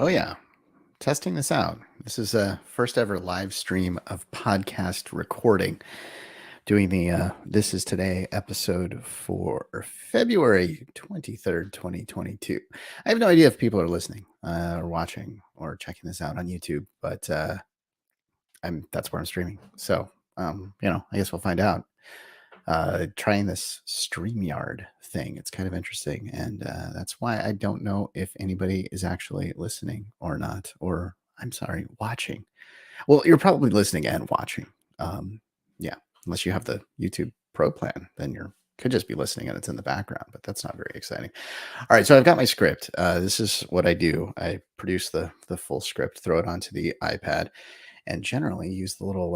Oh yeah, testing this out. This is a first ever live stream of podcast recording. Doing the This Is Today episode for February 23rd, 2022. I have no idea if people are listening or watching or checking this out on YouTube, but that's where I'm streaming. So, I guess we'll find out. Trying this StreamYard thing. It's kind of interesting. And that's why I don't know if anybody is actually listening or not, or I'm sorry, watching. Well, you're probably listening and watching. Yeah, unless you have the YouTube Pro plan, then you could just be listening and it's in the background, but that's not very exciting. All right, so I've got my script. This is what I do. I produce the full script, throw it onto the iPad, and generally use the little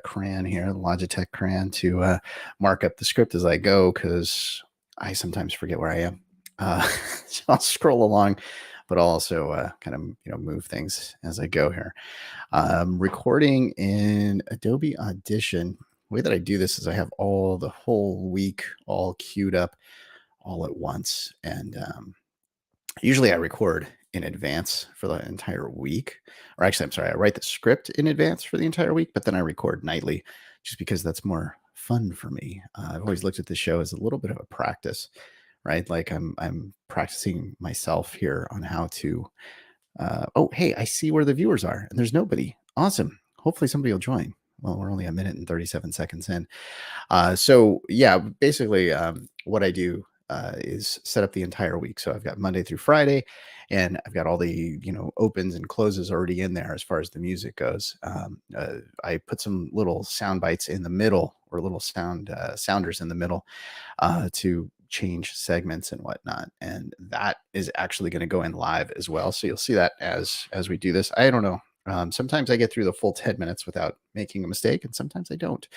crayon here, the Logitech crayon, to mark up the script as I go, because I sometimes forget where I am. So I'll scroll along, but I'll also kind of move things as I go here. Recording in Adobe Audition. The way that I do this is I have the whole week all queued up all at once, and usually I record in advance for the entire week. Or actually, I'm sorry, I write the script in advance for the entire week, but then I record nightly just because that's more fun for me. I've always looked at the show as a little bit of a practice, right? Like I'm practicing myself here on how to oh, hey, I see where the viewers are and there's nobody. Awesome. Hopefully somebody will join. Well, we're only a minute and 37 seconds in. So yeah, basically what I do is set up the entire week. So I've got Monday through Friday, and I've got all the opens and closes already in there as far as the music goes. I put some little sound bites in the middle, or little sounders in the middle, to change segments and whatnot, and that is actually going to go in live as well. So you'll see that as we do this. I don't know. Sometimes I get through the full 10 minutes without making a mistake, and sometimes I don't.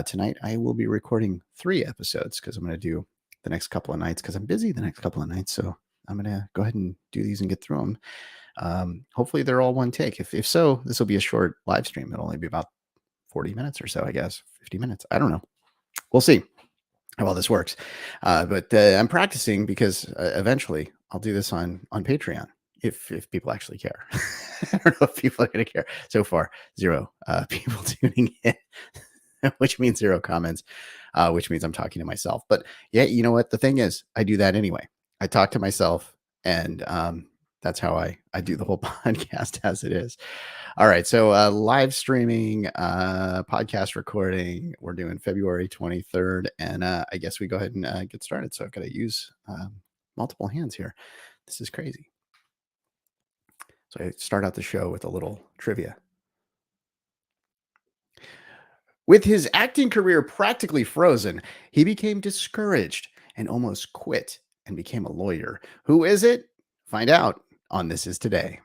Tonight, I will be recording 3 episodes because I'm going to do the next couple of nights because I'm busy the next couple of nights. So I'm going to go ahead and do these and get through them. Hopefully, they're all one take. If so, this will be a short live stream. It'll only be about 40 minutes or so, I guess, 50 minutes. I don't know. We'll see how well this works. But I'm practicing because eventually I'll do this on Patreon if people actually care. I don't know if people are going to care. So far, 0 people tuning in, which means 0 comments, which means I'm talking to myself. But yeah, you know what? The thing is, I do that anyway. I talk to myself, and that's how I do the whole podcast as it is. All right. So live streaming, podcast recording. We're doing February 23rd. And I guess we go ahead and get started. So I've got to use multiple hands here. This is crazy. So I start out the show with a little trivia. With his acting career practically frozen, he became discouraged and almost quit and became a lawyer. Who is it? Find out on This Is Today.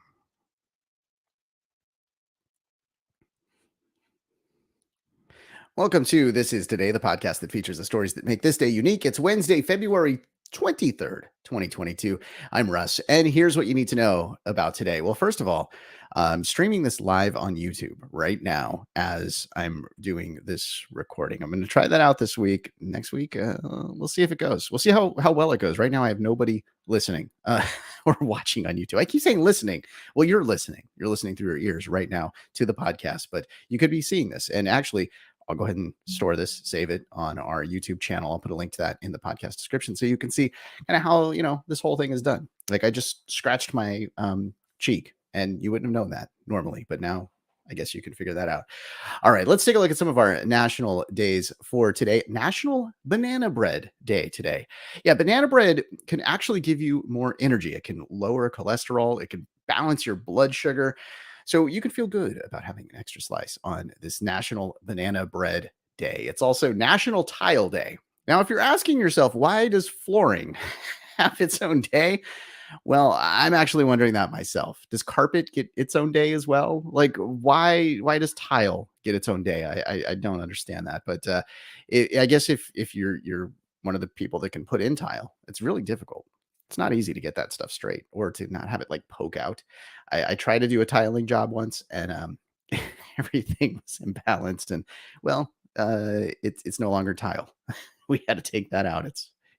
Welcome to This Is Today, the podcast that features the stories that make this day unique. It's Wednesday, February 23rd, 2022. I'm Russ, and here's what you need to know about today. Well, first of all, I'm streaming this live on YouTube right now as I'm doing this recording. I'm going to try that out this week. Next week, we'll see if it goes. We'll see how well it goes. Right now, I have nobody listening or watching on YouTube. I keep saying listening. Well, you're listening. You're listening through your ears right now to the podcast, but you could be seeing this. And actually, I'll go ahead and store this, save it on our YouTube channel. I'll put a link to that in the podcast description so you can see kind of how, this whole thing is done. Like I just scratched my cheek and you wouldn't have known that normally, but now I guess you can figure that out. All right, let's take a look at some of our national days for today. National Banana Bread Day today. Yeah, banana bread can actually give you more energy. It can lower cholesterol. It can balance your blood sugar. So you can feel good about having an extra slice on this National Banana Bread Day. It's also National Tile Day. Now, if you're asking yourself, why does flooring have its own day? Well, I'm actually wondering that myself. Does carpet get its own day as well? Like, why does tile get its own day? I don't understand that. But I guess if you're one of the people that can put in tile, it's really difficult. It's not easy to get that stuff straight or to not have it like poke out. I tried to do a tiling job once, and everything was imbalanced, and well, it's no longer tile. We had to take that out.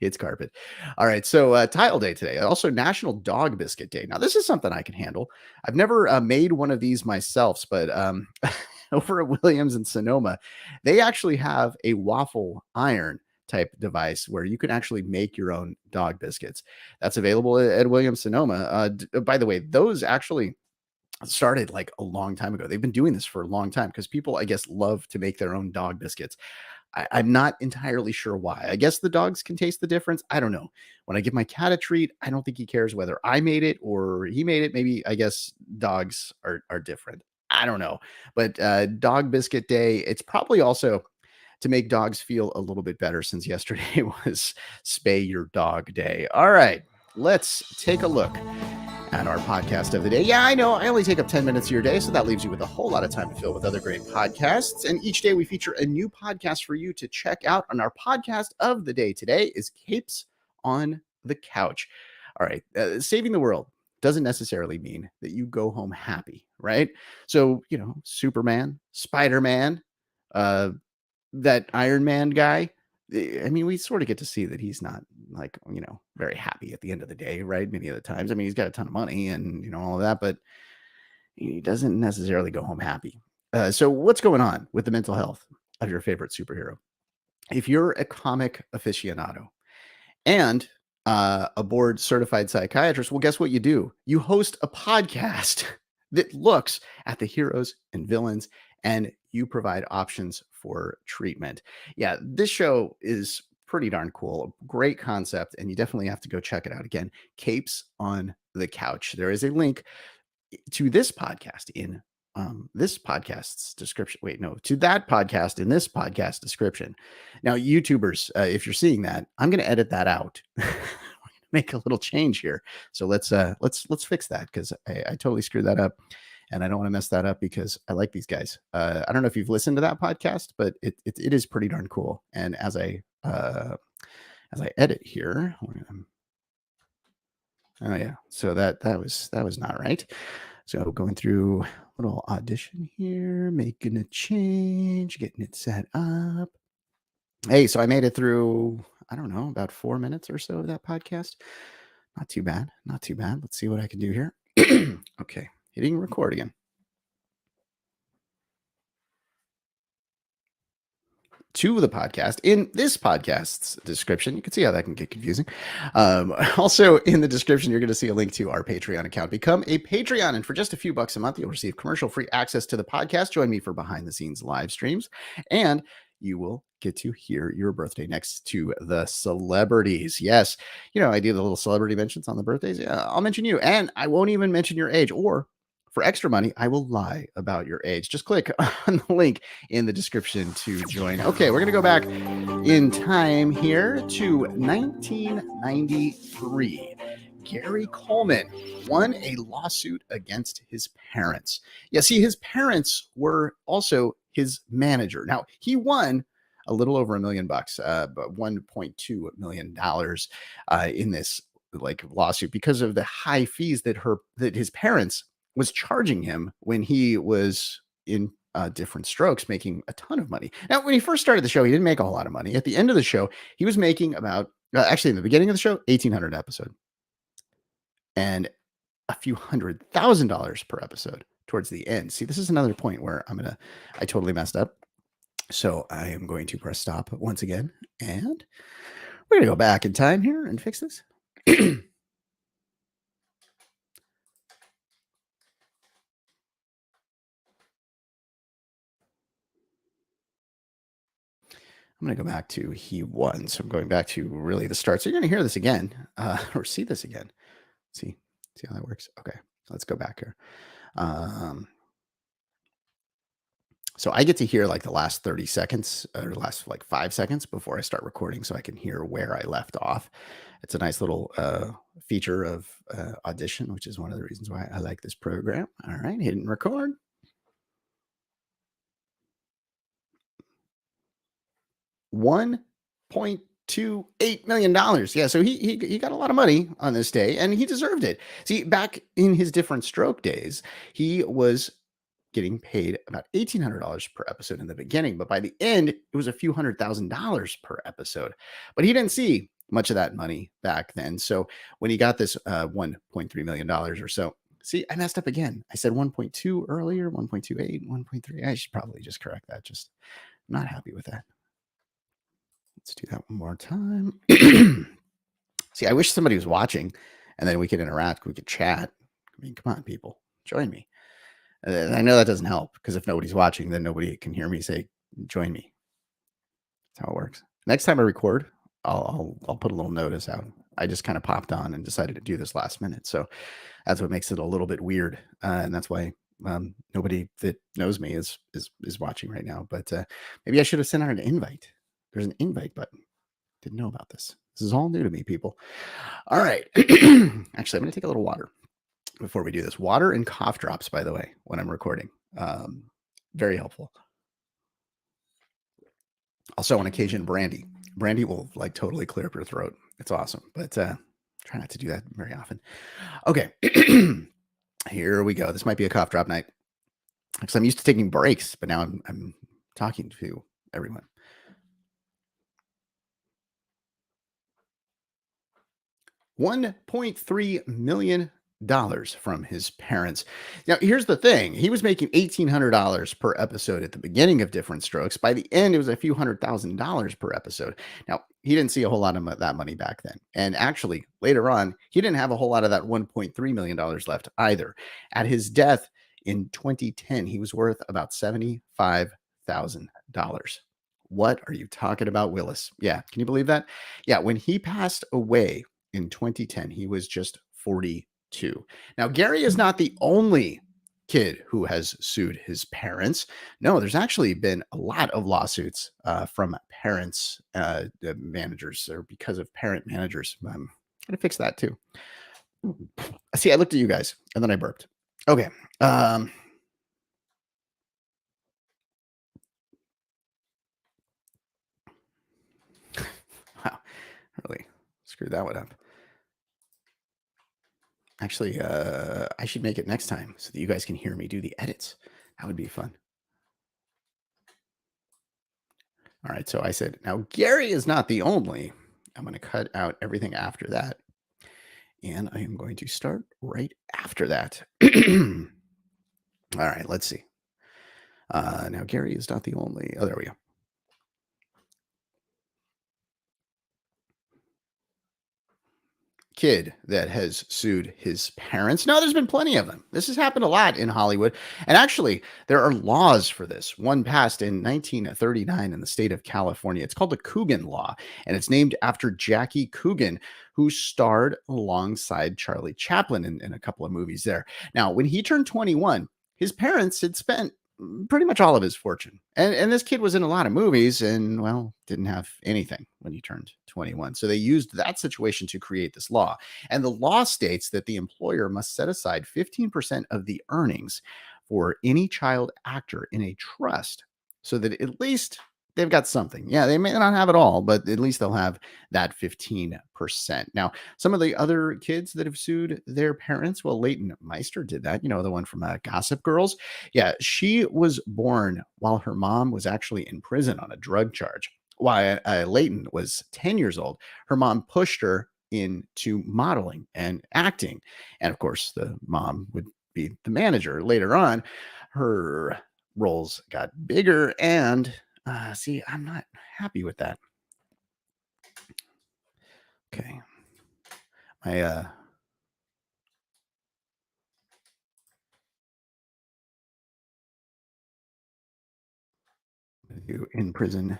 It's carpet. All right. So, tile day today. Also, National Dog Biscuit Day. Now, this is something I can handle. I've never made one of these myself, but over at Williams and Sonoma, they actually have a waffle iron type device where you can actually make your own dog biscuits. That's available at Williams Sonoma. By the way, those actually started like a long time ago. They've been doing this for a long time because people, I guess, love to make their own dog biscuits. I'm not entirely sure why. I guess the dogs can taste the difference. I don't know. When I give my cat a treat, I don't think he cares whether I made it or he made it. Maybe I guess dogs are different. I don't know. But Dog Biscuit Day, it's probably also to make dogs feel a little bit better since yesterday was Spay Your Dog Day. All right, let's take a look at our podcast of the day. Yeah, I know I only take up 10 minutes of your day, so that leaves you with a whole lot of time to fill with other great podcasts. And each day we feature a new podcast for you to check out. On our podcast of the day today is Capes on the Couch. All right, saving the world doesn't necessarily mean that you go home happy, right? So, Superman, Spider-Man, that Iron Man guy, I mean, we sort of get to see that he's not like, very happy at the end of the day, right? Many of the times. I mean, he's got a ton of money and, all of that, but he doesn't necessarily go home happy. So what's going on with the mental health of your favorite superhero? If you're a comic aficionado and a board certified psychiatrist, well, guess what you do? You host a podcast that looks at the heroes and villains and you provide options for treatment. Yeah, this show is pretty darn cool. Great concept, and you definitely have to go check it out. Again, Capes on the Couch. There is a link to this podcast in this podcast's description. Wait, no, to that podcast in this podcast description. Now, YouTubers, if you're seeing that, I'm going to edit that out. Make a little change here. So let's fix that because I totally screwed that up. And I don't want to mess that up because I like these guys. I don't know if you've listened to that podcast, but it is pretty darn cool. And as I edit here, oh yeah, so that was not right. So going through a little audition here, making a change, getting it set up. Hey, so I made it through, I don't know, about 4 minutes or so of that podcast. Not too bad. Not too bad. Let's see what I can do here. Okay. Hitting record again. To the podcast in this podcast's description. You can see how that can get confusing. Also in the description, you're going to see a link to our Patreon account. Become a Patreon, and for just a few bucks a month, you'll receive commercial-free access to the podcast. Join me for behind-the-scenes live streams, and you will get to hear your birthday next to the celebrities. Yes, I do the little celebrity mentions on the birthdays. Yeah, I'll mention you, and I won't even mention your age, or for extra money, I will lie about your age. Just click on the link in the description to join. Okay, we're going to go back in time here to 1993. Gary Coleman won a lawsuit against his parents. Yeah, see, his parents were also his manager. Now, he won a little over $1 million, but $1.2 million in this lawsuit because of the high fees that his parents was charging him when he was in Different Strokes, making a ton of money. Now, when he first started the show, he didn't make a whole lot of money. At the end of the show, he was making about, actually in the beginning of the show, $1,800 episode. And a few $100,000 per episode towards the end. See, this is another point where I totally messed up. So I am going to press stop once again. And we're going to go back in time here and fix this. I'm going to go back to he won. So I'm going back to really the start. So you're going to hear this again or see this again. See how that works. Okay, let's go back here. So I get to hear like the last 30 seconds or last 5 seconds before I start recording so I can hear where I left off. It's a nice little feature of Audition, which is one of the reasons why I like this program. All right, hitting record. $1.28 million. Yeah, so he got a lot of money on this day, and he deserved it. See, back in his Different Stroke days, he was getting paid about $1,800 per episode in the beginning, but by the end, it was a few $100,000 per episode. But he didn't see much of that money back then. So when he got this $1.3 million or so, see, I messed up again. I said 1.2 earlier, 1.28, 1.3. I should probably just correct that. Just not happy with that. Let's do that one more time. See, I wish somebody was watching and then we could interact. We could chat. I mean, come on, people, join me. And I know that doesn't help because if nobody's watching, then nobody can hear me say, join me. That's how it works. Next time I record, I'll put a little notice out. I just kind of popped on and decided to do this last minute. So that's what makes it a little bit weird. And that's why nobody that knows me is watching right now. But maybe I should have sent out an invite. There's an invite button. Didn't know about this. This is all new to me, people. All right. Actually, I'm going to take a little water before we do this. Water and cough drops, by the way, when I'm recording. Very helpful. Also, on occasion, brandy. Brandy will like totally clear up your throat. It's awesome, but try not to do that very often. Okay, here we go. This might be a cough drop night because I'm used to taking breaks, but now I'm talking to everyone. $1.3 million from his parents. Now, here's the thing. He was making $1,800 per episode at the beginning of Different Strokes. By the end, it was a few $100,000 per episode. Now, he didn't see a whole lot of that money back then. And actually, later on, he didn't have a whole lot of that $1.3 million left either. At his death in 2010, he was worth about $75,000. What are you talking about, Willis? Yeah, can you believe that? Yeah, when he passed away in 2010, he was just 42. Now, Gary is not the only kid who has sued his parents. No, there's actually been a lot of lawsuits from parents, managers, or because of parent managers. I'm going to fix that too. See, I looked at you guys and then I burped. Okay. Wow, really screwed that one up. Actually, I should make it next time so that you guys can hear me do the edits. That would be fun. All right, so I said, now Gary is not the only. I'm going to cut out everything after that. And I am going to start right after that. All right, let's see. Now Gary is not the only. Oh, there we go. Kid that has sued his parents. No, there's been plenty of them. This has happened a lot in Hollywood. And actually, there are laws for this. One passed in 1939 in the state of California. It's called the Cougan Law, and it's named after Jackie Cougan, who starred alongside Charlie Chaplin in a couple of movies there. Now, when he turned 21, his parents had spent pretty much all of his fortune. And this kid was in a lot of movies and, well, didn't have anything when he turned 21. So they used that situation to create this law. And the law states that the employer must set aside 15% of the earnings for any child actor in a trust so that at least they've got something. Yeah, they may not have it all, but at least they'll have that 15%. Now, some of the other kids that have sued their parents, well, Leighton Meister did that, the one from Gossip Girls. Yeah, she was born while her mom was actually in prison on a drug charge. While Leighton was 10 years old, her mom pushed her into modeling and acting. And of course, the mom would be the manager. Later on, her roles got bigger and see, I'm not happy with that. Okay. My you in prison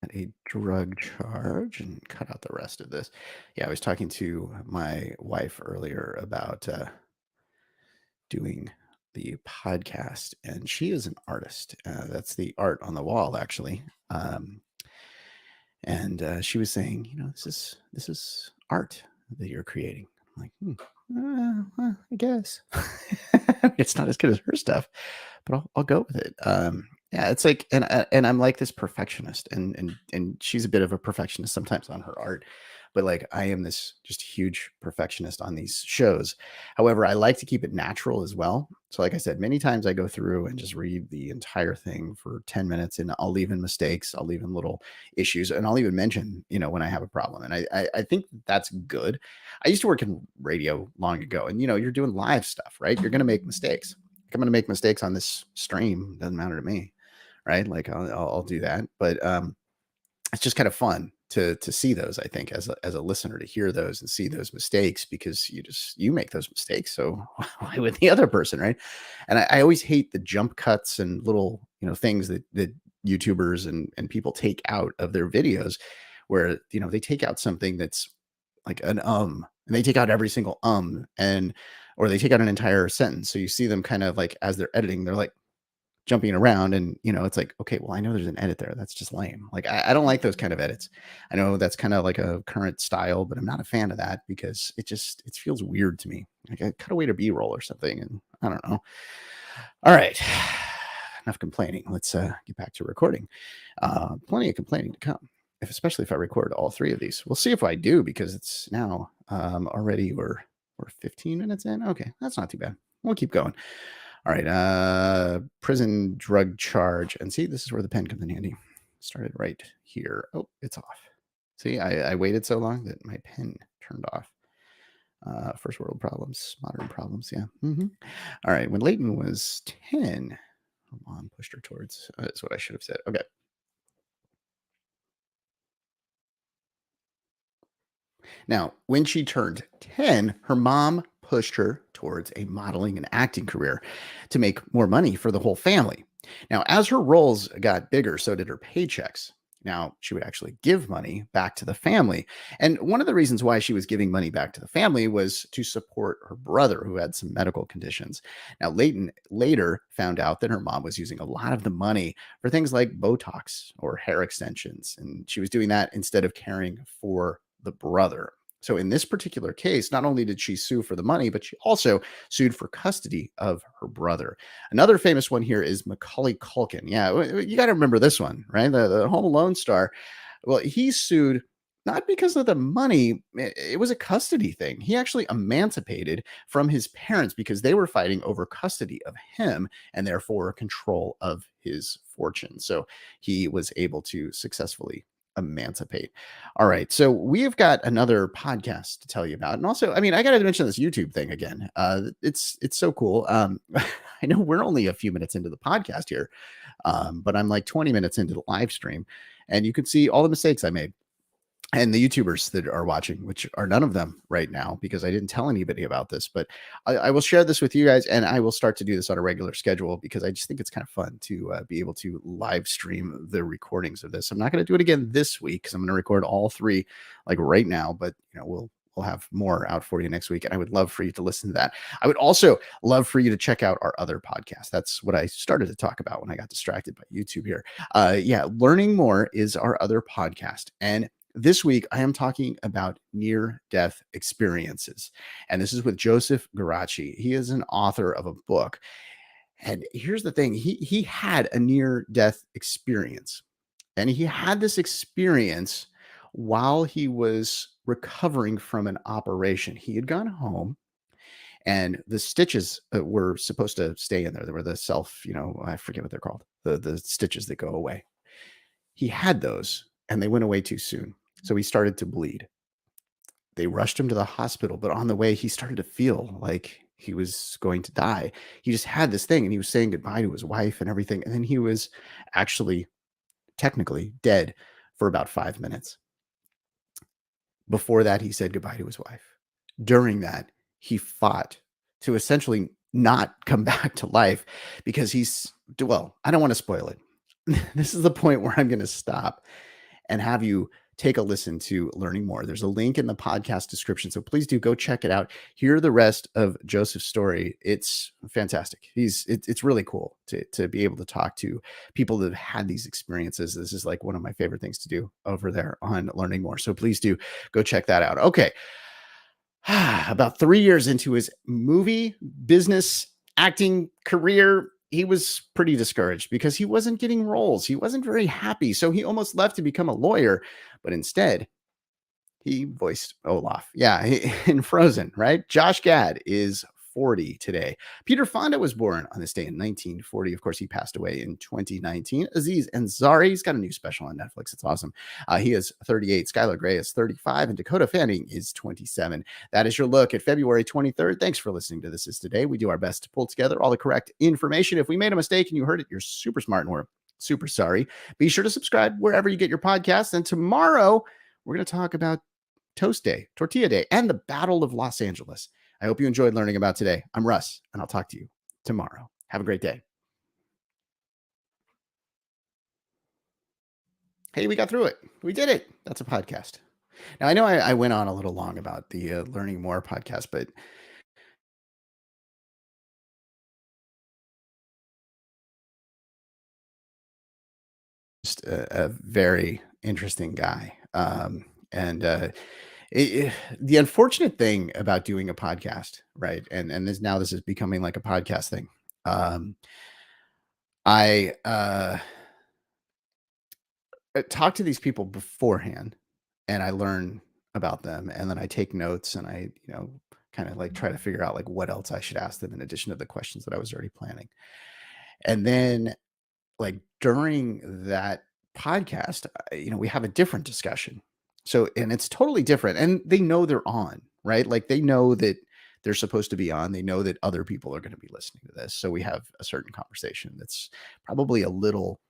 at a drug charge and cut out the rest of this. Yeah, I was talking to my wife earlier about doing the podcast, and she is an artist. That's the art on the wall, actually. And she was saying, this is art that you're creating. I'm like, well, I guess it's not as good as her stuff, but I'll go with it. Yeah, it's like, and I'm like this perfectionist, and she's a bit of a perfectionist sometimes on her art, but like I am this just huge perfectionist on these shows. However, I like to keep it natural as well. So, like I said, many times I go through and just read the entire thing for 10 minutes, and I'll leave in mistakes, I'll leave in little issues, and I'll even mention, when I have a problem. And I think that's good. I used to work in radio long ago, and you're doing live stuff, right? You're going to make mistakes. Like, I'm going to make mistakes on this stream. Doesn't matter to me, right? Like I'll do that, but it's just kind of fun to see those. I think as a listener, to hear those and see those mistakes, because you make those mistakes. So why would the other person, right? And I always hate the jump cuts and little things that YouTubers and people take out of their videos, where they take out something that's like an and they take out every single and or they take out an entire sentence. So you see them kind of like, as they're editing, they're like jumping around, and it's like, okay, well, I know there's an edit there. That's just lame. Like, I don't like those kind of edits. I know that's kind of like a current style, but I'm not a fan of that, because it feels weird to me. Like, I cut away to B-roll or something, and I don't know. All right, enough complaining. Let's get back to recording. Plenty of complaining to come, especially if I record all three of these. We'll see if I do, because it's now already we're 15 minutes in. Okay, that's not too bad. We'll keep going. All right, prison drug charge. And see, this is where the pen comes in handy. Started right here. Oh, it's off. See, I waited so long that my pen turned off. First world problems, modern problems, yeah. All right, when Leighton was 10, her mom pushed her towards, that's what I should have said. Okay. Now, when she turned 10, her mom pushed her towards a modeling and acting career to make more money for the whole family. Now, as her roles got bigger, so did her paychecks. Now, she would actually give money back to the family. And one of the reasons why she was giving money back to the family was to support her brother, who had some medical conditions. Now, Leighton later found out that her mom was using a lot of the money for things like Botox or hair extensions. And she was doing that instead of caring for the brother. So in this particular case, not only did she sue for the money, but she also sued for custody of her brother. Another famous one here is Macaulay Culkin. Yeah, you got to remember this one, right? The Home Alone star. Well, he sued not because of the money. It was a custody thing. He actually emancipated from his parents because they were fighting over custody of him and therefore control of his fortune. So he was able to successfully emancipate. All right. So we've got another podcast to tell you about. And also, I mean, I got to mention this YouTube thing again. It's so cool. I know we're only a few minutes into the podcast here, but I'm like 20 minutes into the live stream, and you can see all the mistakes I made. And the YouTubers that are watching, which are none of them right now, because I didn't tell anybody about this, but I will share this with you guys, and I will start to do this on a regular schedule, because I just think it's kind of fun to be able to live stream the recordings of this. I'm not going to do it again this week, because I'm going to record all three like right now, but we'll have more out for you next week, and I would love for you to listen to that. I would also love for you to check out our other podcast. That's what I started to talk about when I got distracted by YouTube here. Yeah, Learning More is our other podcast, and this week, I am talking about near-death experiences, and this is with Joseph Garaci. He is an author of a book, and here's the thing: he had a near-death experience, and he had this experience while he was recovering from an operation. He had gone home, and the stitches were supposed to stay in there. They were the I forget what they're called, the stitches that go away. He had those, and they went away too soon. So he started to bleed. They rushed him to the hospital, but on the way, he started to feel like he was going to die. He just had this thing, and he was saying goodbye to his wife and everything. And then he was actually technically dead for about 5 minutes. Before that, he said goodbye to his wife. During that, he fought to essentially not come back to life, because I don't want to spoil it. This is the point where I'm going to stop and have you take a listen to Learning More. There's a link in the podcast description, so please do go check it out. Hear the rest of Joseph's story. It's fantastic. It's really cool to be able to talk to people that have had these experiences. This is like one of my favorite things to do over there on Learning More. So please do go check that out. Okay. About 3 years into his movie business acting career, he was pretty discouraged because he wasn't getting roles. He wasn't very happy. So he almost left to become a lawyer, but instead He voiced Olaf. Yeah, in Frozen, right? Josh Gad is 40 today. Peter Fonda was born on this day in 1940. Of course, he passed away in 2019. Aziz Ansari's got a new special on Netflix. It's awesome. He is 38. Skylar Gray is 35. And Dakota Fanning is 27. That is your look at February 23rd. Thanks for listening to This Is Today. We do our best to pull together all the correct information. If we made a mistake and you heard it, you're super smart and we're super sorry. Be sure to subscribe wherever you get your podcasts. And tomorrow, we're going to talk about Toast Day, Tortilla Day, and the Battle of Los Angeles. I hope you enjoyed learning about today. I'm Russ, and I'll talk to you tomorrow. Have a great day. Hey, we got through it. We did it. That's a podcast. Now, I know I went on a little long about the Learning More podcast, but just a very interesting guy. And the unfortunate thing about doing a podcast, right? And this is becoming like a podcast thing. I talk to these people beforehand, and I learn about them, and then I take notes, and I kind of like try to figure out like what else I should ask them in addition to the questions that I was already planning. And then like during that podcast, we have a different discussion. So, and it's totally different. And they know they're on, right? Like they know that they're supposed to be on. They know that other people are going to be listening to this. So we have a certain conversation that's probably a little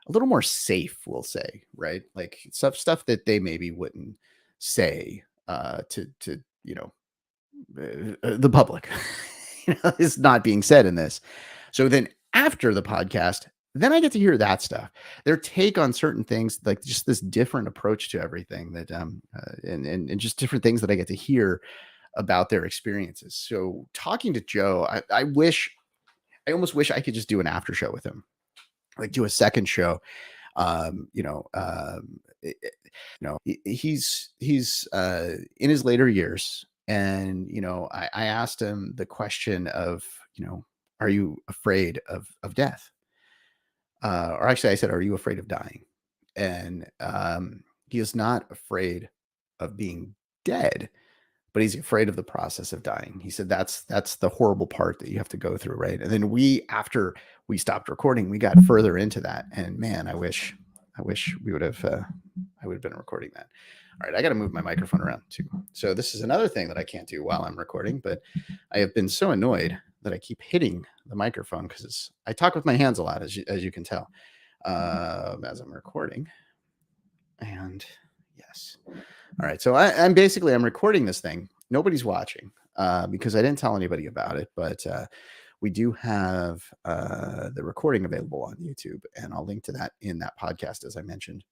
more safe, we'll say, right? Like stuff that they maybe wouldn't say to the public is not being said in this. So then after the podcast, then I get to hear that stuff, their take on certain things, like just this different approach to everything that, and just different things that I get to hear about their experiences. So talking to Joe, I almost wish I could just do an after show with him, like do a second show. He's in his later years, and I asked him the question of, are you afraid of death? Or actually, I said, are you afraid of dying? And he is not afraid of being dead, but he's afraid of the process of dying. He said that's the horrible part that you have to go through, right? And then after we stopped recording, we got further into that, and man, I wish we would have I would have been recording that. All right, I got to move my microphone around too. So this is another thing that I can't do while I'm recording, but I have been so annoyed that I keep hitting the microphone because I talk with my hands a lot, as you can tell, as I'm recording. And yes. All right. So I'm recording this thing. Nobody's watching because I didn't tell anybody about it, but we do have the recording available on YouTube, and I'll link to that in that podcast, as I mentioned.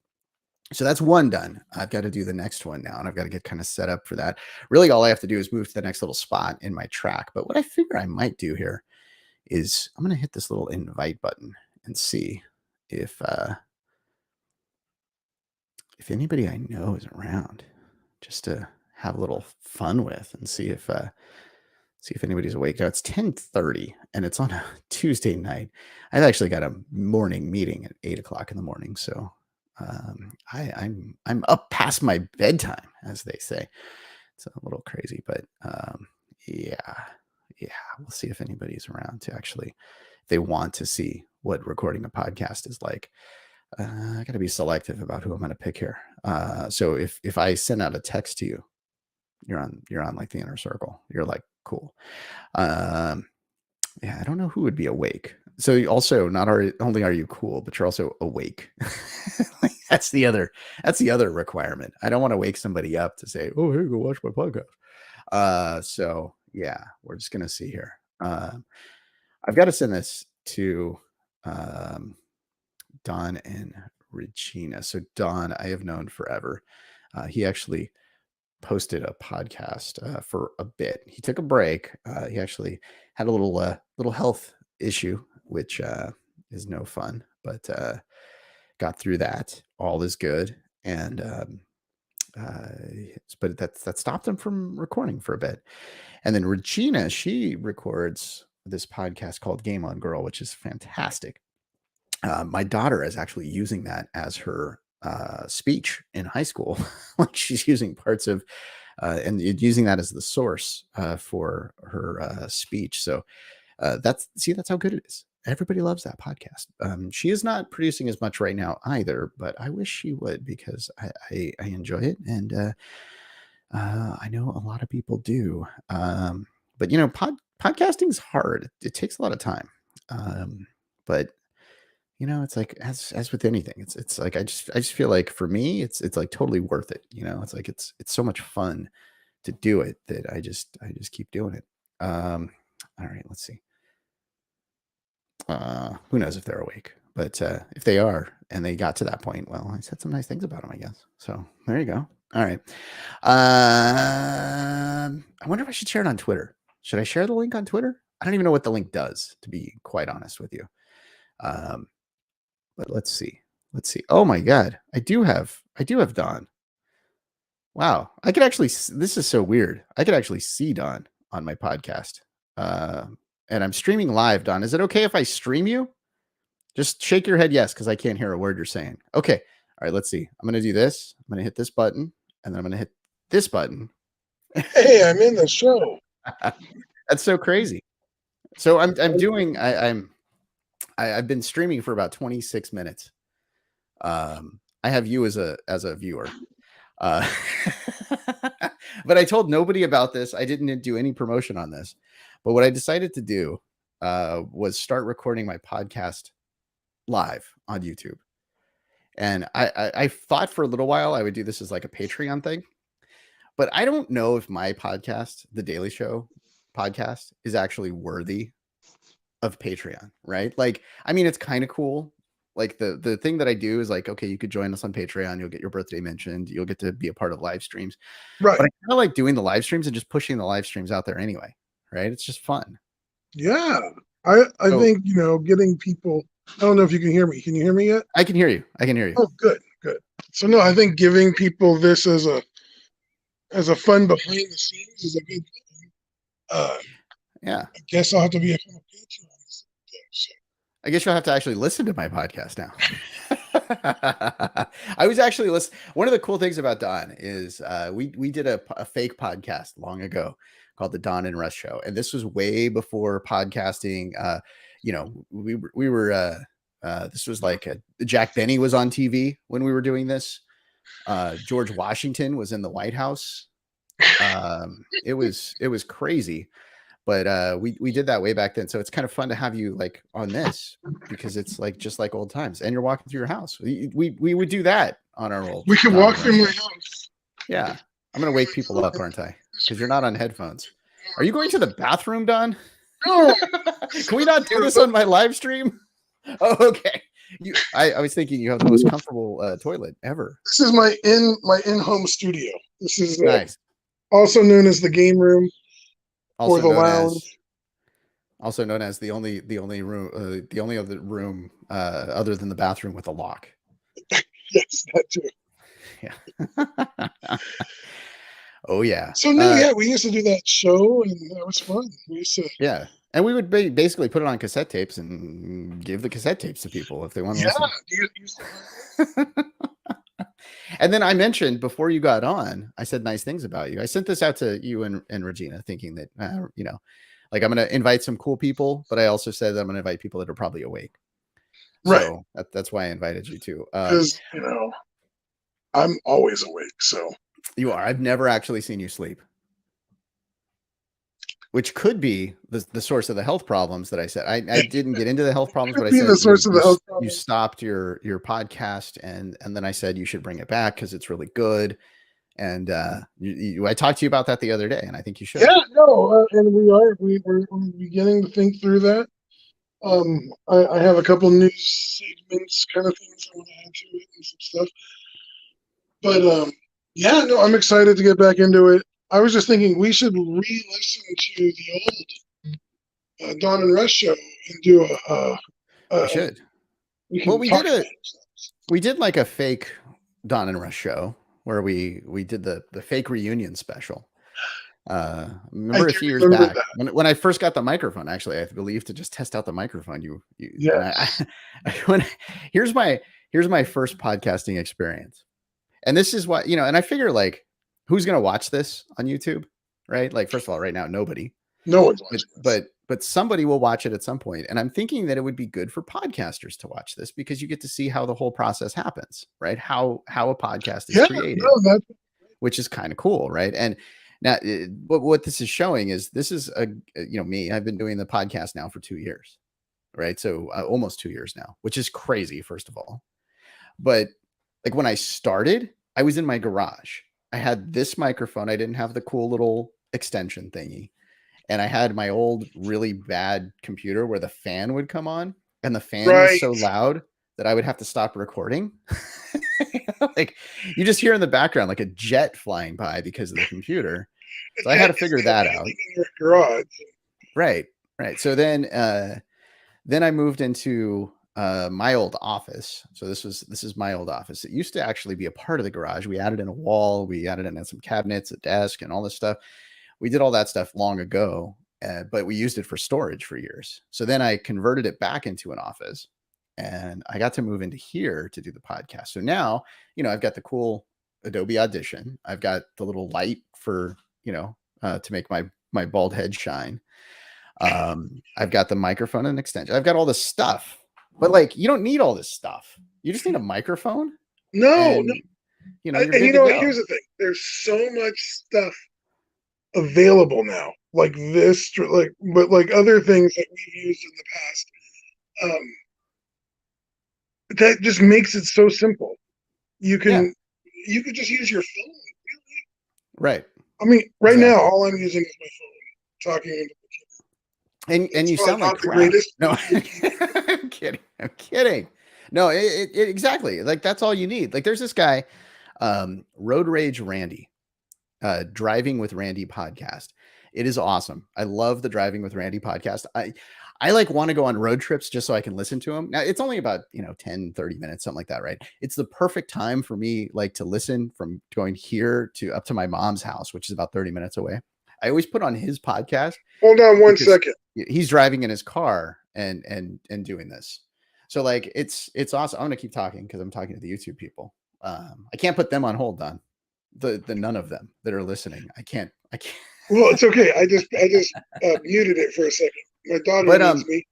So that's one done. I've got to do the next one now, and I've got to get kind of set up for that. Really, all I have to do is move to the next little spot in my track. But what I figure I might do here is I'm going to hit this little invite button and see if anybody I know is around, just to have a little fun with and see if anybody's awake. Now it's 10:30 and it's on a Tuesday night. I've actually got a morning meeting at 8 o'clock in the morning, so I'm up past my bedtime, as they say. It's a little crazy, but yeah, we'll see if anybody's around to actually, if they want to see what recording a podcast is like. I got to be selective about who I'm going to pick here. So if I send out a text to you, you're on like the inner circle. You're like, cool. Yeah, I don't know who would be awake. So you also not only are you cool, but you're also awake. That's the other requirement. I don't want to wake somebody up to say, "Oh, hey, go watch my podcast." So yeah, we're just gonna see here. I've got to send this to Don and Regina. So Don, I have known forever. He actually posted a podcast for a bit. He took a break. He actually had a little health issue, which is no fun, but got through that. All is good, and but that stopped him from recording for a bit. And then Regina, she records this podcast called Game On Girl, which is fantastic. My daughter is actually using that as her speech in high school. Like she's using parts of and using that as the source for her speech. So that's how good it is. Everybody loves that podcast. She is not producing as much right now either, but I wish she would, because I enjoy it, and I know a lot of people do. But podcasting's hard. It takes a lot of time. But it's like as with anything, it's like I just feel like for me, it's like totally worth it. It's like it's so much fun to do it that I just keep doing it. All right, let's see. Who knows if they're awake, but if they are and they got to that point, well, I said some nice things about them, I guess. So there you go. All right. I wonder if I should share it on Twitter. Should I share the link on Twitter? I don't even know what the link does, to be quite honest with you. But let's see. Oh my God. I do have Don. Wow. I could actually, this is so weird. I could actually see Don on my podcast. And I'm streaming live, Don. Is it okay if I stream you? Just shake your head yes, because I can't hear a word you're saying. Okay. All right, let's see. I'm going to do this. I'm going to hit this button, and then I'm going to hit this button. Hey, I'm in the show. That's so crazy. So I've been streaming for about 26 minutes. I have you as a viewer. But I told nobody about this. I didn't do any promotion on this. But what I decided to do was start recording my podcast live on YouTube. And I thought for a little while I would do this as like a Patreon thing. But I don't know if my podcast, The Daily Show podcast, is actually worthy of Patreon, right? Like, I mean, it's kind of cool. Like the thing that I do is like, okay, you could join us on Patreon. You'll get your birthday mentioned. You'll get to be a part of live streams. Right. But I kind of like doing the live streams and just pushing the live streams out there anyway. Right. It's just fun. Yeah. I think, getting people, I don't know if you can hear me. Can you hear me yet? I can hear you. Oh, good. So no, I think giving people this as a fun behind the scenes is a good thing. Yeah. I guess I'll have to be a Patreon. So. I guess you'll have to actually listen to my podcast now. I was actually listening. One of the cool things about Don is we did a fake podcast long ago called the Don and Russ Show, and this was way before podcasting. We were this was like Jack Benny was on TV when we were doing this. George Washington was in the White House. It was crazy. But we did that way back then. So it's kind of fun to have you like on this, because it's like just like old times, and you're walking through your house. We would do that on our old. We can walk through my house. Yeah. I'm going to wake people up, aren't I? Because you're not on headphones. Are you going to the bathroom, Don? No. Can we not do this on my live stream? Oh, okay. I was thinking you have the most comfortable toilet ever. This is my in-home studio. This is nice. Also known as the game room. Also or the lounge. Also known as the only room, the only other room other than the bathroom with a lock. Yes, that too. Yeah. Oh yeah. So no, we used to do that show, and that was fun. We used to. Yeah, and we would basically put it on cassette tapes and give the cassette tapes to people if they want to listen. And then I mentioned before you got on, I said nice things about you. I sent this out to you and Regina, thinking that like I'm going to invite some cool people, but I also said that I'm going to invite people that are probably awake. Right. So that's why I invited you too. Because I'm always awake. So you are. I've never actually seen you sleep, which could be the source of the health problems that I said. I didn't get into the health problems, but I said the source of the health problems. You stopped your podcast, and then I said you should bring it back because it's really good. And I talked to you about that the other day, and I think you should. Yeah, no, and we're beginning to think through that. I have a couple news segments, kind of things I want to add to it and some stuff. But yeah, no, I'm excited to get back into it. I was just thinking we should re-listen to the old Don and Russ show and do we should. We did like a fake Don and Russ show where we did the fake reunion special. Remember a few years back when I first got the microphone, actually, I believe, to just test out the microphone. Here's here's my first podcasting experience. And this is what, and I figure like, who's going to watch this on YouTube? Right. Like, first of all, right now, nobody. No one's watching but somebody will watch it at some point. And I'm thinking that it would be good for podcasters to watch this because you get to see how the whole process happens, right? How a podcast is created, which is kind of cool, right? And now what this is showing is this is me. I've been doing the podcast now for 2 years, right? So almost 2 years now, which is crazy, first of all. But like when I started, I was in my garage. I had this microphone. I didn't have the cool little extension thingy. And I had my old really bad computer where the fan would come on, and the fan was so loud that I would have to stop recording. Like you just hear in the background like a jet flying by because of the computer. So I had to figure that out. In your garage. Right. So then I moved into my old office. So this is my old office. It used to actually be a part of the garage. We added in a wall. We added in some cabinets, a desk, and all this stuff. We did all that stuff long ago, but we used it for storage for years. So then I converted it back into an office, and I got to move into here to do the podcast. So now, I've got the cool Adobe Audition. I've got the little light for, to make my bald head shine. I've got the microphone and extension. I've got all this stuff, but like, you don't need all this stuff. You just need a microphone. No. Here's the thing. There's so much stuff available now, like this, but like other things that we've used in the past. That just makes it so simple. You could just use your phone, really. Right. I mean, now all I'm using is my phone, talking into the camera. And you sound like crap. No, I'm kidding. No, it exactly. Like that's all you need. Like there's this guy, Road Rage Randy. Driving with Randy podcast. It is awesome. I love the Driving with Randy podcast. I like want to go on road trips just so I can listen to him. Now it's only about 10, 30 minutes, something like that, right? It's the perfect time for me like to listen from going here to up to my mom's house, which is about 30 minutes away. I always put on his podcast. Hold on one second. He's driving in his car and doing this. So like it's awesome. I'm gonna keep talking because I'm talking to the YouTube people. I can't put them on hold, Don. The none of them that are listening. I can't. Well, it's okay. I just muted it for a second. My daughter needs me.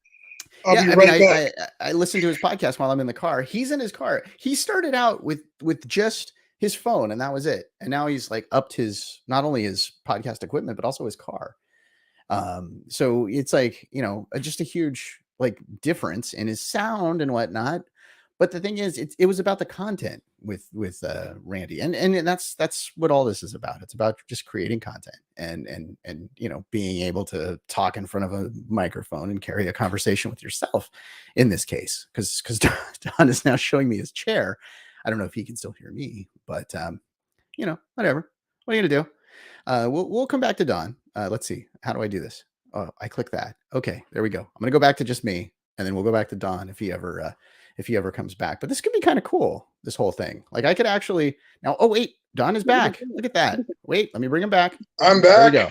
I listen to his podcast while I'm in the car. He's in his car. He started out with just his phone, and that was it. And now he's like upped his not only his podcast equipment but also his car. So it's like just a huge like difference in his sound and whatnot. But the thing is, it was about the content with Randy, and that's what all this is about. It's about just creating content and being able to talk in front of a microphone and carry a conversation with yourself. In this case, because Don is now showing me his chair. I don't know if he can still hear me, but whatever. What are you gonna do? We'll come back to Don. Let's see. How do I do this? Oh, I click that. Okay, there we go. I'm gonna go back to just me, and then we'll go back to Don if he ever comes back. But this could be kind of cool, this whole thing. Like I could actually now. Oh wait, Don is back. Look at that. Wait, let me bring him back. I'm back. There we go.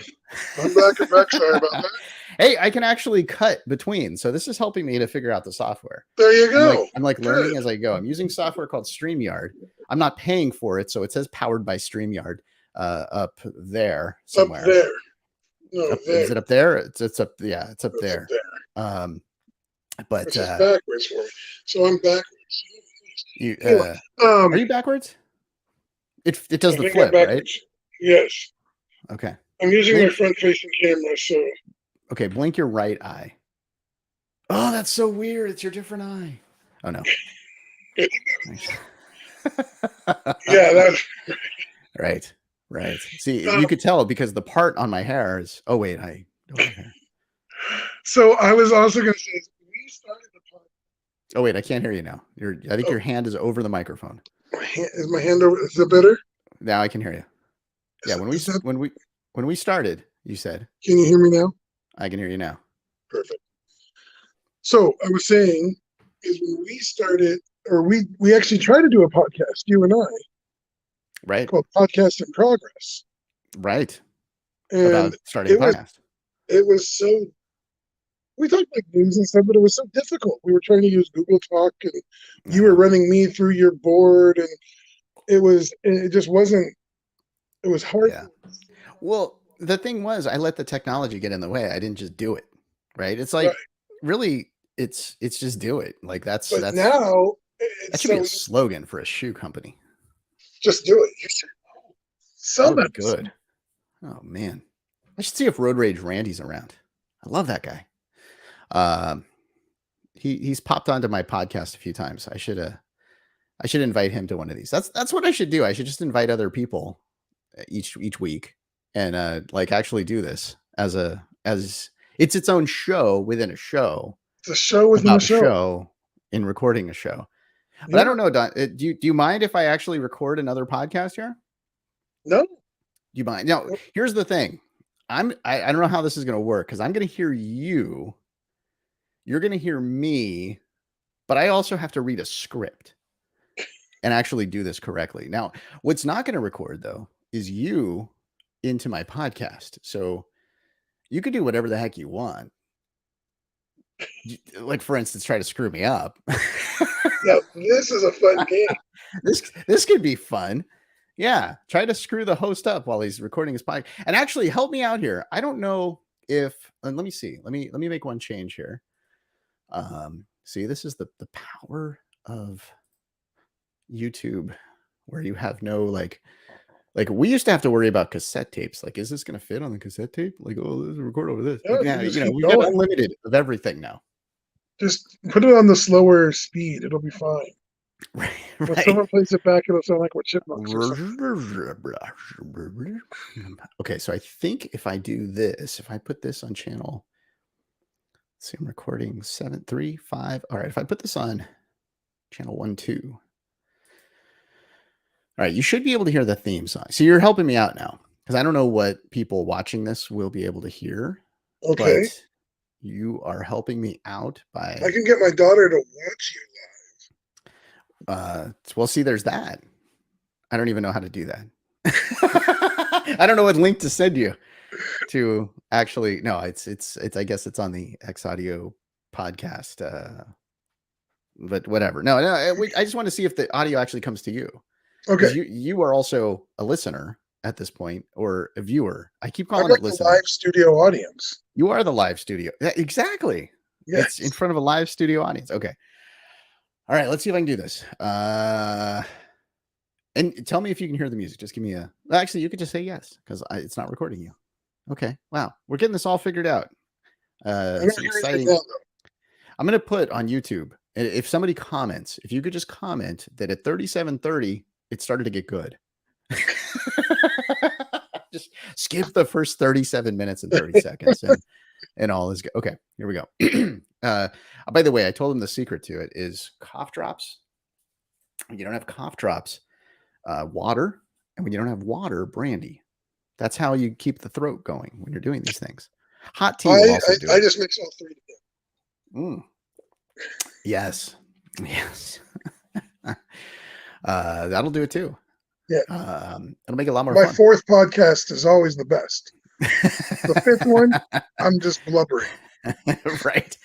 I'm back. Sorry about that. Hey, I can actually cut between. So this is helping me to figure out the software. There you go. I'm like learning as I go. I'm using software called StreamYard. I'm not paying for it, so it says powered by StreamYard up there somewhere. Up there. No, there. Is it up there? It's up. Yeah, it's up there. But this is backwards for me. So I'm backwards. Are you backwards? It does the flip, right? Yes. Okay. I'm using my front-facing camera, so. Okay, blink your right eye. Oh, that's so weird. It's your different eye. Oh no. Yeah, that's right. See, you could tell because the part on my hair is. Oh wait, I don't have hair. So I was also going to say, we started the podcast. Oh wait, I can't hear you now. I think your hand is over the microphone. Is my hand over? Is it better? Now I can hear you. Yeah, when we started, you said. Can you hear me now? I can hear you now. Perfect. So I was saying is when we started, or we actually tried to do a podcast, you and I. Right. Called Podcast in Progress. Right. And about starting a podcast. It was so we talked like news and stuff, but it was so difficult. We were trying to use Google Talk, and I you were know. running me through your board, and it just wasn't. It was hard. Yeah. Well, the thing was, I let the technology get in the way. I didn't just do it. Right. It's Right. like really, it's just do it. Like But now that it's should be so a easy. slogan for a shoe company. Just do it. You should That sell would be that. good. Oh man. I should see if Road Rage Randy's around. I love that guy. Um, he's popped onto my podcast a few times. I should invite him to one of these. That's what I should do. I should just invite other people each week and like actually do this as it's its own show within a show It's a show within a about a show. show in recording a show. But Yeah. I don't know, Don. Do you mind if I actually record another podcast here? No. Do you mind? No. Here's the thing. I don't know how this is going to work because I'm going to hear you. You're going to hear me, but I also have to read a script and actually do this correctly. Now, what's not going to record though is you into my podcast. So you could do whatever the heck you want. Like for instance, try to screw me up. Yeah, this is a fun game. This could be fun. Yeah, try to screw the host up while he's recording his podcast. And actually help me out here. I don't know if let me see. Let me make one change here. See, this is the power of YouTube where you have no like we used to have to worry about cassette tapes. Like, is this going to fit on the cassette tape? Like, oh, this is record over this. Yeah, Like, now, you we got unlimited of everything now. Just put it on the slower speed. It'll be fine. Right. When someone plays it back, it'll sound like what Chipmunks or something. Okay, so I think if I do this, if I put this on channel, let's see, I'm recording 735. All right, if I put this on channel 1-2. All right, you should be able to hear the theme song. So you're helping me out now because I don't know what people watching this will be able to hear. Okay. But you are helping me out by. I can get my daughter to watch you live. Well, see, there's that. I don't even know how to do that. I don't know what link to send you to actually. No, it's. I guess it's on the X Audio podcast. But whatever. No. I just want to see if the audio actually comes to you. Okay. You are also a listener at this point, or a viewer. I keep calling it listener. Live studio audience. You are the live studio. Exactly. Yes. It's in front of a live studio audience. Okay. All right. Let's see if I can do this. And tell me if you can hear the music. Just give me a. Actually, you could just say yes because it's not recording you. Okay. Wow. We're getting this all figured out. It's exciting. I'm going to put on YouTube. If somebody comments, if you could just comment that at 37:30, it started to get good. Just skip the first 37 minutes and 30 seconds and all is good. Okay, here we go. By the way, I told him the secret to it is cough drops. When you don't have cough drops, water. And when you don't have water, brandy. That's how you keep the throat going when you're doing these things. Hot tea will also do it. I just mix all three together. Yes. That'll do it too. Yeah. It'll make it a lot more fun. My fourth podcast is alwaes the best. The fifth one, I'm just blubbering. Right.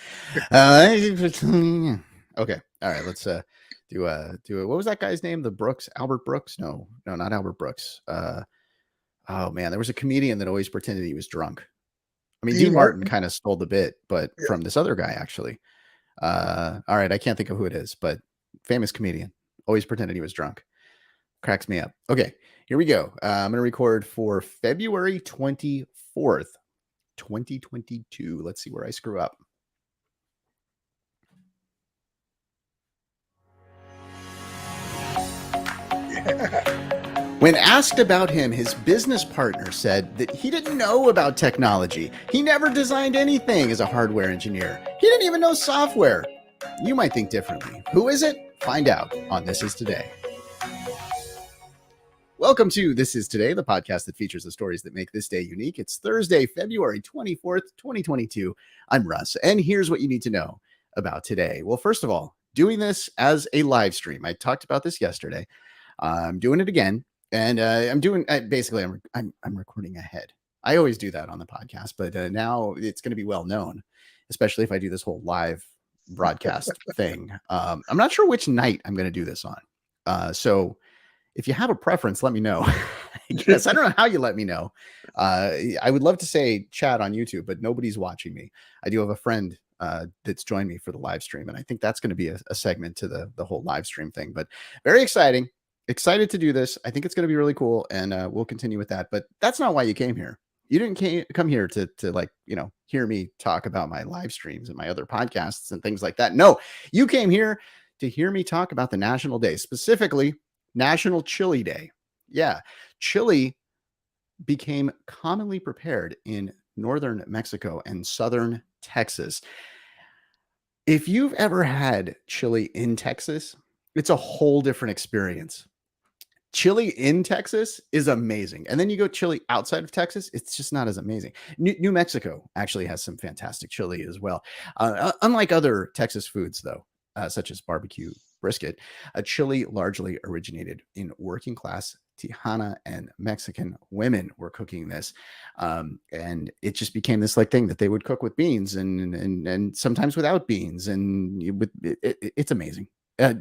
Okay. All right. Let's do it. What was that guy's name? The Brooks? Albert Brooks? No, not Albert Brooks. Oh man, there was a comedian that always pretended he was drunk. I mean, Dean Martin kind of stole the bit, but from this other guy, actually. All right, I can't think of who it is, but famous comedian. Always pretended he was drunk. Cracks me up. Okay, here we go. I'm going to record for February 24th, 2022. Let's see where I screw up. When asked about him, his business partner said that he didn't know about technology. He never designed anything as a hardware engineer. He didn't even know software. You might think differently. Who is it? Find out on This Is Today. Welcome to This Is Today, the podcast that features the stories that make this day unique. It's Thursday, February 24th, 2022. I'm Russ, and here's what you need to know about today. Well, first of all, doing this as a live stream. I talked about this yesterday. I'm doing it again. And I'm doing basically I'm recording ahead. I always do that on the podcast, but now it's going to be well known especially if I do this whole live broadcast thing. I'm not sure which night I'm going to do this on. So if you have a preference, let me know. I guess I don't know how you let me know. I would love to say chat on YouTube, but nobody's watching me. I do have a friend that's joined me for the live stream, and I think that's going to be a segment to the whole live stream thing. But very exciting, excited to do this. I think it's going to be really cool, and we'll continue with that. But that's not why you came here. You didn't come here to like, hear me talk about my live streams and my other podcasts and things like that. No, you came here to hear me talk about the national day, specifically National Chili Day. Yeah, chili became commonly prepared in northern Mexico and southern Texas. If you've ever had chili in Texas, it's a whole different experience. Chili in Texas is amazing. And then you go chili outside of Texas, it's just not as amazing. New Mexico actually has some fantastic chili as well. Unlike other Texas foods, though, such as barbecue brisket, chili largely originated in working class Tejana and Mexican women were cooking this. And it just became this like thing that they would cook with beans and sometimes without beans. And it's amazing.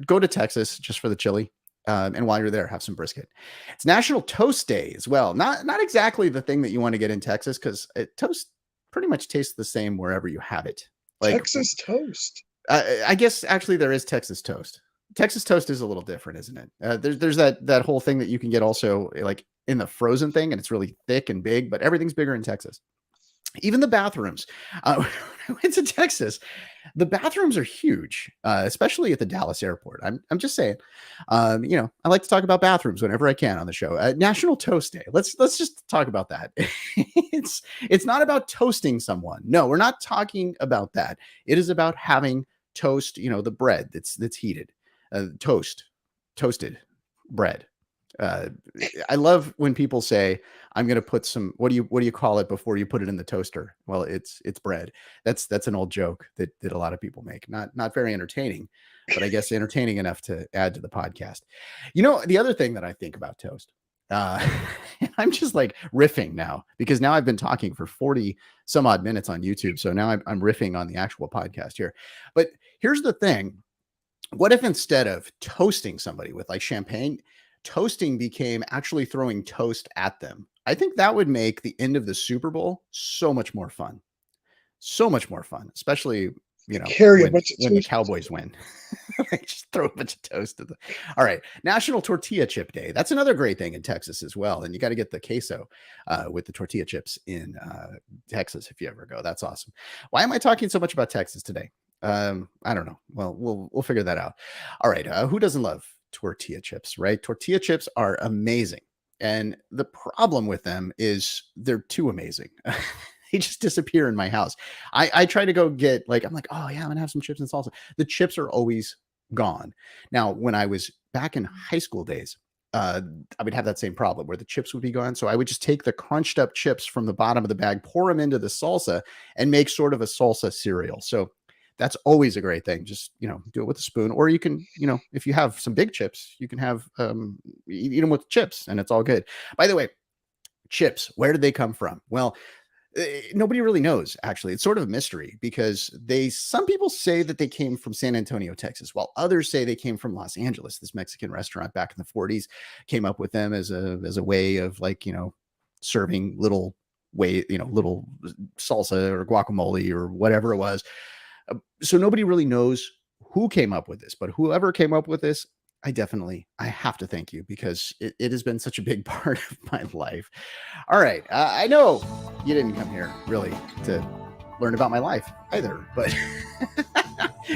Go to Texas just for the chili. And while you're there, have some brisket. It's National Toast Day as well. Not exactly the thing that you want to get in Texas, because toast pretty much tastes the same wherever you have it. Like Texas toast. I guess actually there is Texas toast. Texas toast is a little different, isn't it? There's that whole thing that you can get also like in the frozen thing, and it's really thick and big, but everything's bigger in Texas. Even the bathrooms. When I went to Texas, the bathrooms are huge, especially at the Dallas airport. I'm just saying. I like to talk about bathrooms whenever I can on the show. National Toast Day. Let's just talk about that. It's not about toasting someone. No, we're not talking about that. It is about having toast. The bread that's heated, toasted bread. I love when people say, I'm going to put some, what do you call it before you put it in the toaster? Well, it's bread. That's an old joke that a lot of people make. Not very entertaining, but I guess entertaining enough to add to the podcast. The other thing that I think about toast, I'm just like riffing now, because now I've been talking for 40 some odd minutes on YouTube. So now I'm riffing on the actual podcast here. But here's the thing. What if instead of toasting somebody with like champagne, toasting became actually throwing toast at them? I think that would make the end of the Super Bowl so much more fun. So much more fun, especially, when the Cowboys win. Just throw a bunch of toast at them. All right. National Tortilla Chip Day. That's another great thing in Texas as well. And you got to get the queso with the tortilla chips in Texas if you ever go. That's awesome. Why am I talking so much about Texas today? I don't know. Well, we'll figure that out. All right. Who doesn't love tortilla chips, right? Tortilla chips are amazing. And the problem with them is they're too amazing. They just disappear in my house. I try to go get I'm like, oh yeah, I'm gonna have some chips and salsa. The chips are always gone. Now, when I was back in high school days, I would have that same problem where the chips would be gone. So I would just take the crunched up chips from the bottom of the bag, pour them into the salsa, and make sort of a salsa cereal. So that's always a great thing. Just, do it with a spoon, or you can, if you have some big chips, you can have, eat them with chips, and it's all good. By the way, chips, where did they come from? Well, nobody really knows, actually. It's sort of a mystery, because some people say that they came from San Antonio, Texas, while others say they came from Los Angeles. This Mexican restaurant back in the 40s came up with them as a way of serving little salsa or guacamole or whatever it was. So nobody really knows who came up with this, but whoever came up with this, I have to thank you, because it has been such a big part of my life. All right. I know you didn't come here really to learn about my life either, but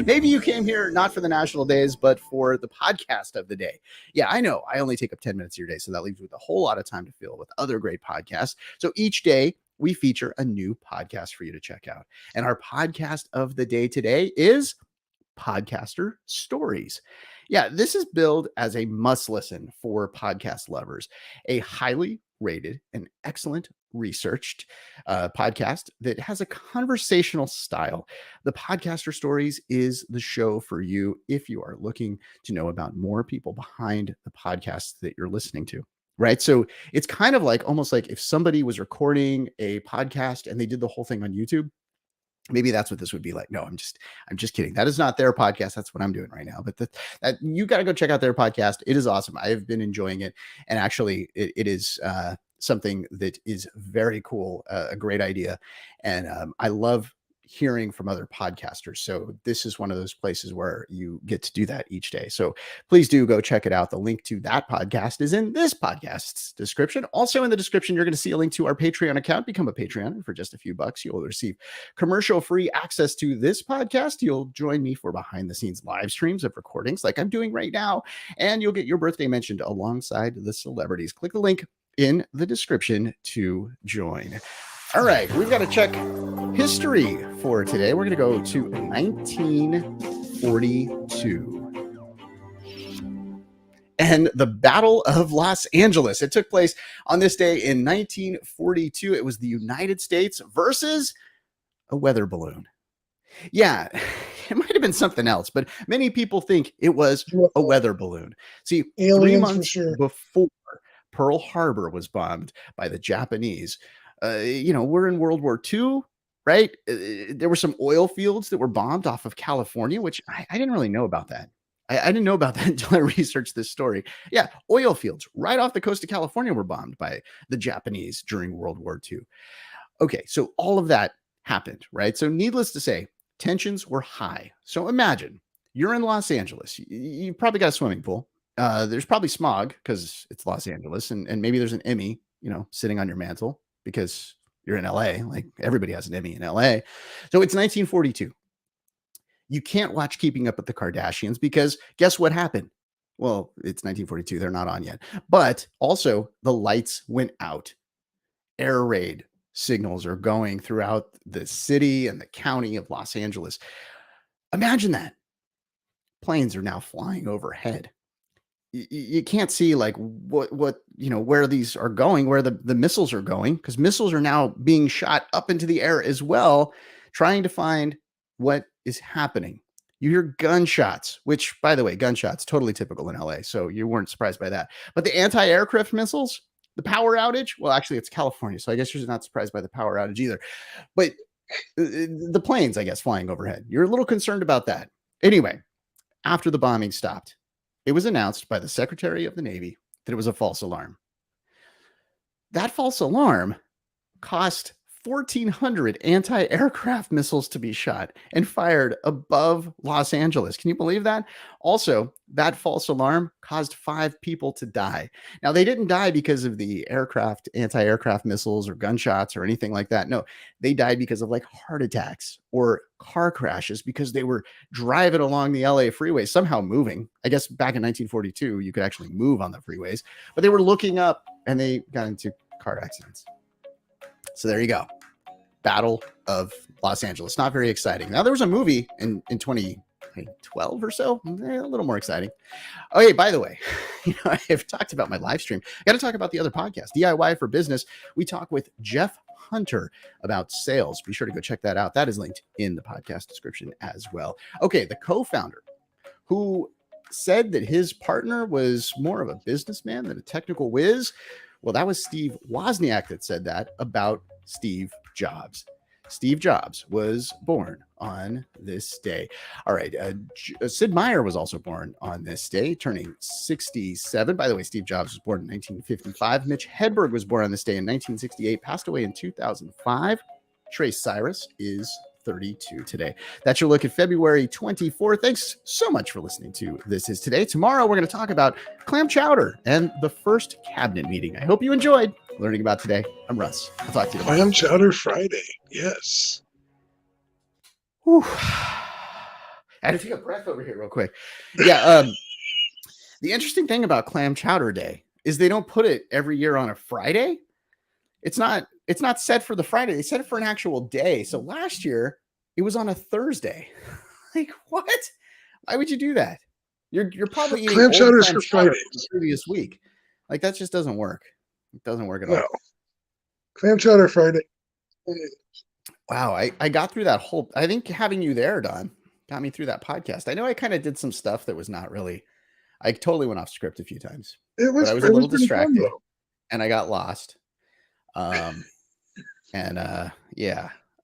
maybe you came here not for the national days, but for the podcast of the day. Yeah, I know I only take up 10 minutes of your day, so that leaves you with a whole lot of time to fill with other great podcasts. So each day we feature a new podcast for you to check out. And our podcast of the day today is Podcaster Stories. Yeah, this is billed as a must listen for podcast lovers, a highly rated and excellent researched podcast that has a conversational style. The Podcaster Stories is the show for you if you are looking to know about more people behind the podcasts that you're listening to. Right. So it's kind of almost like if somebody was recording a podcast and they did the whole thing on YouTube. Maybe that's what this would be like. No, I'm just kidding. That is not their podcast. That's what I'm doing right now. But that you got to go check out their podcast. It is awesome. I have been enjoying it, and actually, it is something that is very cool, a great idea, and I love hearing from other podcasters. So this is one of those places where you get to do that each day. So please do go check it out. The link to that podcast is in this podcast's description. Also in the description, you're going to see a link to our Patreon account. Become a Patreon for just a few bucks. You'll receive commercial-free access to this podcast. You'll join me for behind-the-scenes live streams of recordings like I'm doing right now. And you'll get your birthday mentioned alongside the celebrities. Click the link in the description to join. All right, we've got to check history for today. We're going to go to 1942 and the Battle of Los Angeles. It took place on this day in 1942. It was the United States versus a weather balloon. Yeah, it might have been something else, but many people think it was a weather balloon. See, Aliens 3 months for sure. before Pearl Harbor was bombed by the Japanese, we're in World War II, right? There were some oil fields that were bombed off of California, which I didn't really know about that. I didn't know about that until I researched this story. Yeah, oil fields right off the coast of California were bombed by the Japanese during World War II. Okay, so all of that happened, right? So needless to say, tensions were high. So imagine you're in Los Angeles. You've probably got a swimming pool. There's probably smog because it's Los Angeles, and maybe there's an Emmy, sitting on your mantle because you're in LA. Like everybody has an Emmy in LA. So it's 1942. You can't watch Keeping Up with the Kardashians because guess what happened? Well, it's 1942. They're not on yet. But also the lights went out. Air raid signals are going throughout the city and the county of Los Angeles. Imagine that. Planes are now flying overhead. You can't see like what where these are going, where the missiles are going, because missiles are now being shot up into the air as well, trying to find what is happening. You hear gunshots, which, by the way, gunshots totally typical in LA, so you weren't surprised by that. But the anti-aircraft missiles, the power outage, well, actually, it's California, so I guess you're not surprised by the power outage either. But the planes, I guess, flying overhead, you're a little concerned about that. Anyway, after the bombing stopped, it was announced by the Secretary of the Navy that it was a false alarm. That false alarm cost 1,400 anti-aircraft missiles to be shot and fired above Los Angeles. Can you believe that? Also, that false alarm caused 5 people to die. Now, they didn't die because of the anti-aircraft missiles or gunshots or anything like that. No, they died because of like heart attacks or car crashes because they were driving along the LA freeway, somehow moving. I guess back in 1942, you could actually move on the freeways, but they were looking up and they got into car accidents. So there you go. Battle of Los Angeles. Not very exciting. Now, there was a movie in 2012 or so. A little more exciting. Okay, by the way, I've talked about my live stream. I got to talk about the other podcast, DIY for Business. We talk with Jeff Hunter about sales. Be sure to go check that out. That is linked in the podcast description as well. Okay, the co-founder who said that his partner was more of a businessman than a technical whiz. Well, that was Steve Wozniak that said that about Steve Jobs. Steve Jobs was born on this day. All right. Sid Meier was also born on this day, turning 67. By the way, Steve Jobs was born in 1955. Mitch Hedberg was born on this day in 1968, passed away in 2005. Trace Cyrus is 32 today. That's your look at February 24th. Thanks so much for listening to This Is Today. Tomorrow, we're going to talk about clam chowder and the first cabinet meeting. I hope you enjoyed learning about today. I'm Russ. I'll talk to you tomorrow. Clam Chowder Friday. Yes. Whew. I had to take a breath over here real quick. Yeah. The interesting thing about Clam Chowder Day is they don't put it every year on a Friday. It's not set for the Friday. They set it for an actual day. So last year it was on a Thursday. Like what? Why would you do that? You're probably eating clam chowders clam for chowder Fridays the previous week. Like that just doesn't work. It doesn't work at all. Clam Chowder Friday. Wow, I got through that whole. I think having you there, Don, got me through that podcast. I know I kind of did some stuff that was not really. I totally went off script a few times. It was. But I was a little distracted, and I got lost. Yeah,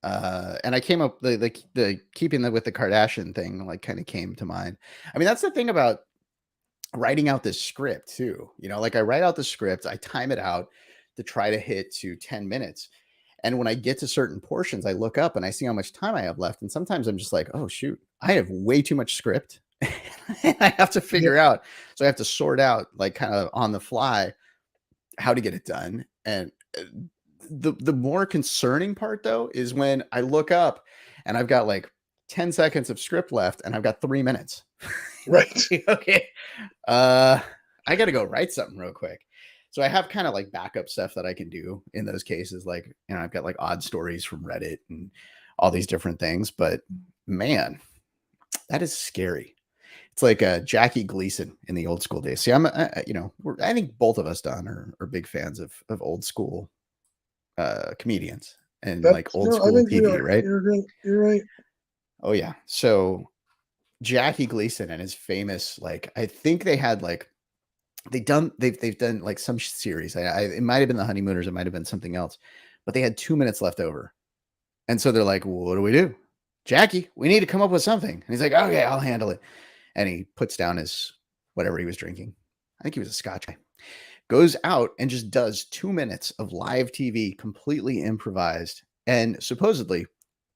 And I came up the keeping with the Kardashian thing, like, kind of came to mind. I mean, that's the thing about writing out this script too. Like, I write out the script, I time it out to try to hit to 10 minutes. And when I get to certain portions, I look up and I see how much time I have left. And sometimes I'm just like, oh, shoot, I have way too much script. I have to figure out. So I have to sort out, like, kind of on the fly, how to get it done. And the more concerning part, though, is when I look up and I've got like 10 seconds of script left and I've got 3 minutes. Right. Okay. I got to go write something real quick. So I have kind of like backup stuff that I can do in those cases. Like, I've got like odd stories from Reddit and all these different things. But man, that is scary. It's like Jackie Gleason in the old school days. See, I think both of us, Don, are big fans of old school comedians and like old school TV, right? You're right. Oh yeah. So Jackie Gleason and his famous, like, I think they had like they've done like some series. It might have been The Honeymooners, it might have been something else, but they had 2 minutes left over, and so they're like, well, "What do we do, Jackie? We need to come up with something." And he's like, "Okay, I'll handle it." And he puts down his whatever he was drinking. I think he was a Scotch guy. Goes out and just does 2 minutes of live TV, completely improvised, and supposedly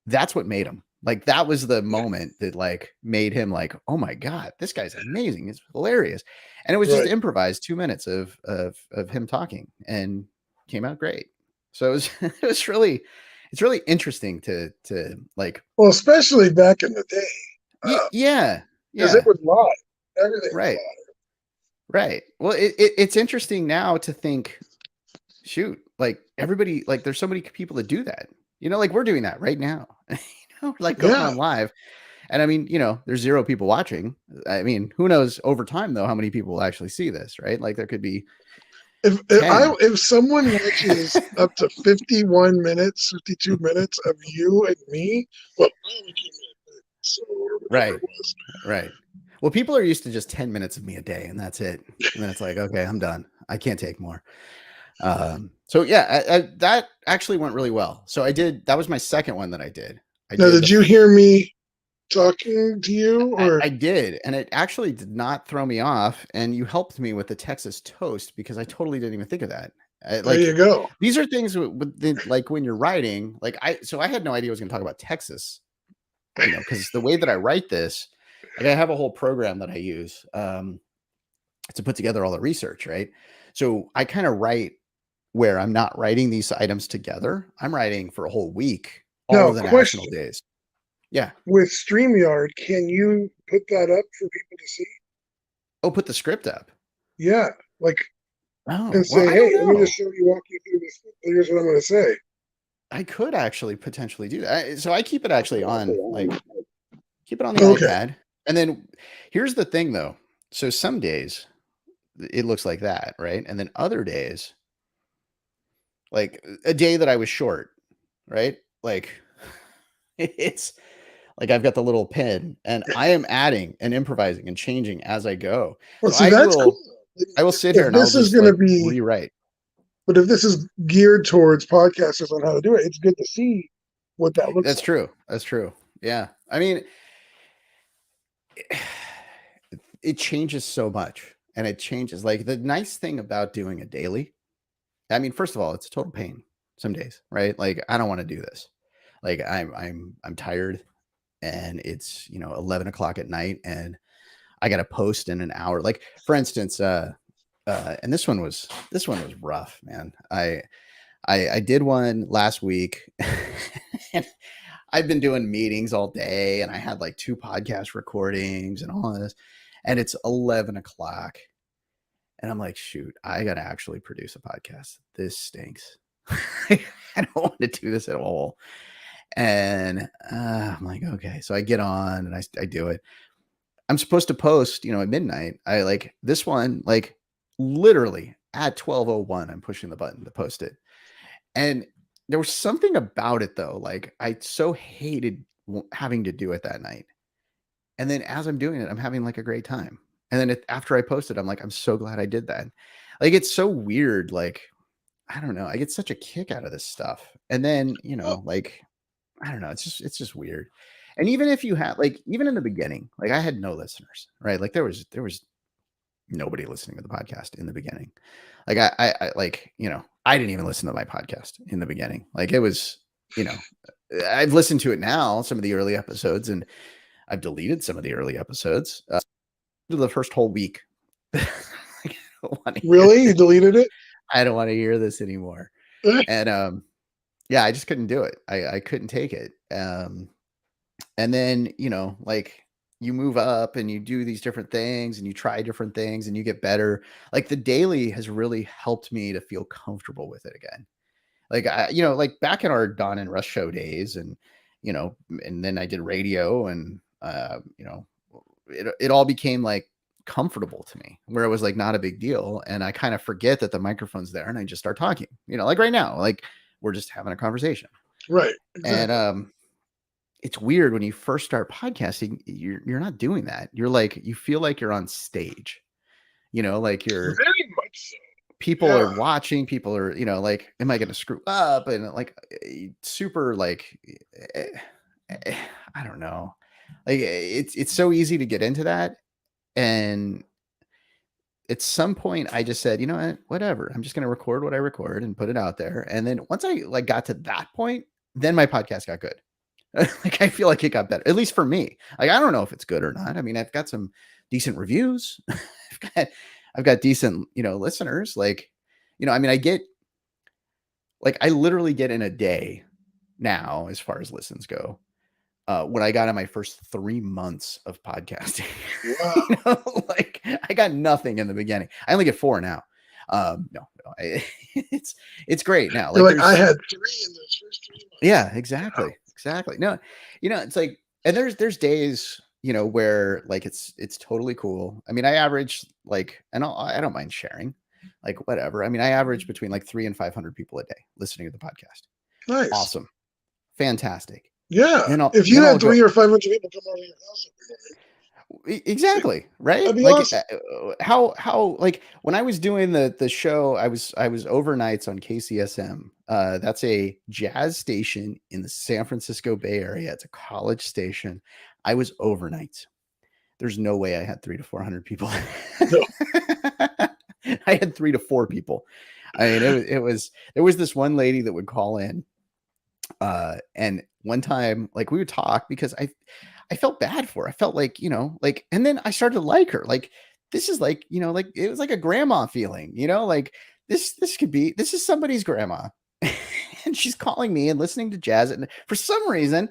that's what made him. Like, that was the moment that like made him like, oh my God, this guy's amazing. It's hilarious. And it was just improvised 2 minutes of him talking, and came out great. So it's really interesting to like, well, especially back in the day. Yeah. Because it was live. Everything was live. Right. Well, it's interesting now to think, shoot, like everybody, like there's so many people that do that, like we're doing that right now. Like going on live. And I mean, there's 0 people watching. I mean, who knows over time though, how many people will actually see this, right? Like there could be. If someone watches up to 51 minutes, 52 minutes of you and me, well, right. Well, people are used to just 10 minutes of me a day, and that's it. And then it's like, okay, I'm done. I can't take more. So yeah, that actually went really well. So that was my second one that I did. Did you hear me talking to you? Or I did, and it actually did not throw me off. And you helped me with the Texas toast, because I totally didn't even think of that. There you go. These are things like when you're writing, like I had no idea I was going to talk about Texas, because the way that I write this, like I have a whole program that I use to put together all the research, right? So I kind of write where I'm not writing these items together. I'm writing for a whole week, all of the national days. Yeah. With StreamYard, can you put that up for people to see? Oh, put the script up. Yeah. Like, and say, hey, let me just walk you through this. Here's what I'm going to say. I could actually potentially do that. So I keep it actually on, like, keep it on the iPad. And then here's the thing though. So some days it looks like that, right? And then other days, like a day that I was short, right? Like it's like I've got the little pen and I am adding and improvising and changing as I go. Well, so that's cool. I will sit here and I'll just rewrite. But if this is geared towards podcasters on how to do it, it's good to see what that looks like. That's true. That's true. Yeah. I mean, it changes so much, and it changes. Like the nice thing about doing a daily, I mean, first of all, it's a total pain some days, right? Like I don't want to do this. Like I'm tired, and it's 11 o'clock at night, and I got to post in an hour. Like for instance, and this one was rough, man. I did one last week. And I've been doing meetings all day, and I had like 2 podcast recordings and all of this, and it's 11 o'clock. And I'm like, shoot, I got to actually produce a podcast. This stinks. I don't want to do this at all. And I'm like, okay. So I get on and I do it. I'm supposed to post, at midnight. I like this one, like literally at 12:01, I'm pushing the button to post it. And there was something about it though. Like I so hated having to do it that night. And then as I'm doing it, I'm having like a great time. And then after I posted, I'm like, I'm so glad I did that. Like, it's so weird. Like, I don't know. I get such a kick out of this stuff. And then, like, I don't know. It's just weird. And even if you had like even in the beginning, like I had no listeners, right? Like there was nobody listening to the podcast in the beginning. Like I like, I didn't even listen to my podcast in the beginning. Like it was, I've listened to it now, some of the early episodes, and I've deleted some of the early episodes. The first whole week. Like, I don't want to hear Really? You this. deleted it? I don't want to hear this anymore. And yeah, I just couldn't do it. I couldn't take it. And then, like you move up and you do these different things and you try different things and you get better. Like the daily has really helped me to feel comfortable with it again. Like like back in our Don and Rush show days, and and then I did radio, and it all became like comfortable to me, where it was like not a big deal, and I kind of forget that the microphone's there, and I just start talking. Like right now, like we're just having a conversation, Right. and Exactly. it's weird when you first start podcasting, you're not doing that. You're like you feel like you're on stage, like you're Very much so. people Yeah. are watching, people are, like, am I going to screw up? And like, super, like, eh, I don't know. Like, it's so easy to get into that. And at some point I just said, you know what, whatever, I'm just going to record what I record and put it out there. And then once I like got to that point, then my podcast got good. Like, I feel like it got better, at least for me. Like, I don't know if it's good or not. I mean, I've got some decent reviews. I've got decent, listeners. Like, I mean, I literally get in a day now, as far as listens go, when I got in my first 3 months of podcasting. Wow. Like I got nothing in the beginning. I only get 4 now. No, it's great now. You're Like like, I there's, had 3 in those first 3 months. yeah, Wow. exactly. No, it's like, and there's days, where like it's totally cool. I mean, I average like, and I don't mind sharing, like whatever. I mean, I average between like 300 and 500 people a day listening to the podcast. Nice. Awesome, fantastic. Yeah. Then I'll If you then I'll had go 300 or 500 people come out of your house every exactly, morning, right? that'd be Like awesome. how like when I was doing the show, I was overnights on KCSM. That's a jazz station in the San Francisco Bay Area. It's a college station. I was overnights. There's no way I had 300 to 400 people. No. I had 3 to 4 people. I mean, it was there was this one lady that would call in, and one time, like we would talk because I felt bad for her. I felt like, like, and then I started to like her. Like, this is like, like it was like a grandma feeling, like this is somebody's grandma. And she's calling me and listening to jazz. And for some reason,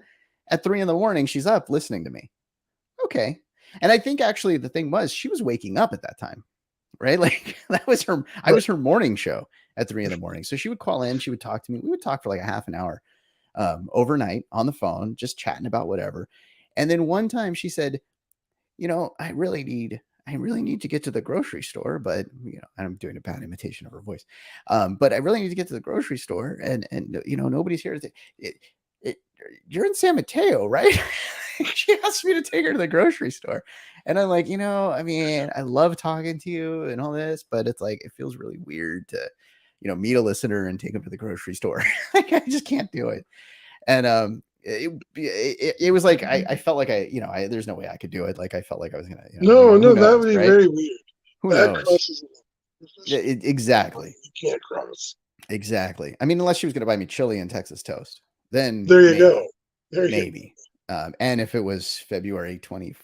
at 3 in the morning, she's up listening to me. Okay. And I think actually the thing was she was waking up at that time, right? Like that was I Right. was her morning show at 3 in the morning. So she would call in, she would talk to me. We would talk for like a half an hour, overnight on the phone, just chatting about whatever. And then one time she said, I really need to get to the grocery store, but I'm doing a bad imitation of her voice. But I really need to get to the grocery store, and nobody's here. It, it, you're in San Mateo, right? She asked me to take her to the grocery store, and I'm like, I mean, I love talking to you and all this, but it's like it feels really weird to, meet a listener and take them to the grocery store. Like I just can't do it. And it was like I felt like there's no way I could do it. Like I felt like I was gonna, No, who no, that knows, would be right? very weird. Who That knows? crosses a line, Yeah, especially exactly, you can't cross. exactly. I mean, unless she was gonna buy me chili and Texas toast, then There you go. maybe, There you go. maybe. And if it was February 24th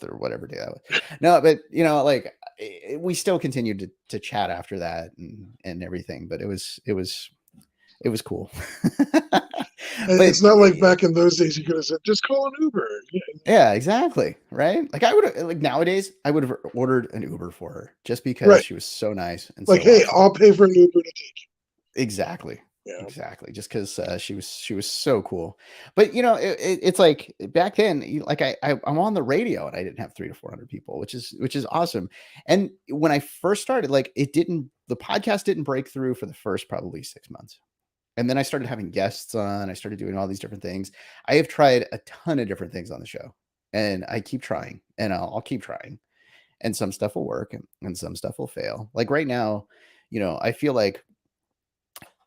or whatever day that was, no, but like we still continued to chat after that and everything. But it was cool. And But it's not like back in those days you could have said, just call an Uber. Yeah. yeah, exactly. Right. Like I would like nowadays, I would have ordered an Uber for her just because Right. she was so nice and Like, so hey, awesome. I'll pay for an Uber to take Exactly. you. Yeah. Exactly. Just because she was so cool. But it's like back then, like I'm on the radio and I didn't have 300 to 400 people, which is awesome. And when I first started, like the podcast didn't break through for the first probably 6 months. And then I started having guests on. I started doing all these different things. I have tried a ton of different things on the show, and I keep trying, and I'll keep trying. And some stuff will work, and some stuff will fail. Like right now, I feel like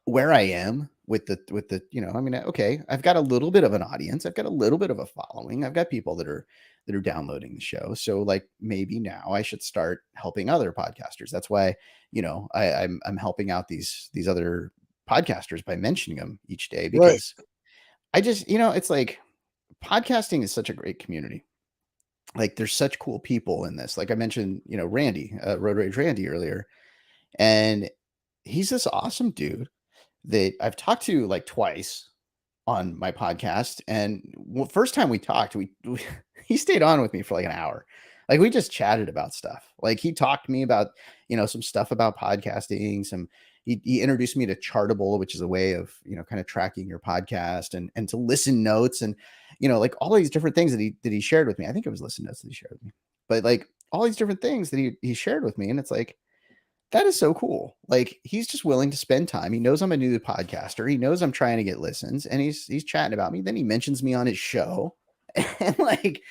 where I am with the, I mean, okay, I've got a little bit of an audience. I've got a little bit of a following. I've got people that are downloading the show. So like maybe now I should start helping other podcasters. That's why, I'm helping out these other podcasters by mentioning them each day, Right. because I just, it's like podcasting is such a great community. Like there's such cool people in this. Like I mentioned, Randy, Road Rage Randy earlier, and he's this awesome dude that I've talked to like twice on my podcast. And first time we talked, we he stayed on with me for like an hour. Like we just chatted about stuff. Like he talked to me about, some stuff about podcasting, he introduced me to Chartable, which is a way of, kind of tracking your podcast and to listen notes and, like all these different things that he shared with me. I think it was listen notes that he shared with me, but like all these different things that he shared with me. And it's like, that is so cool. Like he's just willing to spend time. He knows I'm a new podcaster. He knows I'm trying to get listens, and he's chatting about me. Then he mentions me on his show. And like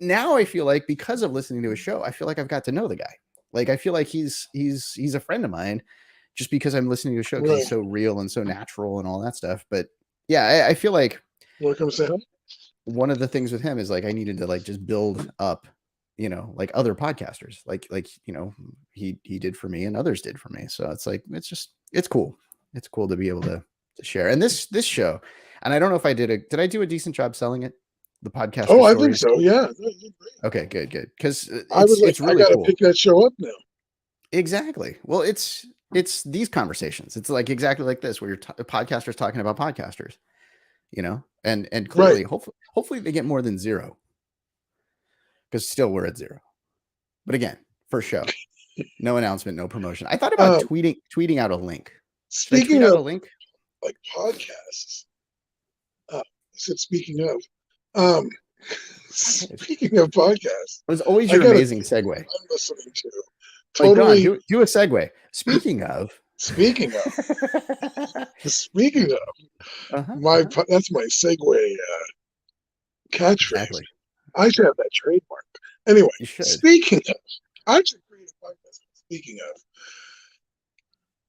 now I feel like because of listening to his show, I feel like I've got to know the guy. Like I feel like he's a friend of mine just because I'm listening to a show, because he's so real and so natural and all that stuff. But yeah, I feel like one of the things with him is like I needed to like just build up, like other podcasters, like he did for me and others did for me. So it's like it's cool. It's cool to be able to share. And this show, and I don't know if did I do a decent job selling it? The podcast. Oh, I think so. Yeah. Okay, good. Because it's really cool. Pick that show up now. Exactly. Well, it's these conversations. It's like exactly like this, where you're podcasters talking about podcasters, and clearly, right. Hopefully they get more than 0, because still we're at 0. But again, first show, no announcement, no promotion. I thought about tweeting out a link. Speaking of a link, like podcasts. I said speaking of. Speaking of podcasts, it was always your amazing segue. I'm listening to. Totally. Like, do a segue. Speaking of. Speaking of. That's my segue catchphrase. Exactly. I should have that trademark. Anyway, speaking of, I should create a podcast. Speaking of,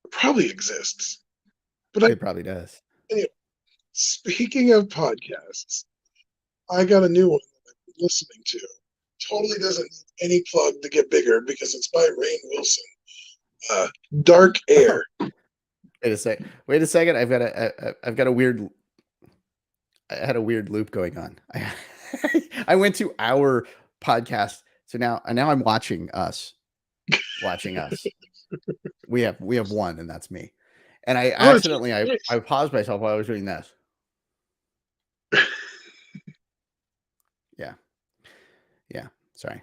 it probably exists, but it probably does. Anyway, speaking of podcasts, I got a new one that I'm listening to. Totally doesn't need any plug to get bigger because it's by Rainn Wilson. Dark Air. Wait a second. I've got a weird. I had a weird loop going on. I went to our podcast, so now I'm watching us. We have one, and that's me. And I accidentally I paused myself while I was doing this. Yeah. Sorry.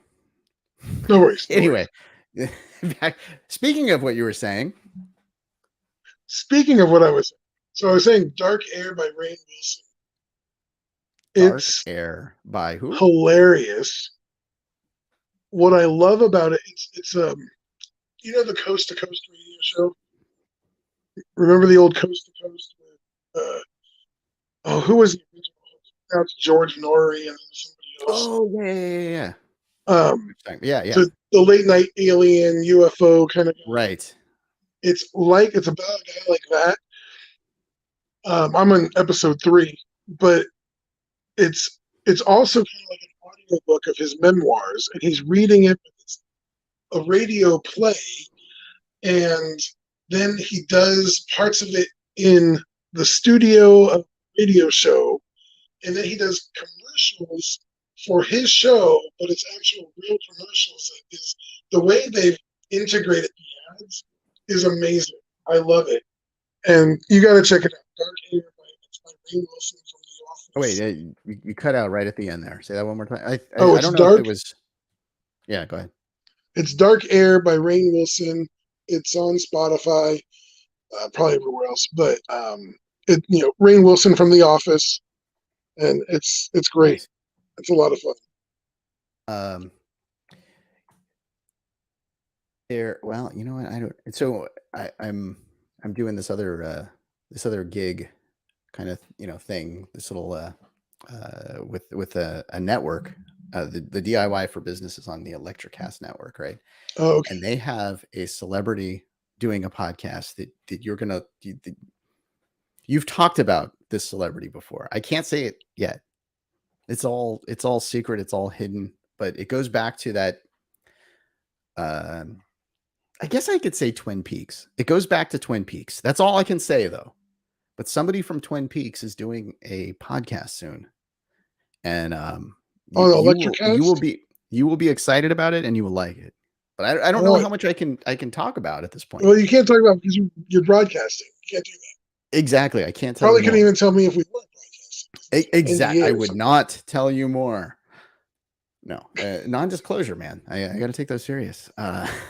No worries. Anyway, speaking of what you were saying. Speaking of what I was saying, Dark Air by Rainn Wilson. Air by who? Hilarious. What I love about it, it's the Coast to Coast radio show. Remember the old Coast to Coast? Who was the original host? Now it's George Norrie and somebody else. Oh yeah. Yeah. The late night alien UFO kind of guy. Right. It's about a guy like that. I'm on episode 3, but it's also kind of like an audiobook of his memoirs, and he's reading it. It's a radio play, and then he does parts of it in the studio of the radio show, and then he does commercials for his show, but it's actual real commercials. Is the way they've integrated the ads is amazing. I love it, and you got to check it out. Dark Air by Rainn Wilson from The Office. Oh, wait, you cut out right at the end there. Say that one more time. I don't know if it was. Yeah, go ahead. It's Dark Air by Rainn Wilson. It's on Spotify, probably everywhere else. But Rainn Wilson from The Office, and it's great. Nice. It's a lot of fun. Well, you know what? I don't. So I'm doing this other gig kind of thing. This little with a network. The DIY for business is on the Electricast network, right? Oh, okay. And they have a celebrity doing a podcast that you're gonna you've talked about this celebrity before. I can't say it yet. It's all secret. It's all hidden. But it goes back to that. I guess I could say Twin Peaks. It goes back to Twin Peaks. That's all I can say though. But somebody from Twin Peaks is doing a podcast soon, and you will be excited about it, and you will like it. But I don't know how much I can talk about at this point. Well, you can't talk about because you're broadcasting. You can't do that. Exactly. I can't tell. Probably couldn't even tell me if we were broadcasting. Exactly. I would not tell you more. No, non-disclosure, man. I got to take those serious.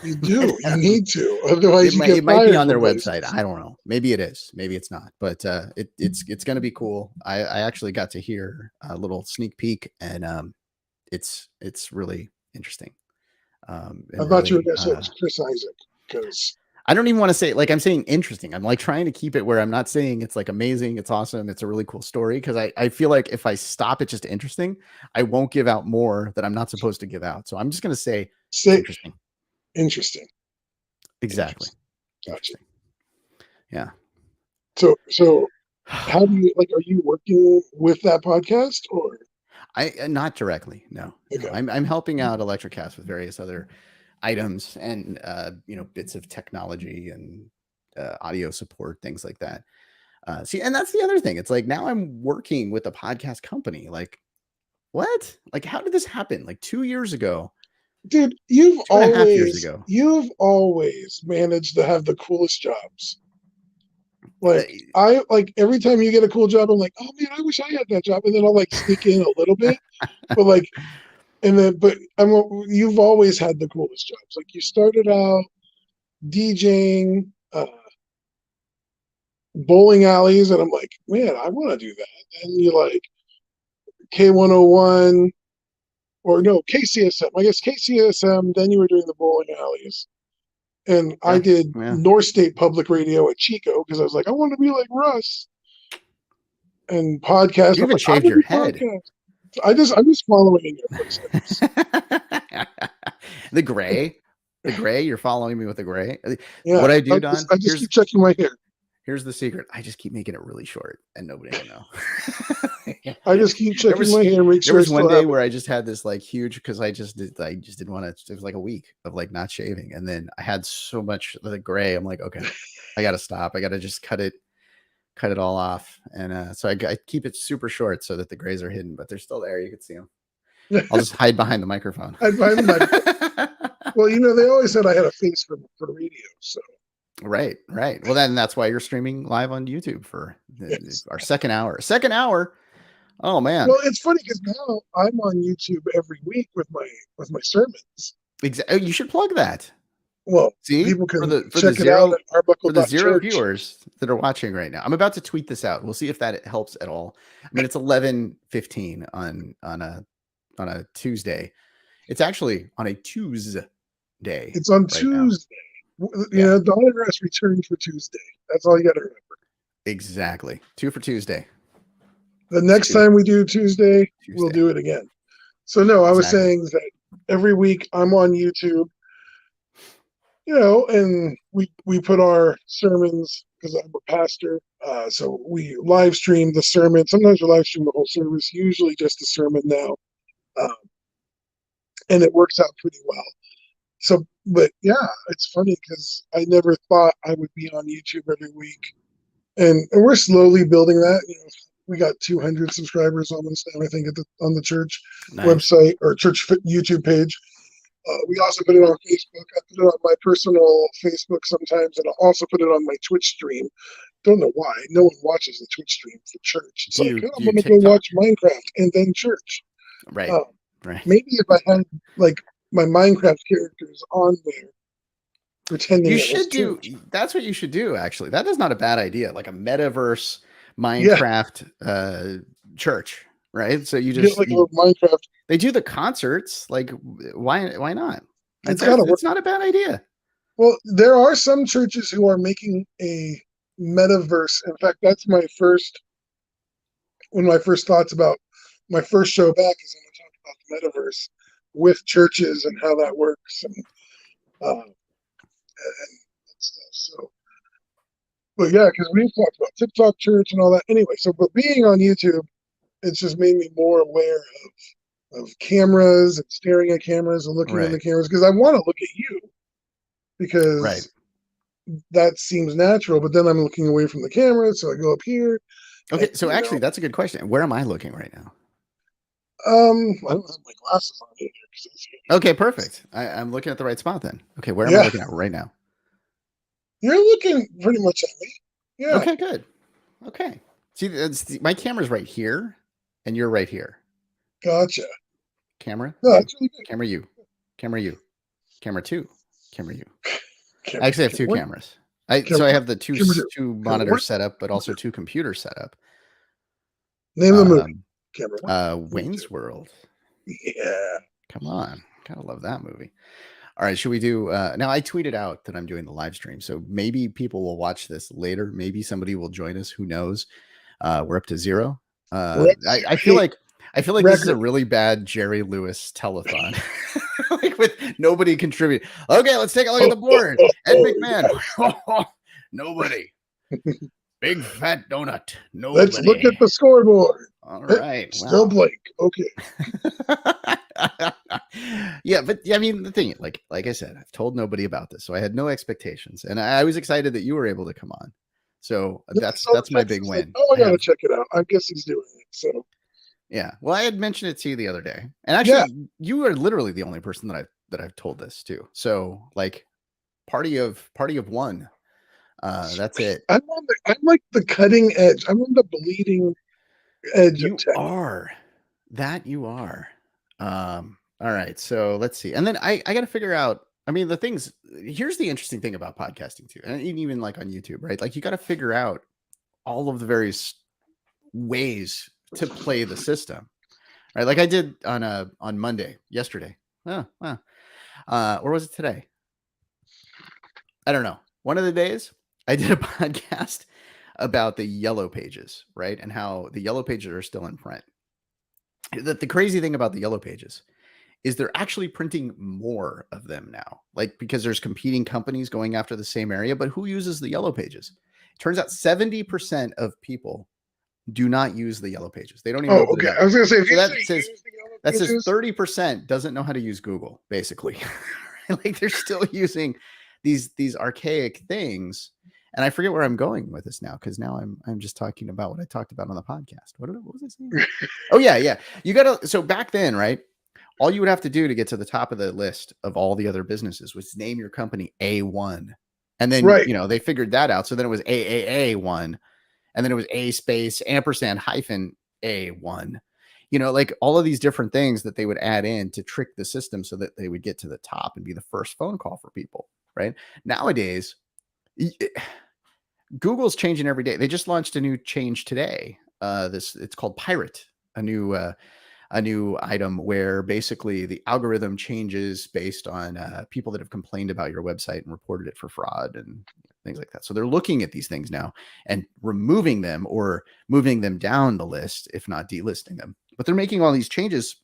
You do. You need to. Otherwise, it might be on their website. I don't know. Maybe it is. Maybe it's not. But it's going to be cool. I actually got to hear a little sneak peek, and it's really interesting. I thought you were going to say it was Chris Isaac, because I don't even want to say, like, I'm saying interesting. I'm like trying to keep it where I'm not saying it's like amazing, it's awesome, it's a really cool story, because I feel like if I stop it just interesting, I won't give out more that I'm not supposed to give out. So I'm just going to say interesting. Interesting. Exactly. Gotcha. Yeah. So how do you, like, are you working with that podcast, or? I not directly. No. Okay. No. I'm helping out Electrocast with various other items and bits of technology and audio support, things like that. See, and that's the other thing. It's like now I'm working with a podcast company. Like, what? Like, how did this happen? Like 2 years ago, dude. You've always managed to have the coolest jobs. Like, I like every time you get a cool job, I'm like, oh man, I wish I had that job, and then I'll like sneak in a little bit, but like. And then, but you've always had the coolest jobs. Like, you started out DJing bowling alleys, and I'm like, man, I want to do that. And you like K101, or no, KCSM. I guess KCSM. Then you were doing the bowling alleys, and I did North State Public Radio at Chico because I was like, I want to be like Russ. And podcast. You even shaved your head. I'm just following in your footsteps. The gray, you're following me with the gray. Yeah, what I do, Don, I just keep checking my hair. Here's the secret. I just keep making it really short, and nobody will know. I just keep checking my hair. There was one day where I just had this like huge, because I just didn't want to. It was like a week of like not shaving, and then I had so much of the gray. I'm like, okay, I got to stop. I got to just cut it all off, and so I keep it super short so that the grays are hidden, but they're still there. You can see them. I'll just hide behind the microphone. Well, they always said I had a face for radio, so. Right. Well, then that's why you're streaming live on YouTube for our second hour. Oh man. Well, it's funny because now I'm on YouTube every week with my sermons. Exactly. You should plug that. Well, see, people can check it out at Arbuckle. For the zero viewers that are watching right now, I'm about to tweet this out. We'll see if that helps at all. I mean, it's 11:15 on a Tuesday. It's actually on a Tuesday. It's on Tuesday. Dollar Rest returned for Tuesday. That's all you got to remember. Exactly. 2 for Tuesday. The next time we do Tuesday, we'll do it again. So no, I was saying that every week I'm on YouTube. And we put our sermons, because I'm a pastor, so we live stream the sermon. Sometimes we live stream the whole service, usually just the sermon now, and it works out pretty well. So, but yeah, it's funny because I never thought I would be on YouTube every week, and we're slowly building that. We got 200 subscribers almost now, I think, on the church website or church YouTube page. We also put it on Facebook. I put it on my personal Facebook sometimes, and I also put it on my Twitch stream. Don't know why. No one watches the Twitch stream for church. It's I'm going to go watch Minecraft and then church. Right. Right. Maybe if I had like my Minecraft characters on there pretending. That's what you should do, actually. That is not a bad idea. Like a metaverse Minecraft church. Right. So you just like Minecraft. They do the concerts. Like, why not? It's not a bad idea. Well, there are some churches who are making a metaverse. In fact, that's one of my first thoughts about my first show back is I'm going to talk about the metaverse with churches and how that works and stuff. So, but yeah, because we've talked about TikTok Church and all that. Anyway, so but being on YouTube, it's just made me more aware of cameras and staring at cameras and looking in the Right. cameras because I want to look at you Right. because that seems natural. But then I'm looking away from the camera, so I go up here. And, Okay. So actually, that's a good question. Where am I looking right now? I don't have my glasses on either. Okay, perfect. I'm looking at the right spot then. Okay, where am I Yeah, looking at right now? you're looking pretty much at me. Yeah, Okay, good. Okay. See, my camera's right here, and you're right here. gotcha. Camera, No, you. that's really good. Camera, you. Camera, you. Camera two. Camera, you. I Camera, actually have two camera one, cameras. So camera I one, have the two camera two, two camera one. monitors set up, but also two computers set up. Name the movie. Camera one. Wayne's World. Yeah. Come on, gotta love that movie. All right, should we do? Now I tweeted out that I'm doing the live stream, so maybe people will watch this later. Maybe somebody will join us. Who knows? We're up to 0. I feel like this is a really bad Jerry Lewis telethon, like with nobody contributing. Okay, let's take a look at the board. Ed McMahon, nobody. Big fat donut. Nobody. Let's look at the scoreboard. All right, still blank. Okay. Yeah, but I mean, the thing, like I said, I've told nobody about this, so I had no expectations, and I was excited that you were able to come on. So that's my big win. I gotta check it out. I guess he's doing it. So yeah, well, I had mentioned it to you the other day, and actually, you are literally the only person that I've told this to. So like, party of one. That's it. I'm like the cutting edge. I'm on the bleeding edge You of tech. are. That you are. All right, so let's see. And then I got to figure out, I mean, here's the interesting thing about podcasting too. And even like on YouTube, right? Like you got to figure out all of the various ways to play the system. Right? Like I did on Monday, yesterday. Oh, wow. Or was it today? I don't know. One of the days I did a podcast about the yellow pages, right? And how the yellow pages are still in print. The crazy thing about the yellow pages is they're actually printing more of them now, like because there's competing companies going after the same area. But who uses the yellow pages? It turns out 70% of people do not use the yellow pages. They don't even. Oh, okay. I was gonna say if that says 30% doesn't know how to use Google, basically. Like they're still using these archaic things. And I forget where I'm going with this now, because now I'm just talking about what I talked about on the podcast. What was I saying? Oh yeah. You gotta. So back then, right? All you would have to do to get to the top of the list of all the other businesses was name your company A1. And then, they figured that out. So then it was AAA1. And then it was A space ampersand hyphen A1. Like all of these different things that they would add in to trick the system so that they would get to the top and be the first phone call for people, right? Nowadays, Google's changing every day. They just launched a new change today. It's called Pirate, a new item where basically the algorithm changes based on people that have complained about your website and reported it for fraud and things like that. So they're looking at these things now and removing them or moving them down the list, if not delisting them. But they're making all these changes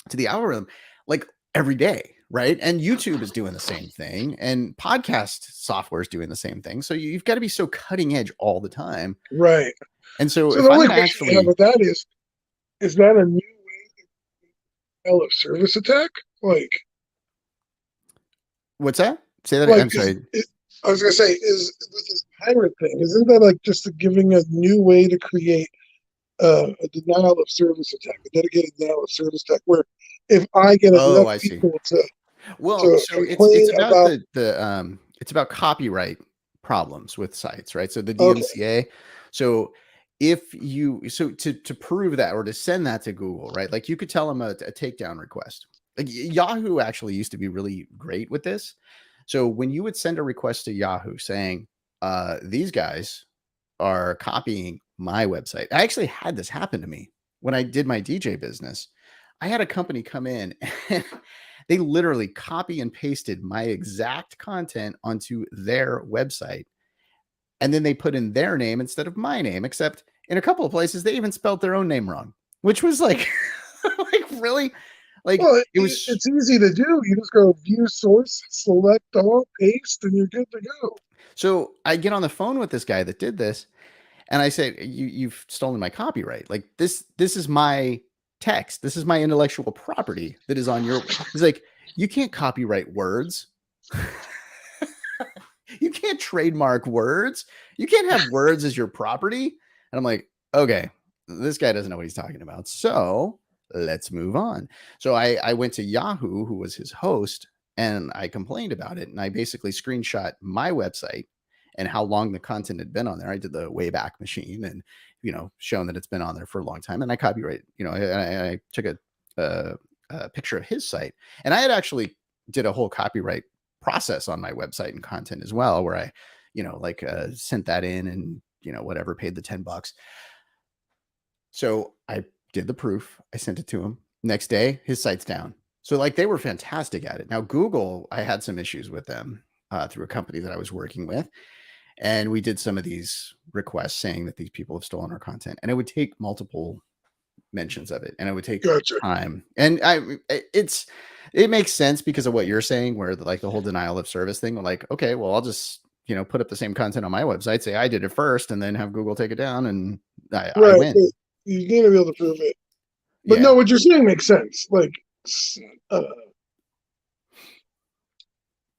to the algorithm like every day, right? And YouTube is doing the same thing, and podcast software is doing the same thing. So you've got to be so cutting edge all the time, right? And so if the I'm only going to question I have with that is that a new of service attack? Like, what's that? Say that. Like, I'm sorry. I was gonna say, is with this pirate thing, isn't that like just giving a new way to create a denial of service attack, a dedicated denial of service attack, where if I get enough people to so it's about it's about copyright problems with sites, right? So the DMCA. Okay. So if you to prove that or to send that to Google, right? Like you could tell them a takedown request. Like Yahoo actually used to be really great with this. So when you would send a request to Yahoo saying, these guys are copying my website. I actually had this happen to me when I did my DJ business. I had a company come in and they literally copy and pasted my exact content onto their website. And then they put in their name instead of my name, except in a couple of places, they even spelled their own name wrong, which was like, like really, like it's easy to do. You just go view source, select all, paste, and you're good to go. So I get on the phone with this guy that did this, and I said, "You've stolen my copyright. Like this is my text. This is my intellectual property that is on your." He's like, "You can't copyright words. You can't trademark words. You can't have words as your property." And I'm like, "Okay, this guy doesn't know what he's talking about. So let's move on." So I went to Yahoo, who was his host, and I complained about it. And I basically screenshot my website and how long the content had been on there. I did the Wayback Machine and, shown that it's been on there for a long time. And I copyright, I took a picture of his site. And I had actually did a whole copyright process on my website and content as well, where I, sent that in and, whatever, paid the $10. So I did the proof. I sent it to him. Next day, his site's down. So they were fantastic at it. Now, Google, I had some issues with them through a company that I was working with. And we did some of these requests saying that these people have stolen our content, and it would take multiple mentions of it, and it would take time. And it makes sense because of what you're saying, where the whole denial of service thing. Like, okay, well, I'll just put up the same content on my website, say I did it first, and then have Google take it down, and I win. You need to be able to prove it. But no, what you're saying makes sense.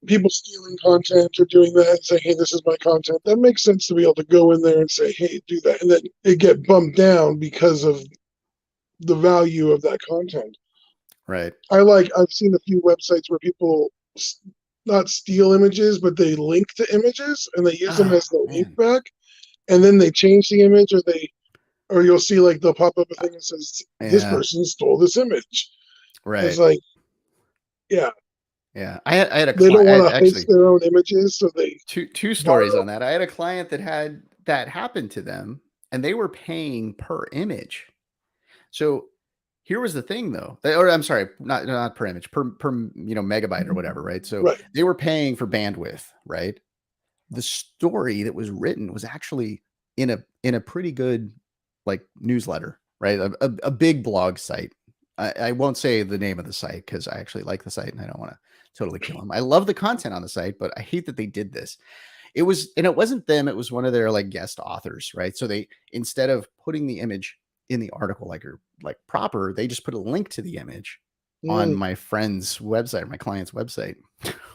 People stealing content or doing that and saying, "Hey, this is my content." That makes sense to be able to go in there and say, "Hey, do that," and then it get bumped down because of the value of that content. Right. I've seen a few websites where people not steal images, but they link to images and they use them as the link back, and then they change the image, or you'll see they'll pop up a thing that says this person stole this image. Right. It's yeah. I had a they don't want to host their own images, so they two stories on that. I had a client that had that happen to them, and they were paying per image. So here was the thing, though. I'm sorry, not per image, per megabyte or whatever, right? So they were paying for bandwidth, right? The story that was written was actually in a pretty good newsletter, right? A big blog site. I won't say the name of the site because I actually like the site and I don't want to totally kill them. I love the content on the site, but I hate that they did this. It wasn't them. It was one of their guest authors, right? So they, instead of putting the image in the article proper, they just put a link to the image on my friend's website, my client's website.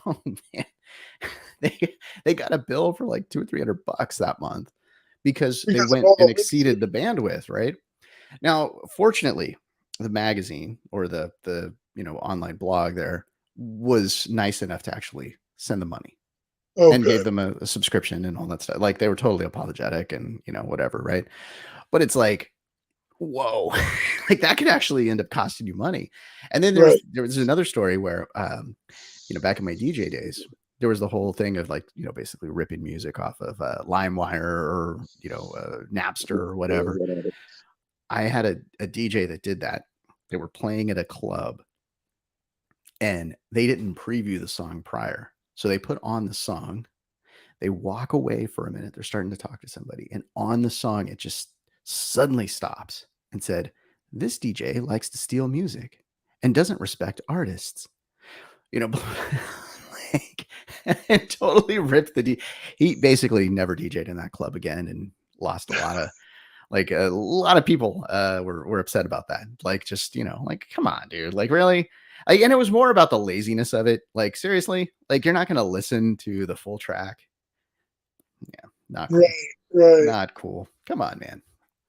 Oh man, they got a bill for $200 or $300 that month because they went and exceeded the bandwidth, right? Now, fortunately, the magazine or the online blog there was nice enough to actually send the money and gave them a subscription and all that stuff. They were totally apologetic and whatever, right? But it's whoa, that could actually end up costing you money. And then there was another story where back in my DJ days, there was the whole thing of basically ripping music off of LimeWire or Napster or whatever. I had a DJ that did that. They were playing at a club and they didn't preview the song prior. So they put on the song, they walk away for a minute. They're starting to talk to somebody. And on the song, it just suddenly stops and said, "This DJ likes to steal music and doesn't respect artists." And totally ripped he basically never DJ'd in that club again and lost a lot of a lot of people were upset about that. Come on, dude. Really? And it was more about the laziness of it. Seriously, you're not going to listen to the full track. Yeah, not cool. Right. Not cool. Come on, man.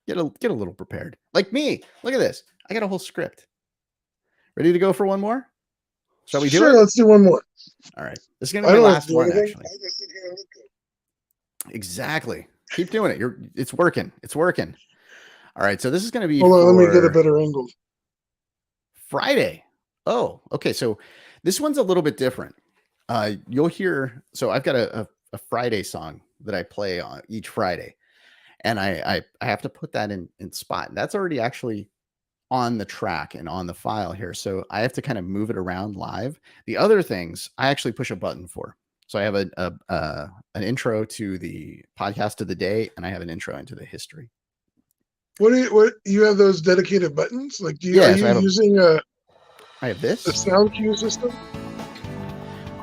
Get a little prepared. Like me. Look at this. I got a whole script. Ready to go for one more? Shall we do it? Sure, let's do one more. All right. This is going to be the last one, actually. Exactly. Keep doing it. It's working. It's working. All right. So this is going to be Hold on, let me get a better angle. Friday. Oh, okay. So this one's a little bit different. You'll hear. So I've got a Friday song that I play on each Friday, and I have to put that in spot. That's already actually on the track and on the file here. So I have to kind of move it around live. The other things I actually push a button for. So I have an intro to the podcast of the day, and I have an intro into the history. What you have those dedicated buttons? Are you using I have this a sound cue system?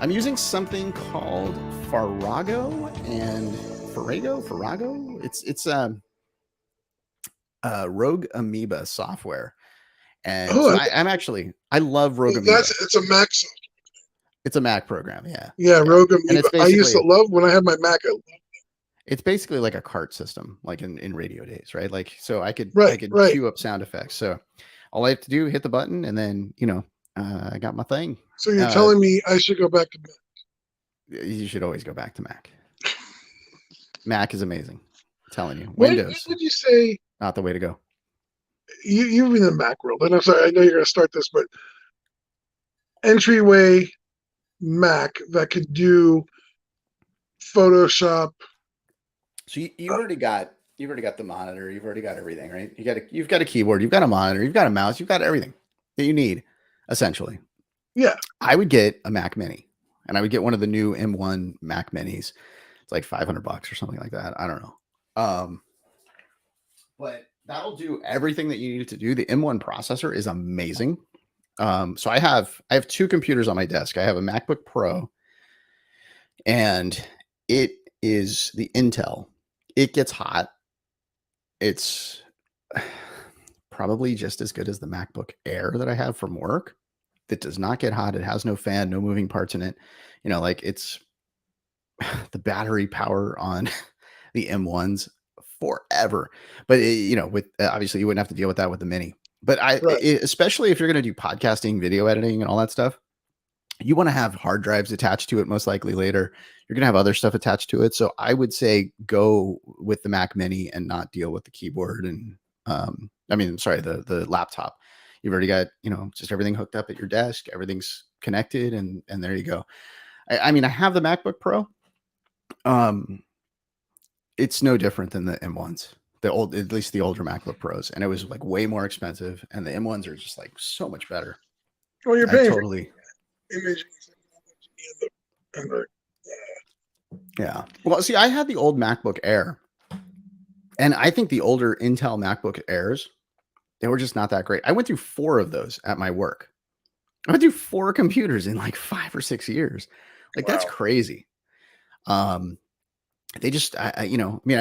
I'm using something called Farrago and Farrago. It's Rogue Amoeba software. And so I love Rogue Amoeba. It's a Mac software. It's a Mac program, yeah. Yeah, Rogue Amoeba. And it's I used to love when I had my Mac. It's basically like a cart system, like in radio days, right? Like, so I could queue up sound effects. So all I have to do, hit the button, and then I got my thing. So you're telling me I should go back to Mac? You should always go back to Mac. Mac is amazing. I'm telling you. Windows. What would you say? Not the way to go. You've been in the Mac world, and I'm sorry, I know you're going to start this, but entryway Mac that could do Photoshop. So you've already got the monitor, you've already got everything, right? You've got a keyboard, you've got a monitor, you've got a mouse, you've got everything that you need, essentially. Yeah. I would get a Mac Mini, and I would get one of the new M1 Mac Minis. It's like $500 or something like that. I don't know. But that'll do everything that you need it to do. The M1 processor is amazing. So I have 2 computers on my desk. I have a MacBook Pro, and it is the Intel. It gets hot. It's probably just as good as the MacBook Air that I have from work. It does not get hot. It has no fan, no moving parts in it. Like it's the battery power on the M1s forever. But with obviously you wouldn't have to deal with that with the Mini. But especially if you're going to do podcasting, video editing, and all that stuff, you want to have hard drives attached to it. Most likely later, you're going to have other stuff attached to it. So I would say go with the Mac Mini and not deal with the keyboard and the laptop. You've already got just everything hooked up at your desk. Everything's connected, and there you go. I have the MacBook Pro. It's no different than the M1s. At least the older MacBook Pros, and it was like way more expensive, and the M1s are just like so much better. Well, you're paying totally. Yeah. Well, see, I had the old MacBook Air, and I think the older Intel MacBook Airs, they were just not that great. I went through 4 of those at my work. I went through 4 computers in like 5 or 6 years. Like That's crazy. They just, I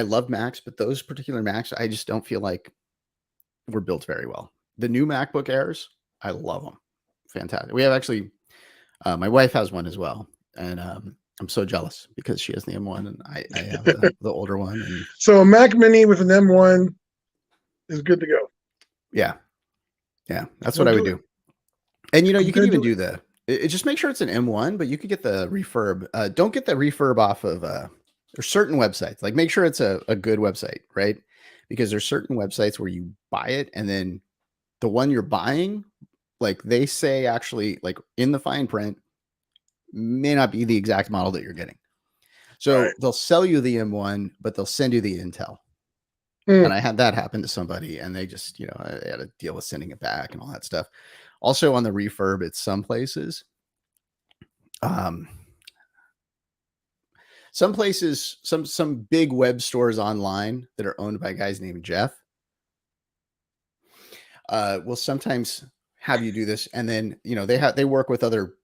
love Macs, but those particular Macs, I just don't feel like were built very well. The new MacBook Airs, I love them. Fantastic. We have actually, my wife has one as well. And I'm so jealous because she has the M1 and I have the older one. And so a Mac Mini with an M1 is good to go. Yeah. Yeah. That's what I would do. And you can even do just make sure it's an M1, but you could get the refurb. Don't get the refurb off of, there's certain websites, like make sure it's a good website, right? Because there's certain websites where you buy it and then the one you're buying, like they say actually like in the fine print may not be the exact model that you're getting. So they'll sell you the M1, but they'll send you the Intel. And I had that happen to somebody and they just, I had to deal with sending it back and all that stuff. Also on the refurb at some places, some big web stores online that are owned by guys named Jeff will sometimes have you do this. And then, they work with other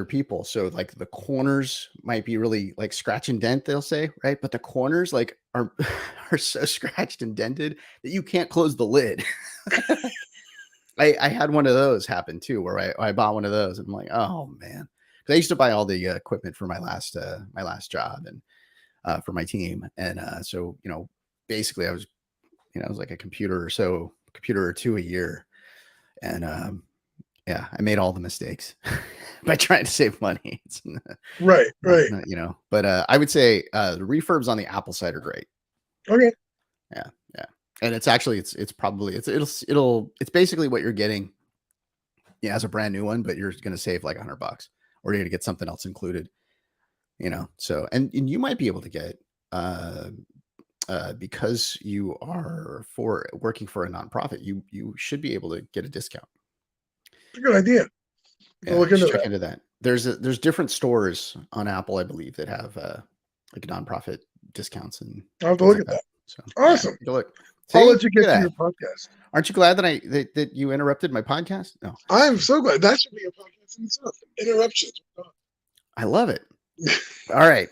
people. So like the corners might be really like scratch and dent, they'll say, right? But the corners like are so scratched and dented that you can't close the lid. I had one of those happen too, where I bought one of those and I'm like, oh man. I used to buy all the equipment for my last job and for my team. And so, basically I was like a computer or 2 a year. And I made all the mistakes by trying to save money. Right. But I would say the refurbs on the Apple side are great. Okay. Yeah. And it's actually, it's basically what you're getting as a brand new one, but you're going to save like $100. Or you're going to get something else included, so, and you might be able to get, because you are working for a nonprofit, you should be able to get a discount. It's a good idea. Yeah, look into that. There's different stores on Apple, I believe, that have like nonprofit discounts, and I'll have to look at that. So awesome. Yeah, look. I'll let you get to your podcast. Aren't you glad that that you interrupted my podcast? No, I'm so glad. That should be a podcast in itself. Interruptions. I love it. All right.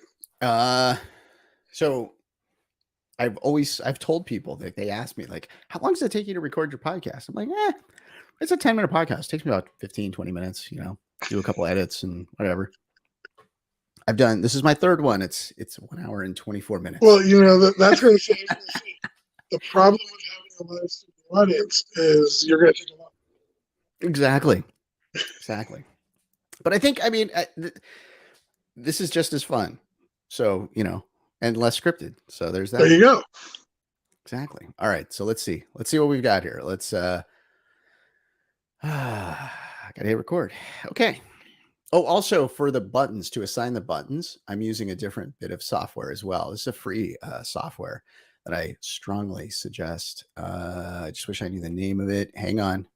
So I've told people that they ask me like, how long does it take you to record your podcast? I'm like, it's a 10-minute podcast. It takes me about 15, 20 minutes, do a couple edits and whatever. This is my third one. It's 1 hour and 24 minutes. Well, that's going to say the problem with having a live studio audience is you're going to take a lot. Exactly. But I think, this is just as fun. So, and less scripted. So there's that. There you go. Exactly. All right. So let's see what we've got here. Let's, I gotta hit record. Okay. Oh, also for the buttons, to assign the buttons, I'm using a different bit of software as well. This is a free software that I strongly suggest. I just wish I knew the name of it. Hang on.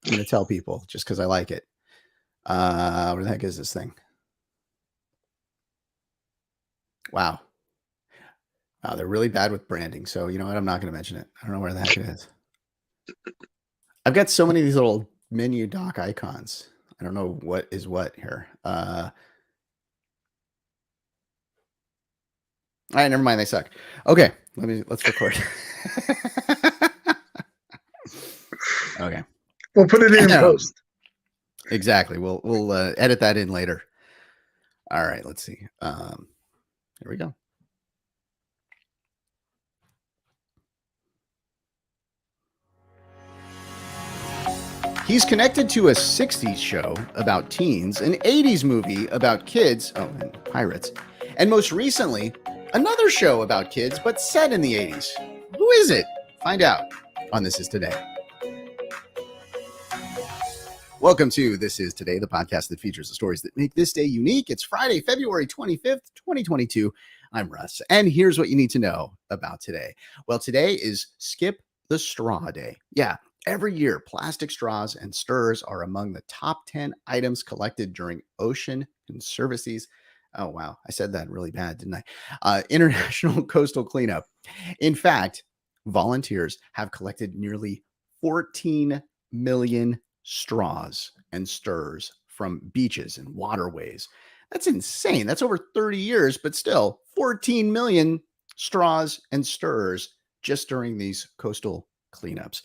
I'm going to tell people just because I like it. Where the heck is this thing? Wow. They're really bad with branding. So you know what? I'm not going to mention it. I don't know where the heck it is. I've got so many of these little menu dock icons. I don't know what is what here. All right, never mind. They suck. Okay, let's record. Okay. We'll put it in post. Exactly. We'll edit that in later. All right, let's see. Here we go. He's connected to a 60s show about teens, an 80s movie about kids, and pirates, and most recently, another show about kids, but set in the 80s. Who is it? Find out on This Is Today. Welcome to This Is Today, the podcast that features the stories that make this day unique. It's Friday, February 25th, 2022. I'm Russ, and here's what you need to know about today. Well, today is Skip the Straw Day. Yeah. Every year, plastic straws and stirrers are among the top 10 items collected during ocean conservancies. Oh, wow. I said that really bad, didn't I? International Coastal Cleanup. In fact, volunteers have collected nearly 14 million straws and stirrers from beaches and waterways. That's insane. That's over 30 years, but still 14 million straws and stirrers just during these coastal cleanups.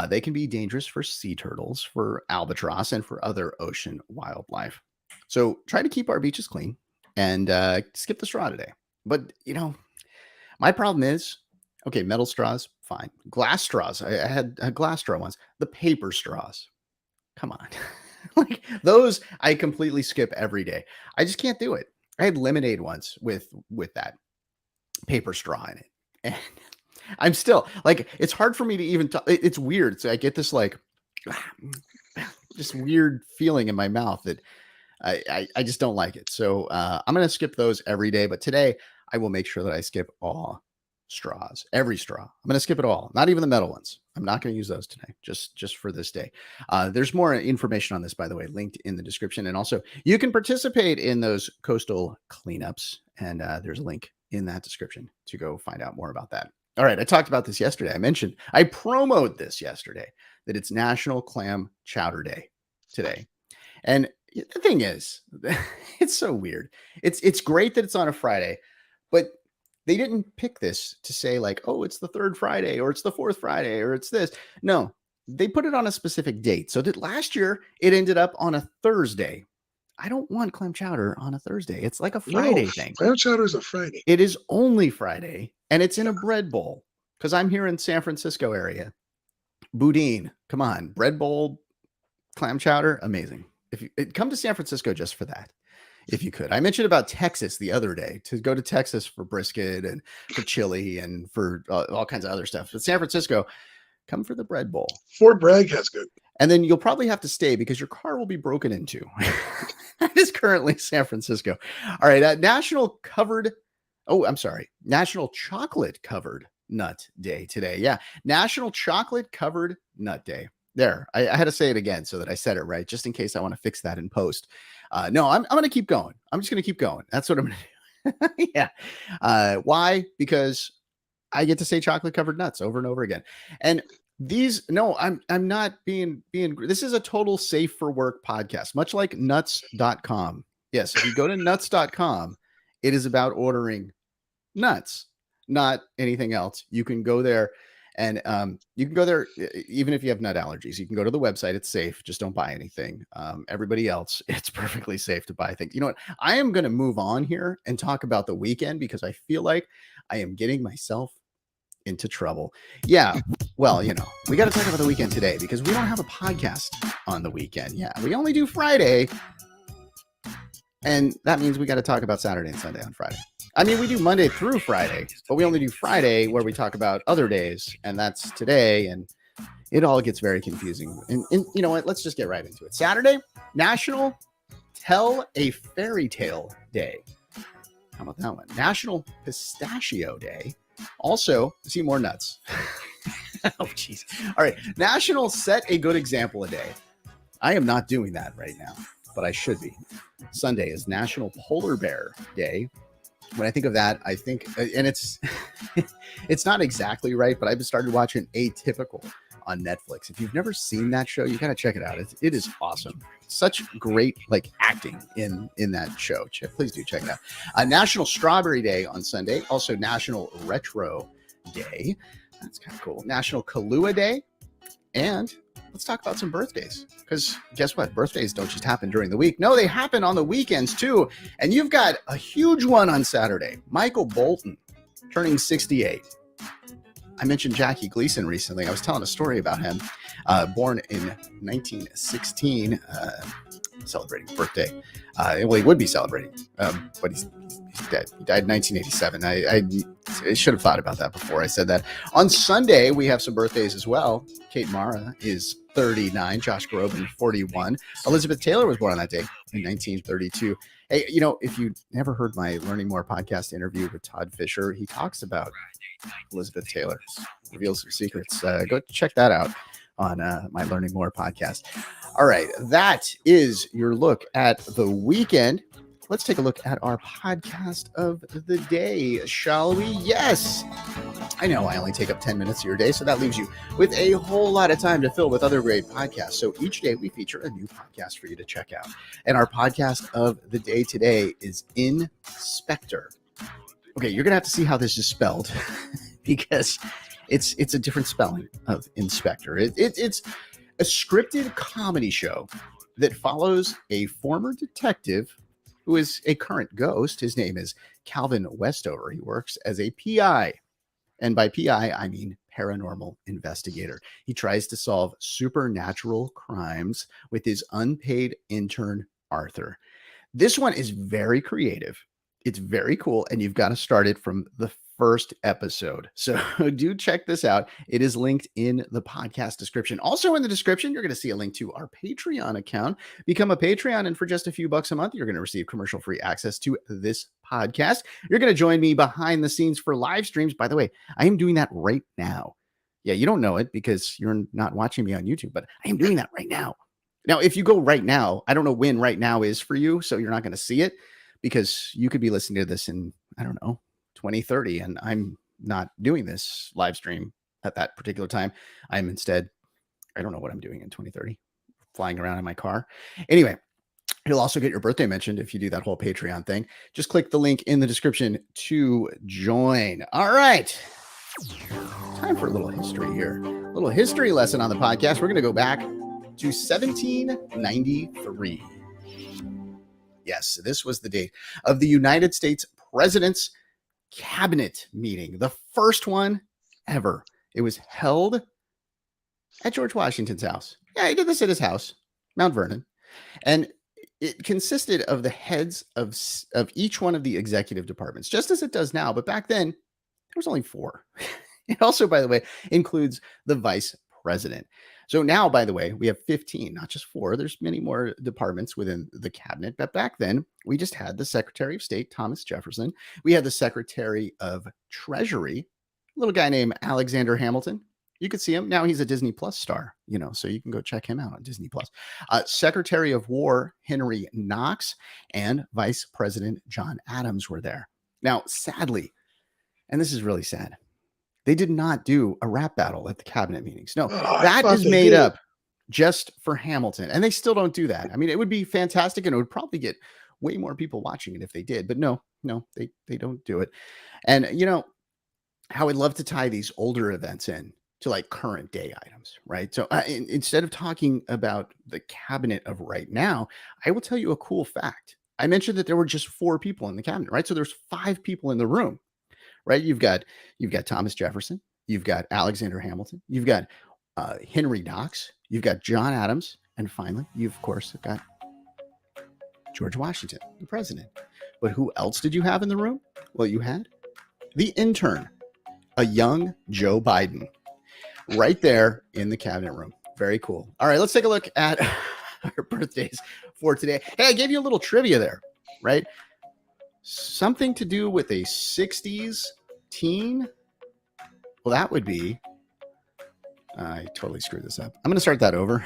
They can be dangerous for sea turtles, for albatross, and for other ocean wildlife. So try to keep our beaches clean and skip the straw today. But, my problem is, okay, metal straws, fine. Glass straws. I had a glass straw once. The paper straws. Come on. Like those, I completely skip every day. I just can't do it. I had lemonade once with that paper straw in it. And I'm still like, it's hard for me to even talk. It's weird. So I get this like just weird feeling in my mouth that I just don't like it. So I'm going to skip those every day. But today I will make sure that I skip all straws, every straw. I'm going to skip it all, not even the metal ones. I'm not going to use those today, just for this day. There's more information on this, by the way, linked in the description. And also you can participate in those coastal cleanups. And there's a link in that description to go find out more about that. All right. I talked about this yesterday. I promoted this yesterday, that it's National Clam Chowder Day today. And the thing is, it's so weird. It's great that it's on a Friday, but they didn't pick this to say like, oh, it's the third Friday or it's the fourth Friday or it's this. No, they put it on a specific date. So that last year it ended up on a Thursday. I don't want clam chowder on a Thursday. It's like a Friday thing. Clam chowder is a Friday. It is only Friday, and it's in a bread bowl because I'm here in San Francisco area. Boudin, come on, bread bowl, clam chowder, amazing. If you come to San Francisco just for that, if you could. I mentioned about Texas the other day, to go to Texas for brisket and for chili and for all kinds of other stuff. But San Francisco, come for the bread bowl. Fort Bragg has good. And then you'll probably have to stay because your car will be broken into. That is currently San Francisco. All right. National Chocolate Covered Nut Day today. Yeah. National Chocolate Covered Nut Day. There. I had to say it again so that I said it right, just in case I want to fix that in post. No, I'm going to keep going. I'm just going to keep going. That's what I'm going to do. Yeah. Why? Because I get to say chocolate covered nuts over and over again. And I'm not being, this is a total safe for work podcast, much like nuts.com. Yes, if you go to nuts.com, it is about ordering nuts, not anything else. You can go there and you can go there even if you have nut allergies. You can go to the website. It's safe. Just don't buy anything. Everybody else, it's perfectly safe to buy things. You know what? I am going to move on here and talk about the weekend because I feel like I am getting myself into trouble. Yeah. Well, we got to talk about the weekend today because we don't have a podcast on the weekend. Yeah. We only do Friday. And that means we got to talk about Saturday and Sunday on Friday. I mean, we do Monday through Friday, but we only do Friday where we talk about other days, and that's today, and it all gets very confusing. And you know what? Let's just get right into it. Saturday, National Tell a Fairy Tale Day. How about that one? National Pistachio Day. Also, see more nuts. Oh, jeez. All right. National Set a Good Example a Day. I am not doing that right now, but I should be. Sunday is National Polar Bear Day. When I think of that, I think, and it's not exactly right, but I've started watching Atypical on Netflix. If you've never seen that show, you got to check it out. It is awesome. Such great acting in that show. Please do check it out. National Strawberry Day on Sunday. Also National Retro Day. That's kind of cool. National Kahlua Day. And let's talk about some birthdays, because guess what? Birthdays don't just happen during the week. No, they happen on the weekends too. And you've got a huge one on Saturday. Michael Bolton turning 68. I mentioned Jackie Gleason recently. I was telling a story about him. Born in 1916, celebrating birthday. Well, he would be celebrating, but he's dead. He died in 1987. I should have thought about that before I said that. On Sunday, we have some birthdays as well. Kate Mara is 39. Josh Groban, 41. Elizabeth Taylor was born on that day in 1932. Hey, if you never heard my Learning More podcast interview with Todd Fisher, he talks about Elizabeth Taylor, reveals some secrets. Go check that out on my Learning More podcast. All right, that is your look at the weekend. Let's take a look at our podcast of the day, shall we? Yes. I know I only take up 10 minutes of your day, so that leaves you with a whole lot of time to fill with other great podcasts. So each day we feature a new podcast for you to check out. And our podcast of the day today is Inspector. Okay, you're going to have to see how this is spelled because it's a different spelling of Inspector. It's a scripted comedy show that follows a former detective who is a current ghost. His name is Calvin Westover. He works as a PI. And by PI, I mean paranormal investigator. He tries to solve supernatural crimes with his unpaid intern, Arthur. This one is very creative. It's very cool. And you've got to start it from the first episode. So do check this out. It is linked in the podcast description. Also in the description, you're going to see a link to our Patreon account. Become a Patreon, and for just a few bucks a month, you're going to receive commercial-free access to this podcast. You're going to join me behind the scenes for live streams. By the way, I am doing that right now. Yeah, you don't know it because you're not watching me on YouTube, but I am doing that right now. Now, if you go right now, I don't know when right now is for you, so you're not going to see it because you could be listening to this in, I don't know, 2030, and I'm not doing this live stream at that particular time. I'm instead, I don't know what I'm doing in 2030, flying around in my car. Anyway, you'll also get your birthday mentioned if you do that whole Patreon thing. Just click the link in the description to join. All right. Time for a little history here. A little history lesson on the podcast. We're going to go back to 1793. Yes, this was the date of the United States President's Cabinet meeting, the first one ever. It was held at George Washington's house. Yeah, he did this at his house, Mount Vernon. And it consisted of the heads of each one of the executive departments, just as it does now. But back then, there was only 4. It also, by the way, includes the vice president. So now, by the way, we have 15, not just 4. There's many more departments within the cabinet. But back then, we just had the Secretary of State, Thomas Jefferson. We had the Secretary of Treasury, a little guy named Alexander Hamilton. You could see him. Now he's a Disney Plus star, so you can go check him out on Disney Plus. Secretary of War, Henry Knox, and Vice President John Adams were there. Now, sadly, and this is really sad, they did not do a rap battle at the cabinet meetings. No, that is made up just for Hamilton. And they still don't do that. I mean, it would be fantastic and it would probably get way more people watching it if they did. But no, they don't do it. And you know how I'd love to tie these older events in to like current day items, right? So instead of talking about the cabinet of right now, I will tell you a cool fact. I mentioned that there were just 4 people in the cabinet, right? So there's 5 people in the room, right? You've got Thomas Jefferson, you've got Alexander Hamilton, you've got Henry Knox, you've got John Adams, and finally, you've of course got George Washington, the president. But who else did you have in the room? Well, you had the intern, a young Joe Biden, right there in the cabinet room. Very cool. All right, let's take a look at our birthdays for today. Hey, I gave you a little trivia there, right? Something to do with a 60s teen. Well, that would be, I totally screwed this up. I'm going to start that over.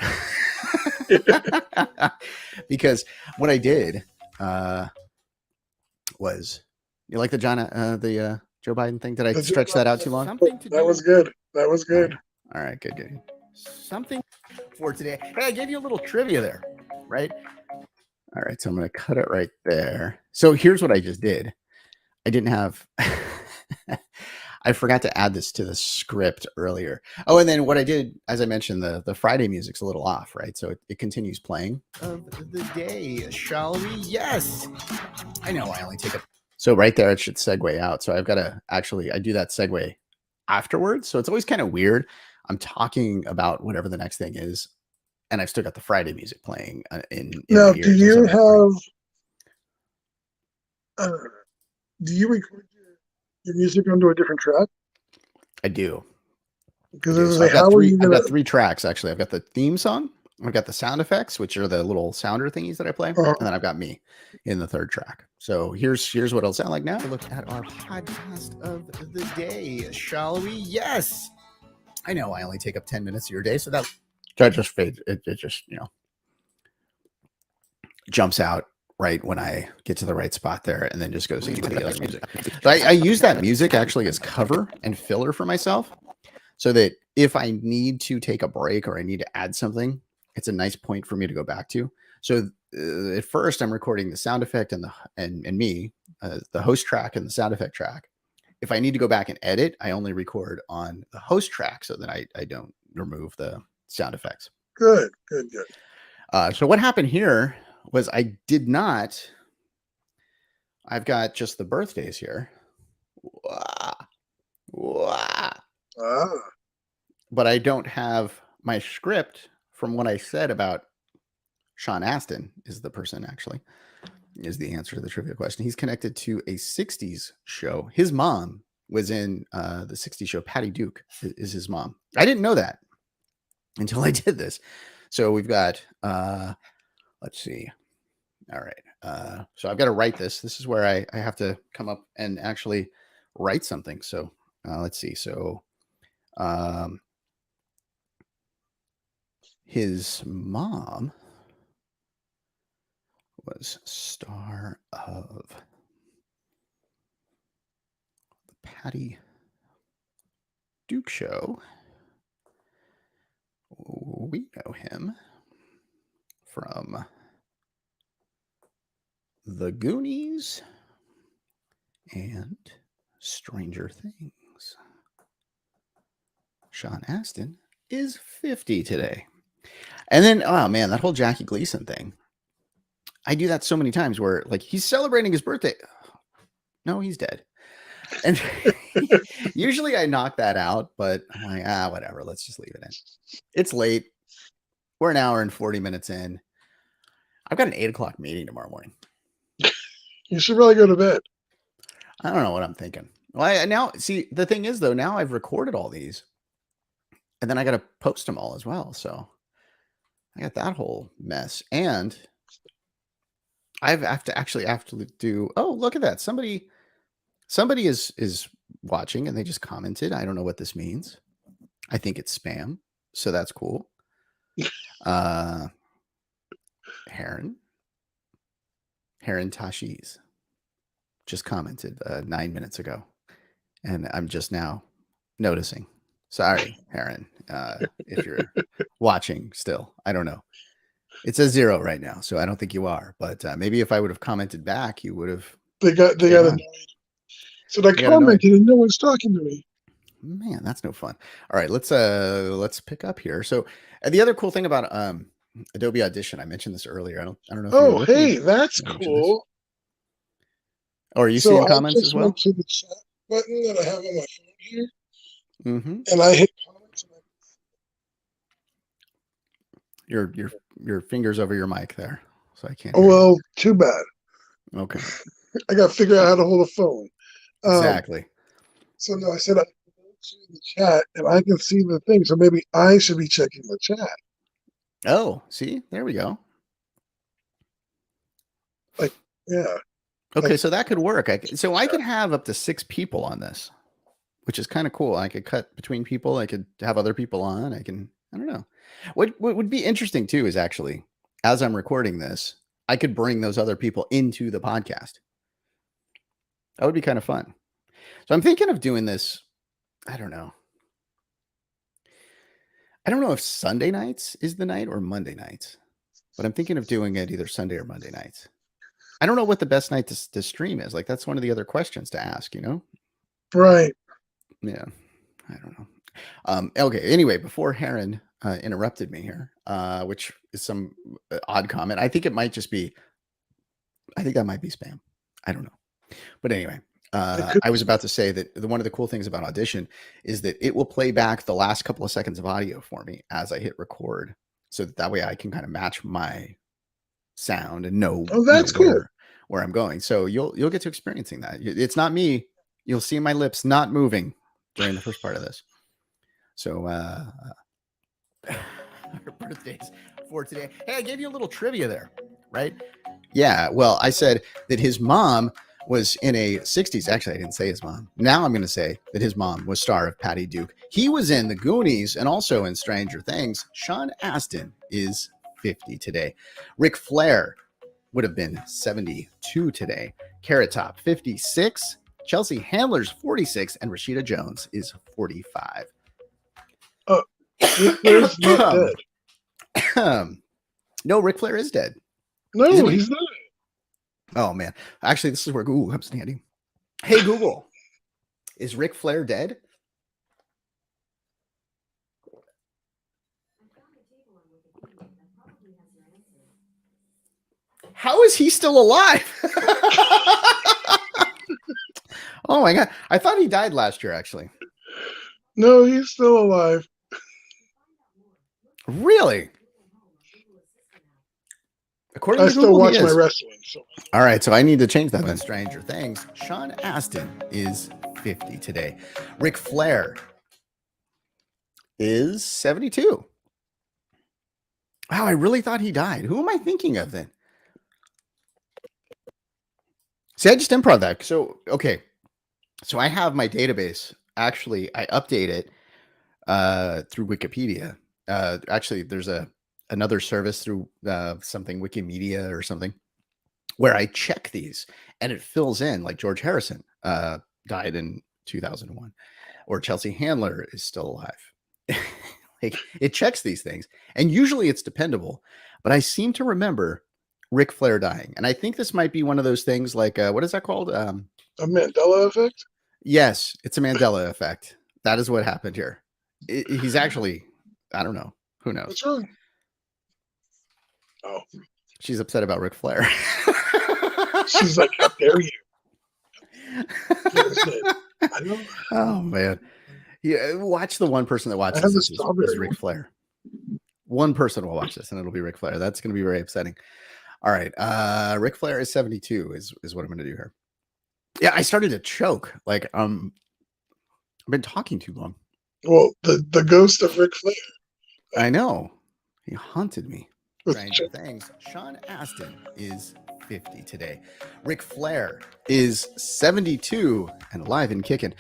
Because what I did was, you like the Joe Biden thing? Did I stretch that out too long? That was good. That was good. All right, good. Something for today. Hey, I gave you a little trivia there, right? All right, so I'm going to cut it right there. So here's what I just did. I didn't have, I forgot to add this to the script earlier. Oh, and then what I did, as I mentioned, the Friday music's a little off, right? So it continues playing. Of the day, shall we? Yes. I know I only take a. So right there, it should segue out. So I've got to actually, I do that segue afterwards. So it's always kind of weird. I'm talking about whatever the next thing is, and I've still got the Friday music playing in now, do you record your music onto a different track? I do. Because so I've got 3 tracks, actually. I've got the theme song, I've got the sound effects, which are the little sounder thingies that I play, and then I've got me in the 3rd track. So here's what it'll sound like now. Look at our podcast of the day, shall we? Yes. I know I only take up 10 minutes of your day, so that just fades. It just, jumps out right when I get to the right spot there, and then just goes into the other music. So I use that music actually as cover and filler for myself, so that if I need to take a break or I need to add something, it's a nice point for me to go back to. So at first, I'm recording the sound effect and me, the host track and the sound effect track. If I need to go back and edit, I only record on the host track so that I don't remove the sound effects. Good. So what happened here was I've got just the birthdays here. But I don't have my script from what I said about Sean Astin is the person actually. Is the answer to the trivia question. He's connected to a 60s show. His mom was in the 60s show. Patty Duke is his mom. I didn't know that until I did this. So we've got, let's see. All right. So I've got to write this. This is where I have to come up and actually write something. So let's see. So his mom was star of the Patty Duke show. We know him from The Goonies and Stranger Things. Sean Astin is 50 today. And then, oh man, that whole Jackie Gleason thing. I do that so many times where like he's celebrating his birthday. No, he's dead. And usually I knock that out, but I'm like, whatever. Let's just leave it in. It's late. We're an hour and 40 minutes in. I've got an 8:00 meeting tomorrow morning. You should really go to bed. I don't know what I'm thinking. Well, now see, the thing is though, now I've recorded all these and then I got to post them all as well. So I got that whole mess. And I have to do. Oh, look at that! Somebody is watching, and they just commented. I don't know what this means. I think it's spam, so that's cool. Heron Tashi's just commented 9 minutes ago, and I'm just now noticing. Sorry, Heron, if you're watching still. I don't know. It says 0 right now, so I don't think you are. But maybe if I would have commented back, you would have. They got annoyed. So I They got annoyed. commented and no one's talking to me. Man, that's no fun. All right, let's pick up here. So the other cool thing about Adobe Audition, I mentioned this earlier. I don't know if you were Oh, with me. hey, that's I mentioned this. cool. Oh, are you So seeing I comments as just well? went to the chat button that I have on my phone here, Mm-hmm. and I hit comments. Your fingers over your mic there, so I can't. Oh, well, too bad. Okay. I got to figure out how to hold a phone. Exactly. So no, I said I can go to the chat and I can see the thing. So maybe I should be checking the chat. Oh, see, there we go. Yeah. Okay, so that could work. I could have up to 6 people on this, which is kind of cool. I could cut between people. I could have other people on. I don't know. What would be interesting too is actually, as I'm recording this, I could bring those other people into the podcast. That would be kind of fun. So I'm thinking of doing this. I don't know. I don't know if Sunday nights is the night or Monday nights, but I'm thinking of doing it either Sunday or Monday nights. I don't know what the best night to stream is. Like, that's one of the other questions to ask, Right. Yeah. I don't know. Okay. Anyway, before Heron interrupted me here, which is some odd comment, I think that might be spam. I don't know. But anyway, I was about to say that one of the cool things about Audition is that it will play back the last couple of seconds of audio for me as I hit record. So that way I can kind of match my sound and know, that's cool. where I'm going. So you'll get to experiencing that. It's not me. You'll see my lips not moving during the first part of this. So birthdays for today. Hey, I gave you a little trivia there, right? Yeah. Well, I said that his mom was in a 60s. Actually, I didn't say his mom. Now I'm going to say that his mom was star of Patty Duke. He was in The Goonies and also in Stranger Things. Sean Astin is 50 today. Ric Flair would have been 72 today. Carrot Top, 56. Chelsea Handler's 46. And Rashida Jones is 45. Ric Flair's not dead. No, Ric Flair is dead. No, he's not. Oh, man. Actually, this is where Google comes in handy. Hey, Google, is Ric Flair dead? How is he still alive? Oh, my God. I thought he died last year, actually. No, he's still alive. Really? According I to still Google, watch my wrestling. So. All right, so I need to change that then. Stranger Things. Sean Astin is 50 today. Ric Flair is 72. Wow, I really thought he died. Who am I thinking of then? See, I just improv that. So, okay. So I have my database. Actually, I update it through Wikipedia. Actually, there's another service through something Wikimedia or something where I check these and it fills in, like George Harrison died in 2001 or Chelsea Handler is still alive. Like, it checks these things and usually it's dependable, but I seem to remember Ric Flair dying. And I think this might be one of those things like, what is that called? A Mandela effect? Yes, it's a Mandela effect. That is what happened here. He's actually, I don't know. Who knows? What's wrong? Oh. She's upset about Ric Flair. She's like, how dare you? Oh, man. Yeah, watch the one person that watches this is Ric Flair. One person will watch this and it'll be Ric Flair. That's going to be very upsetting. All right. Ric Flair is 72 is what I'm going to do here. Yeah, I started to choke. Like, I've been talking too long. Well, the ghost of Ric Flair. I know. He haunted me. Stranger Things. Sean Astin is 50 today. Ric Flair is 72 and alive and kicking.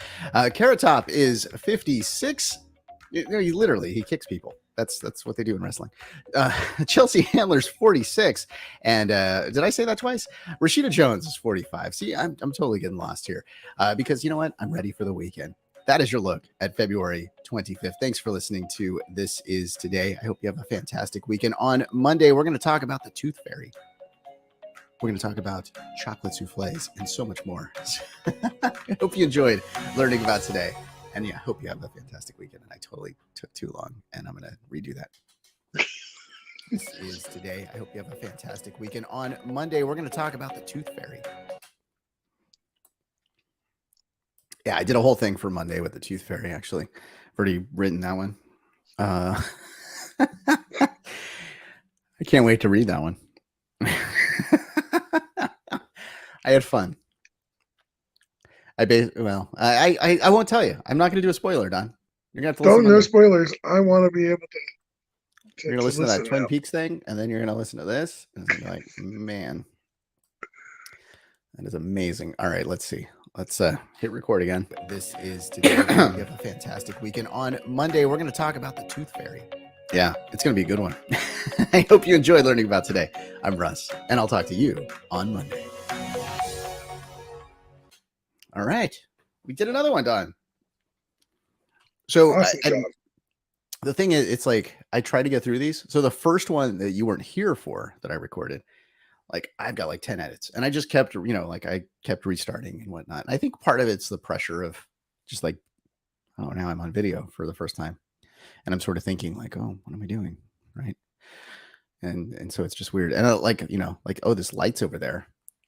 Carrot Top is 56. He kicks people. That's what they do in wrestling. Chelsea Handler's 46. And did I say that twice? Rashida Jones is 45. See, I'm totally getting lost here because you know what? I'm ready for the weekend. that is your look at February 25th. Thanks for listening to This Is Today. I hope you have a fantastic weekend. On Monday, we're going to talk about the Tooth Fairy. We're going to talk about chocolate souffles and so much more. I hope you enjoyed learning about today. And yeah, I hope you have a fantastic weekend. And I totally took too long, and I'm going to redo that. This is Today. I hope you have a fantastic weekend. On Monday, we're going to talk about the Tooth Fairy. Yeah, I did a whole thing for Monday with the Tooth Fairy, actually. I've already written that one. I can't wait to read that one. I had fun. I won't tell you. I'm not going to do a spoiler, Don. You're going to have to listen. Don't, no spoilers. I want to be able to. You're going to listen to that Twin Peaks thing, and then you're going to listen to this, and it's going to be like, man, that is amazing. All right, let's see. Let's hit record again. This is Today. You have a fantastic weekend. On Monday, we're going to talk about the Tooth Fairy. Yeah, it's going to be a good one. I hope you enjoyed learning about today. I'm Russ, and I'll talk to you on Monday. All right. We did another one, Don. So awesome the thing is, it's like I try to get through these. So the first one that you weren't here for that I recorded, like I've got like 10 edits, and I just kept, I kept restarting and whatnot. I think part of it's the pressure of just like, oh, now I'm on video for the first time. And I'm sort of thinking like, oh, what am I doing? Right. And so it's just weird. And oh, this light's over there.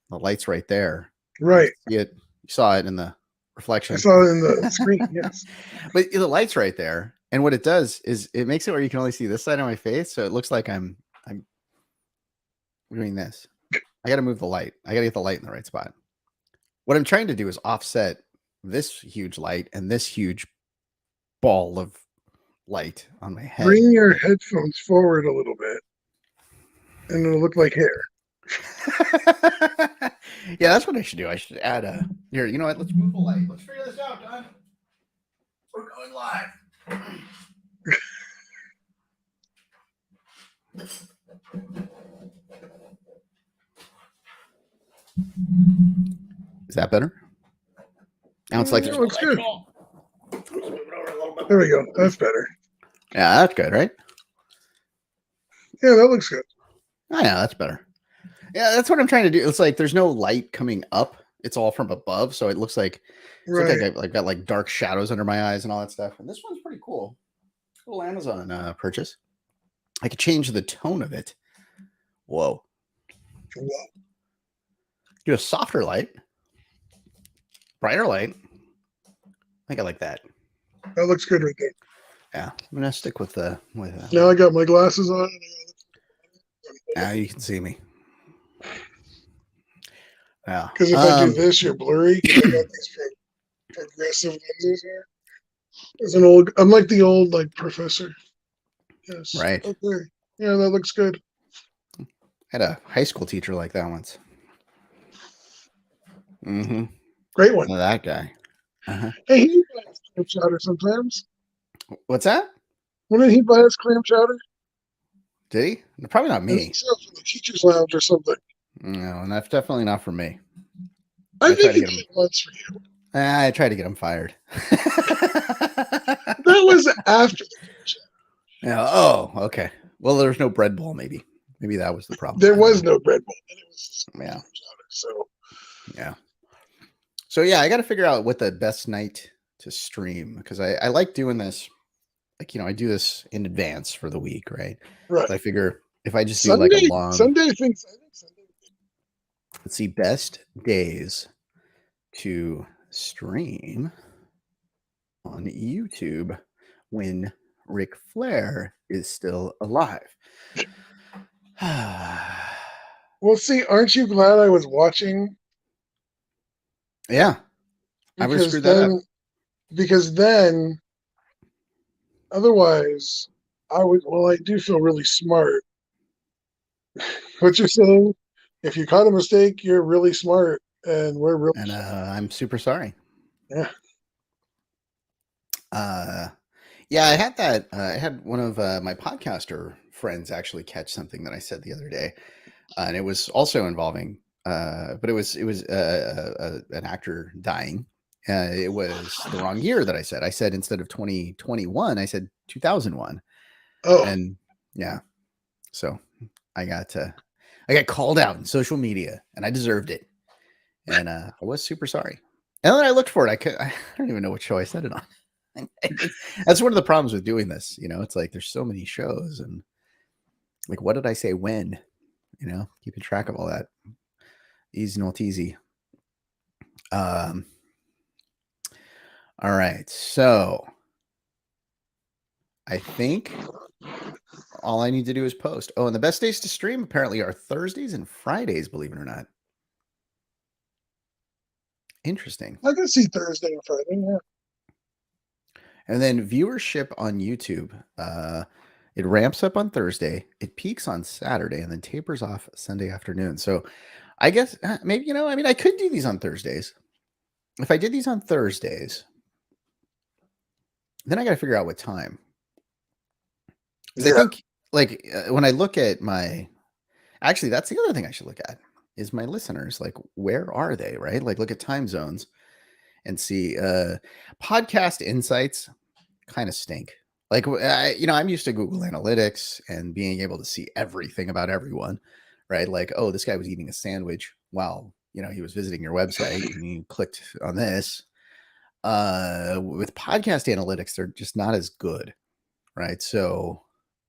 The light's right there. Right. You saw it in the reflection. I saw it in the screen. Yes. But the light's right there. And what it does is it makes it where you can only see this side of my face. So it looks like I'm doing this. I got to move the light. I got to get the light in the right spot. What I'm trying to do is offset this huge light and this huge ball of light on my head. Bring your headphones forward a little bit, and it'll look like hair. Yeah, that's what I should do. I should add a here. You know what? Let's move the light. Let's figure this out, Don. We're going live. Is that better? Now it's like it looks good. There we go. That's better. Yeah, that's good, right? Yeah, that looks good. Oh, yeah, that's better. Yeah, that's what I'm trying to do. It's like there's no light coming up. It's all from above, so it looks like I've got like dark shadows under my eyes and all that stuff. And this one's pretty cool. Little Amazon purchase. I could change the tone of it. Whoa. Do a softer light. Brighter light. I think I like that. That looks good right there. Yeah, I'm gonna stick with now I got my glasses on. Now you can see me. Yeah. Because if I do this, you're blurry. I got these progressive lenses here. I'm like the old professor. Yes. Right. Okay. Yeah, that looks good. I had a high school teacher like that once. Mm-hmm. Great one. That guy. Uh-huh. Hey, he buys clam chowder sometimes. What's that? When did he buy his clam chowder? Did he? Probably not me. From the teacher's lounge or something. No, and that's definitely not for me. I think he did it once for you. I tried to get him fired. That was after the clam chowder. Yeah. Oh, okay. Well, there's no bread bowl. Maybe that was the problem. There was no bread bowl. And it was just clam chowder, so yeah. So yeah, I got to figure out what the best night to stream, because I like doing this. Like, I do this in advance for the week, right? Right. So I figure if I just do Sunday, like a long Sunday things. Let's see, best days to stream on YouTube when Ric Flair is still alive. Well, see, aren't you glad I was watching? Yeah. I would have screwed that up. Because then, otherwise, I do feel really smart. What you're saying, if you caught a mistake, you're really smart, and we're really And I'm super sorry. Yeah. Yeah, I had that. I had one of my podcaster friends actually catch something that I said the other day, and it was also involving, but it was an actor dying, It was the wrong year that I said. I said instead of 2021, I said 2001. Oh, And yeah, so I got called out in social media, and I deserved it. And I was super sorry. And then I looked for it. I don't even know what show I said it on. That's one of the problems with doing this. It's like there's so many shows, and like, what did I say when? Keeping track of all that. Easy, not easy. All right. So I think all I need to do is post. Oh, and the best days to stream apparently are Thursdays and Fridays, believe it or not. Interesting. I can see Thursday and Friday. Yeah. And then viewership on YouTube, it ramps up on Thursday, it peaks on Saturday, and then tapers off Sunday afternoon. So I guess maybe, I could do these on Thursdays. If I did these on Thursdays, then I got to figure out what time. Because I think, like, when I look at actually, that's the other thing I should look at is my listeners. Like, where are they, right? Like, look at time zones and see podcast insights kind of stink. Like, I'm used to Google Analytics and being able to see everything about everyone, right? Like, oh, this guy was eating a sandwich while, he was visiting your website and he clicked on this. With podcast analytics, they're just not as good, right? So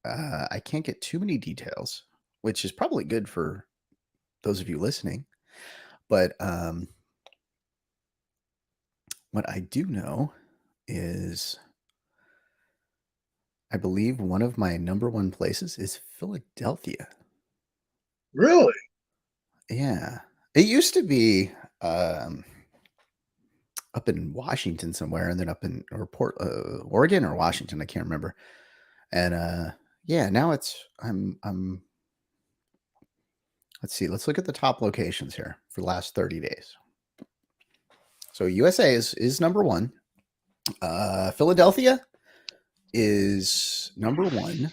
I can't get too many details, which is probably good for those of you listening. But what I do know is I believe one of my number one places is Philadelphia. Really? Yeah. It used to be up in Washington somewhere, and then up in Oregon or Washington, I can't remember. And yeah, now I'm let's see, let's look at the top locations here for the last 30 days. So USA is number one. Philadelphia is number one.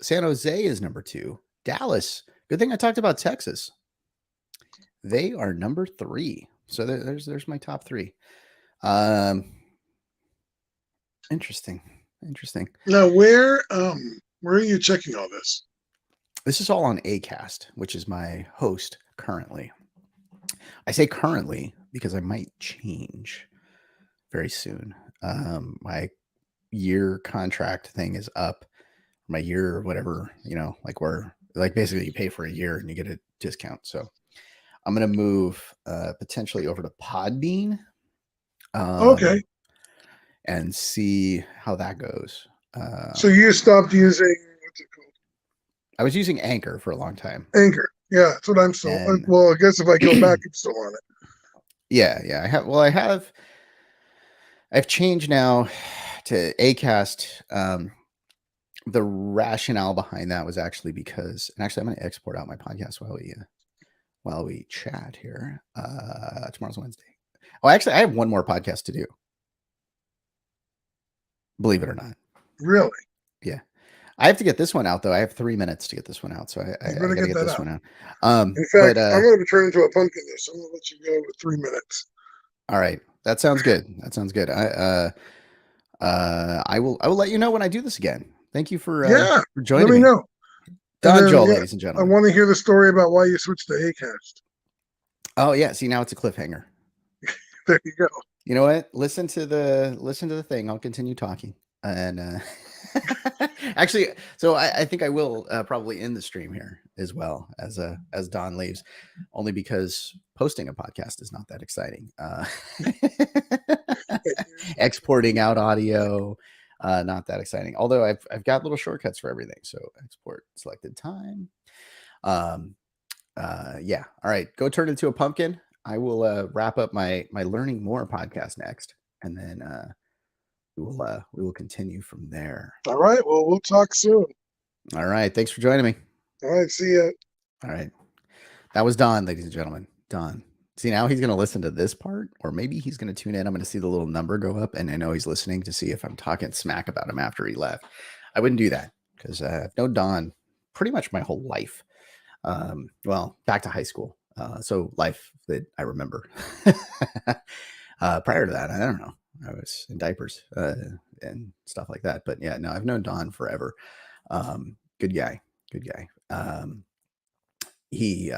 San Jose is number two. Dallas. Good thing I talked about Texas. They are number three. So there's my top three. Interesting. Now, where are you checking all this? This is all on Acast, which is my host currently. I say currently because I might change very soon. My year contract thing is up. My year, whatever, like basically you pay for a year and you get a discount. So I'm going to move potentially over to Podbean. Okay. And see how that goes. So you stopped using, what's it called? I was using Anchor for a long time. Anchor. Yeah, that's what I'm still. Well, I guess if I go back, I'm still on it. Yeah. I've changed now to Acast. The rationale behind that was actually because, and actually, I'm going to export out my podcast while we chat here. Tomorrow's Wednesday. Oh, actually, I have one more podcast to do. Believe it or not. Really? Yeah. I have to get this one out, though. I have 3 minutes to get this one out. So I got to get this one out. In fact, I'm going to turn into a pumpkin this. I'm going to let you go with 3 minutes. All right. That sounds good. I will let you know when I do this again. Thank you for joining me. Let me know. Don Joel, ladies and gentlemen. I want to hear the story about why you switched to Acast. Oh, yeah. See, now it's a cliffhanger. There you go. You know what? Listen to the thing. I'll continue talking. And actually, so I think I will probably end the stream here as well as Don leaves, only because posting a podcast is not that exciting. Exporting out audio, not that exciting. Although I've got little shortcuts for everything. So export selected time. Yeah. All right. Go turn into a pumpkin. I will wrap up my Learning More podcast next, and then we will continue from there. All right. Well, we'll talk soon. All right. Thanks for joining me. All right. See ya. All right. That was Don, ladies and gentlemen. Don. See, now he's going to listen to this part, or maybe he's going to tune in. I'm going to see the little number go up, and I know he's listening to see if I'm talking smack about him after he left. I wouldn't do that because I've known Don pretty much my whole life. Well, back to high school. So life that I remember. Prior to that, I don't know. I was in diapers and stuff like that. But yeah, no, I've known Don forever. Good guy, good guy. He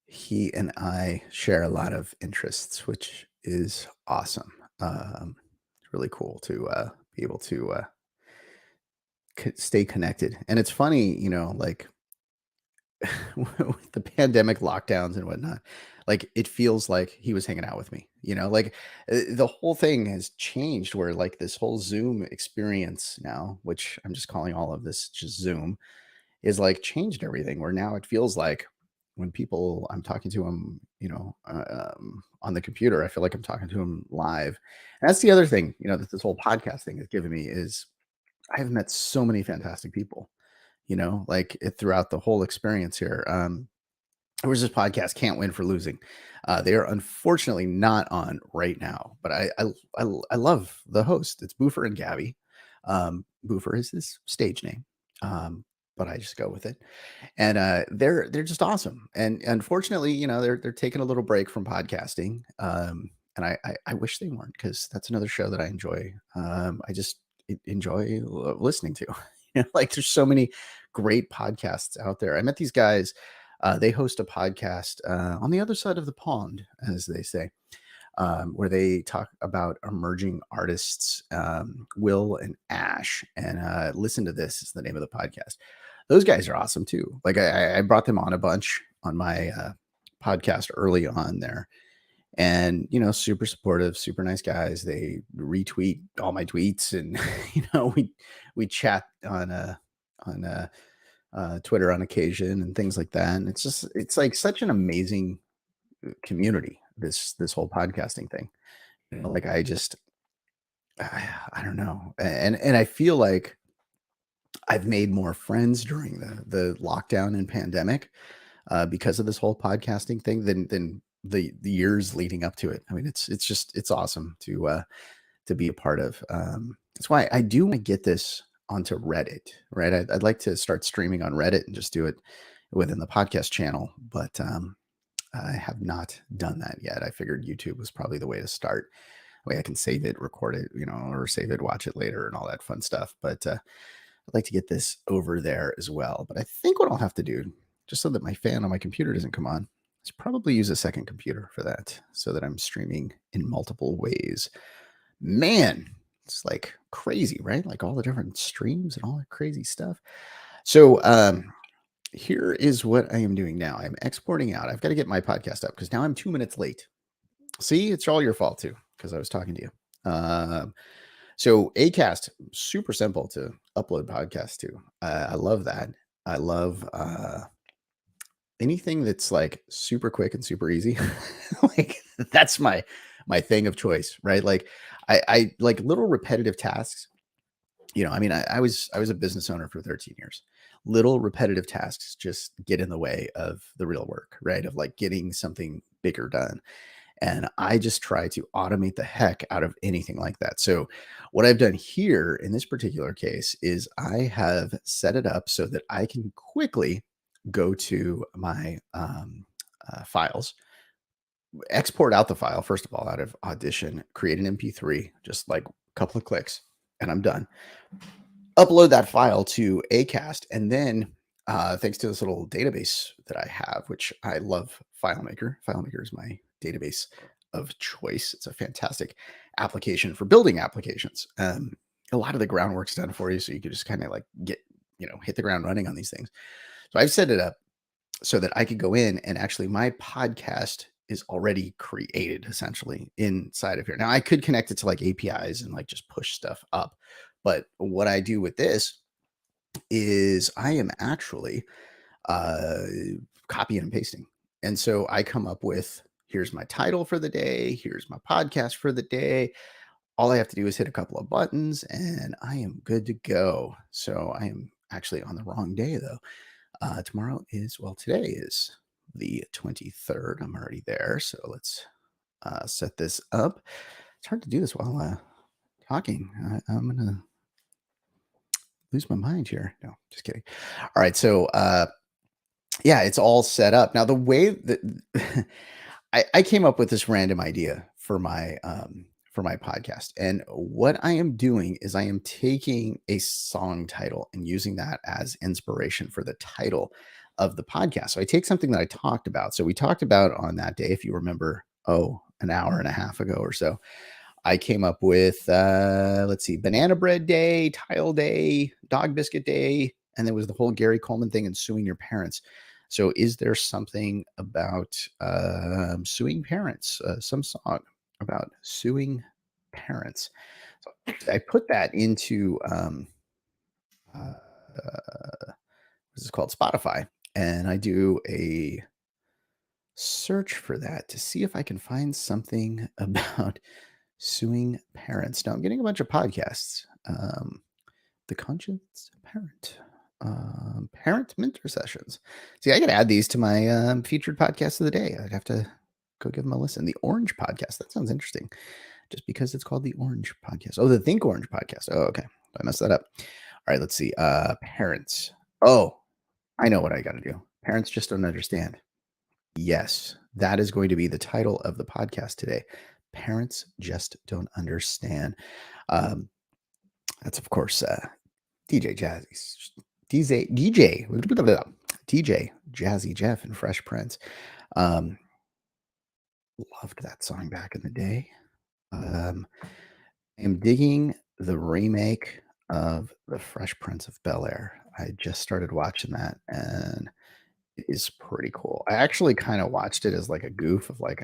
he and I share a lot of interests, which is awesome. It's really cool to be able to stay connected. And it's funny, like with the pandemic lockdowns and whatnot, like it feels like he was hanging out with me, like the whole thing has changed where like this whole Zoom experience now, which I'm just calling all of this just Zoom, is like changed everything where now it feels like when people I'm talking to them, on the computer, I feel like I'm talking to them live. And that's the other thing, that this whole podcast thing has given me is I've met so many fantastic people, like throughout the whole experience here. There was this podcast, Can't Win for Losing. They are unfortunately not on right now, but I love the host. It's Boofer and Gabby. Boofer is his stage name, but I just go with it. And they're just awesome. And unfortunately, they're taking a little break from podcasting. And I wish they weren't because that's another show that I enjoy. I just enjoy listening to. Like there's so many great podcasts out there. I met these guys. They host a podcast on the other side of the pond, as they say, where they talk about emerging artists, Will and Ash. And Listen to This is the name of the podcast. Those guys are awesome too. Like I brought them on a bunch on my podcast early on there, and super supportive, super nice guys. They retweet all my tweets, and we chat on Twitter on occasion and things like that. And it's like such an amazing community. This whole podcasting thing, like I don't know, and I feel like I've made more friends during the lockdown and pandemic because of this whole podcasting thing than the years leading up to it. I mean, it's awesome to be a part of. That's why I do want to get this onto Reddit, right? I'd like to start streaming on Reddit and just do it within the podcast channel, but I have not done that yet. I figured YouTube was probably the way to start. Way I can save it, record it, or save it, watch it later, and all that fun stuff. But I'd like to get this over there as well. But I think what I'll have to do, just so that my fan on my computer doesn't come on, is probably use a second computer for that so that I'm streaming in multiple ways. Man, it's like crazy, right? Like all the different streams and all that crazy stuff. So here is what I am doing now. I'm exporting out. I've got to get my podcast up because now I'm 2 minutes late. See, it's all your fault too, because I was talking to you. So Acast, super simple to upload podcasts to. I love that. I love anything that's like super quick and super easy. Like that's my thing of choice, right? Like I like little repetitive tasks. I mean, I was a business owner for 13 years. Little repetitive tasks just get in the way of the real work, right? Of like getting something bigger done. And I just try to automate the heck out of anything like that. So what I've done here in this particular case is I have set it up so that I can quickly go to my files, export out the file, first of all, out of Audition, create an MP3, just like a couple of clicks, and I'm done. Upload that file to Acast, and then thanks to this little database that I have, which I love, FileMaker. FileMaker is my database of choice. It's a fantastic application for building applications. A lot of the groundwork's done for you, so you can just kind of like get, hit the ground running on these things. So I've set it up so that I could go in and actually my podcast is already created essentially inside of here. Now I could connect it to like APIs and like just push stuff up. But what I do with this is I am actually copying and pasting. And so I come up with, here's my title for the day. Here's my podcast for the day. All I have to do is hit a couple of buttons and I am good to go. So I am actually on the wrong day though. Today is the 23rd. I'm already there. So let's set this up. It's hard to do this while talking. I'm going to lose my mind here. No, just kidding. All right. So, yeah, it's all set up. Now, the way that I came up with this random idea for my podcast. And what I am doing is I am taking a song title and using that as inspiration for the title of the podcast. So I take something that I talked about. So we talked about on that day, if you remember, an hour and a half ago or so, I came up with, let's see, Banana Bread Day, Tile Day, Dog Biscuit Day, and there was the whole Gary Coleman thing and suing your parents. So is there something about suing parents, some song about suing parents? So I put that into, this is called Spotify, and I do a search for that to see if I can find something about suing parents. Now I'm getting a bunch of podcasts. The Conscience Parent, Parent Mentor Sessions. See, I could add these to my featured podcast of the day. I'd have to go give them a listen. The Orange Podcast. That sounds interesting. Just because it's called the Orange Podcast. Oh, the Think Orange Podcast. Oh, okay. I messed that up. All right, let's see. Parents. Oh, I know what I got to do. Parents just don't understand. Yes, that is going to be the title of the podcast today. Parents just don't understand. Um, that's of course DJ Jazzy, DJ Jazzy Jeff and Fresh Prince. Loved that song back in the day. I'm digging the remake of The Fresh Prince of Bel-Air. I just started watching that, and it is pretty cool. I actually kind of watched it as like a goof of like,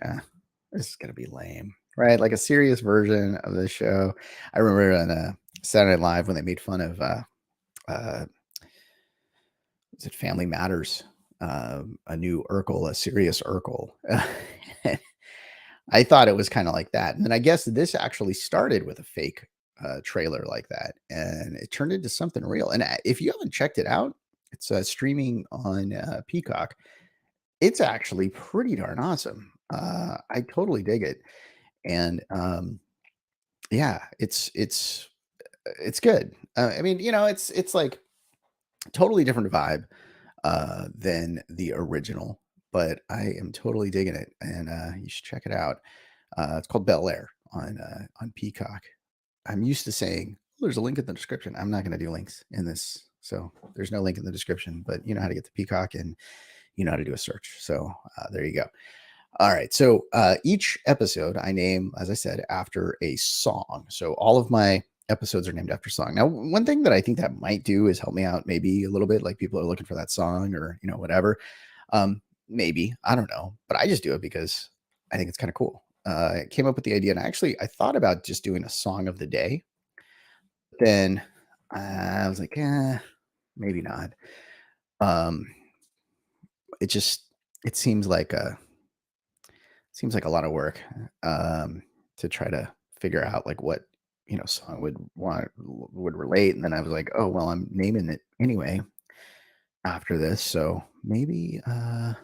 this is gonna be lame, right? Like a serious version of the show. I remember on Saturday Night Live when they made fun of was it Family Matters? A new Urkel, a serious Urkel. I thought it was kind of like that. And then I guess this actually started with a fake trailer like that, and it turned into something real. And if you haven't checked it out, it's streaming on Peacock. It's actually pretty darn awesome. I totally dig it. And yeah, it's good. I mean, it's like totally different vibe than the original, but I am totally digging it, and you should check it out. It's called Bel Air on Peacock. I'm used to saying, "Oh, there's a link in the description." I'm not going to do links in this, so there's no link in the description. But you know how to get to Peacock, and you know how to do a search. So there you go. All right. So each episode I name, as I said, after a song. So all of my episodes are named after song. Now, one thing that I think that might do is help me out maybe a little bit, like people are looking for that song or, whatever. Maybe, I don't know, but I just do it because I think it's kind of cool. I came up with the idea, and I thought about just doing a song of the day. Then I was like, maybe not. Um, it seems like a lot of work to try to figure out like what song would relate. And then I was like, oh well, I'm naming it anyway after this, so maybe I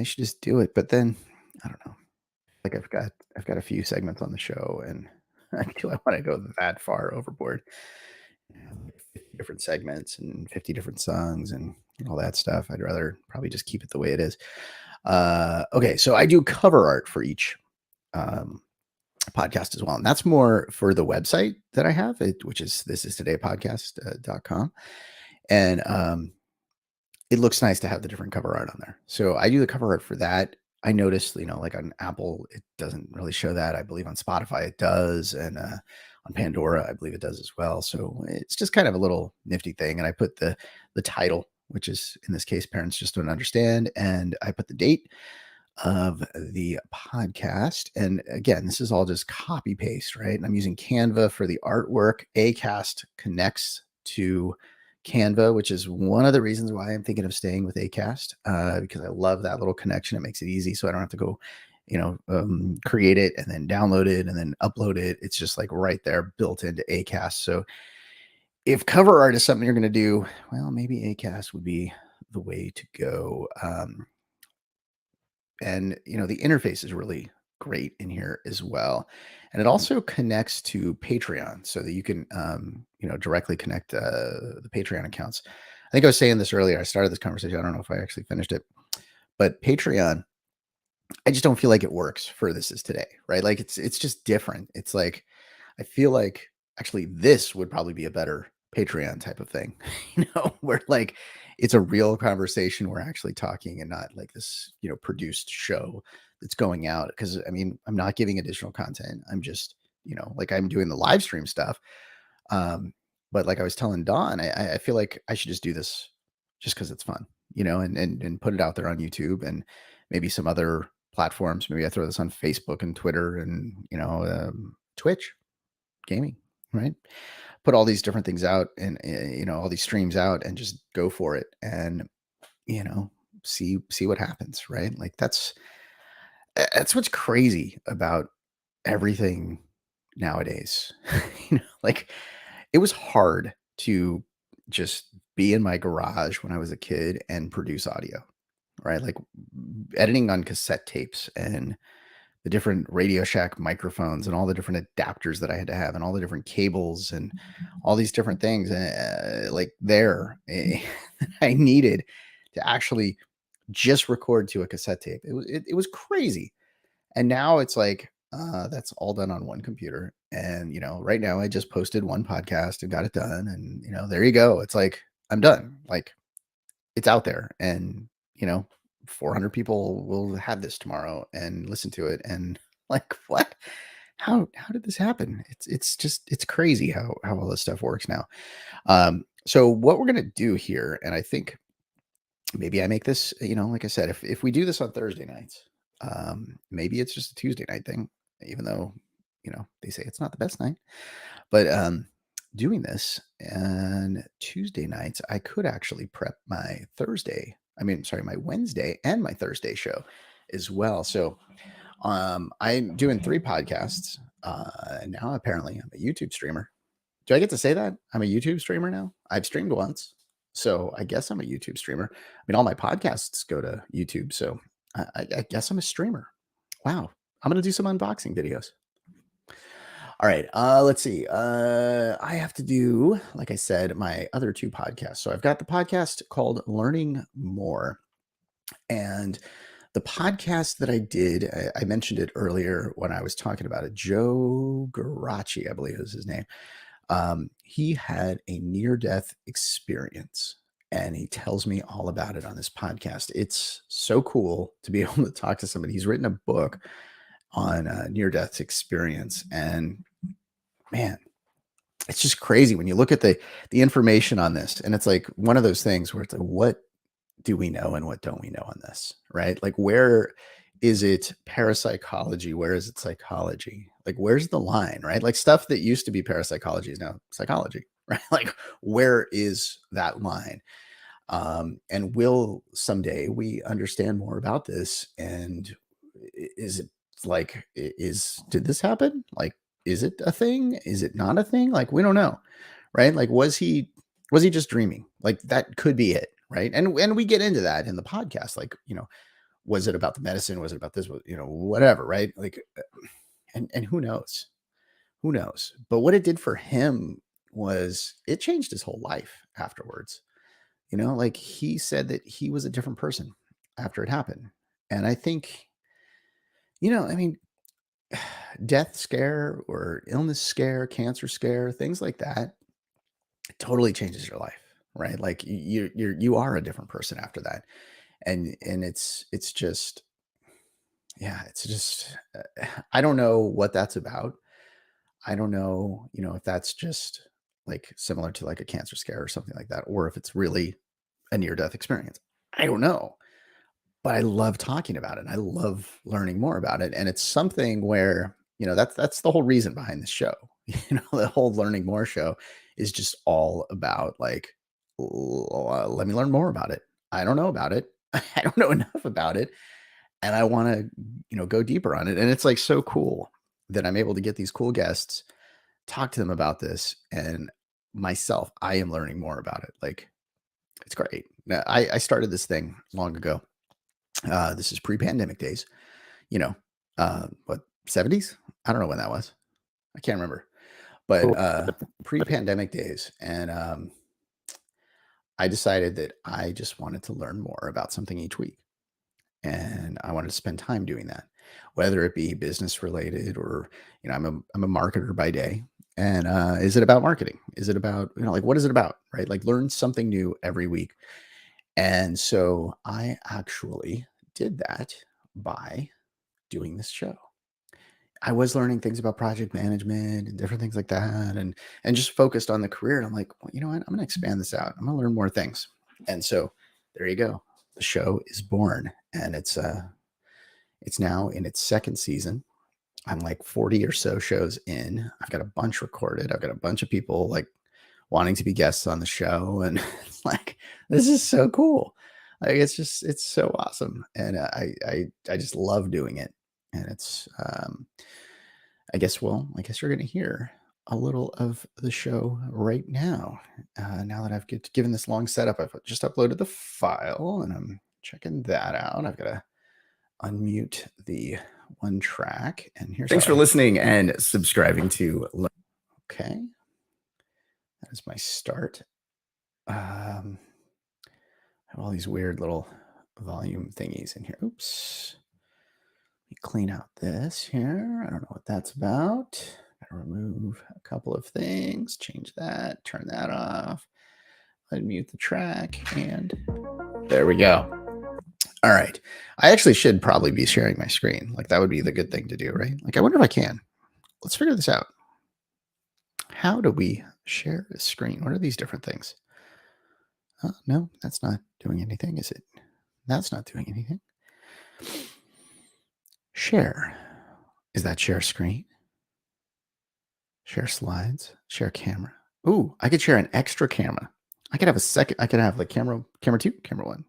should just do it. But then I don't know, like I've got a few segments on the show, and do I want to go that far overboard? 50 different segments and 50 different songs and all that stuff. I'd rather probably just keep it the way it is. Okay, so I do cover art for each podcast as well, and that's more for the website that I have, which is thisistodaypodcast.com, and it looks nice to have the different cover art on there. So I do the cover art for that. I noticed, like on Apple, it doesn't really show that. I believe on Spotify it does, and on Pandora, I believe it does as well. So it's just kind of a little nifty thing. And I put the title, which is in this case, Parents Just Don't Understand, and I put the date of the podcast. And again, this is all just copy paste, right? And I'm using Canva for the artwork. Acast connects to Canva, which is one of the reasons why I'm thinking of staying with Acast, because I love that little connection. It makes it easy, so I don't have to go, create it and then download it and then upload it. It's just like right there, built into Acast. So if cover art is something you're going to do, well, maybe Acast would be the way to go. And the interface is really great in here as well, and it also connects to Patreon so that you can directly connect the Patreon accounts. I think I was saying this earlier. I started this conversation, I don't know if I actually finished it, but Patreon I just don't feel like it works for This Is Today, right? Like it's just different. It's like I feel like actually this would probably be a better Patreon type of thing, where like it's a real conversation. We're actually talking and not like this, produced show that's going out. Because I mean, I'm not giving additional content. I'm just, like I'm doing the live stream stuff. Um, but like I was telling Don, I feel like I should just do this just because it's fun, and put it out there on YouTube and maybe some other platforms. Maybe I throw this on Facebook and Twitter and Twitch gaming, right? Put all these different things out and all these streams out and just go for it and you know see what happens, right? Like that's what's crazy about everything nowadays. Like it was hard to just be in my garage when I was a kid and produce audio, right? Like editing on cassette tapes and the different Radio Shack microphones and all the different adapters that I had to have and all the different cables and all these different things. Like I needed to actually just record to a cassette tape. It was crazy. And now it's like, that's all done on one computer. And, right now I just posted one podcast and got it done. And, there you go. It's like, I'm done. Like it's out there and, 400 people will have this tomorrow and listen to it. And like, what, how did this happen? It's crazy how all this stuff works now. So what we're going to do here, and I think maybe I make this, like I said, if we do this on Thursday nights, maybe it's just a Tuesday night thing, even though, they say it's not the best night. But doing this and Tuesday nights, I could actually prep my my Wednesday and my Thursday show as well. So I'm doing 3 podcasts. Now apparently I'm a YouTube streamer. Do I get to say that? I'm a YouTube streamer now? I've streamed once. So I guess I'm a YouTube streamer. I mean, all my podcasts go to YouTube. So I guess I'm a streamer. Wow. I'm going to do some unboxing videos. All right. Let's see. I have to do, like I said, my other 2 podcasts. So I've got the podcast called Learning More. And the podcast that I did, I mentioned it earlier when I was talking about it. Joe Garacci, I believe is his name. He had a near-death experience and he tells me all about it on this podcast. It's so cool to be able to talk to somebody. He's written a book on near-death experience, and man, it's just crazy when you look at the information on this, and it's like one of those things where it's like, what do we know and what don't we know on this, right? Like, where is it parapsychology? Where is it psychology? Like, where's the line, right? Like, stuff that used to be parapsychology is now psychology, right? Like, where is that line? And will someday we understand more about this? And is it like, did this happen? Like, is it a thing? Is it not a thing? Like, we don't know, right? Like, was he just dreaming? Like, that could be it, right? And we get into that in the podcast. Like, was it about the medicine? Was it about this? Whatever, right? Like, and who knows? Who knows? But what it did for him was it changed his whole life afterwards. Like he said that he was a different person after it happened. And I think, I mean, death scare or illness scare, cancer scare, things like that, it totally changes your life, right? Like you are a different person after that. And it's just, yeah, it's just, I don't know what that's about. I don't know, if that's just like similar to like a cancer scare or something like that, or if it's really a near death experience. I don't know, but I love talking about it. I love learning more about it. And it's something where, that's the whole reason behind this show. The whole Learning More show is just all about like, let me learn more about it. I don't know about it. I don't know enough about it. And I want to, go deeper on it. And it's like so cool that I'm able to get these cool guests, talk to them about this, and myself, I am learning more about it. Like, it's great. Now, I started this thing long ago. This is pre-pandemic days, what, 70s? I don't know when that was. I can't remember, but pre-pandemic days. And I decided that I just wanted to learn more about something each week. and I wanted to spend time doing that, whether it be business related or, I'm a marketer by day. And is it about marketing? Is it about, like, what is it about, right? Like, learn something new every week. And so I actually did that by doing this show. I was learning things about project management and different things like that, and just focused on the career. And I'm like, well, you know what? I'm going to expand this out. I'm going to learn more things. And so there you go. The show is born, and it's now in its second season. I'm like 40 or so shows in. I've got a bunch recorded. I've got a bunch of people like wanting to be guests on the show, and it's like, this is so cool. Like, it's so awesome, and I just love doing it. And it's I guess you're going to hear a little of the show right now. Now that I've given this long setup, I've just uploaded the file and I'm checking that out. I've got to unmute the one track, and here's thanks for listening and subscribing to. Okay, that is my start. I have all these weird little volume thingies in here. Oops. Let me clean out this here. I don't know what that's about. Gotta remove a couple of things, change that, turn that off, unmute the track, and there we go. All right. I actually should probably be sharing my screen. Like, that would be the good thing to do, right? Like, I wonder if I can. Let's figure this out. How do we share the screen? What are these different things? No, that's not doing anything, is it? That's not doing anything. Share. Is that share screen? Share slides, share camera. Ooh, I could share an extra camera. I could have a second. I could have like camera 2, camera 1.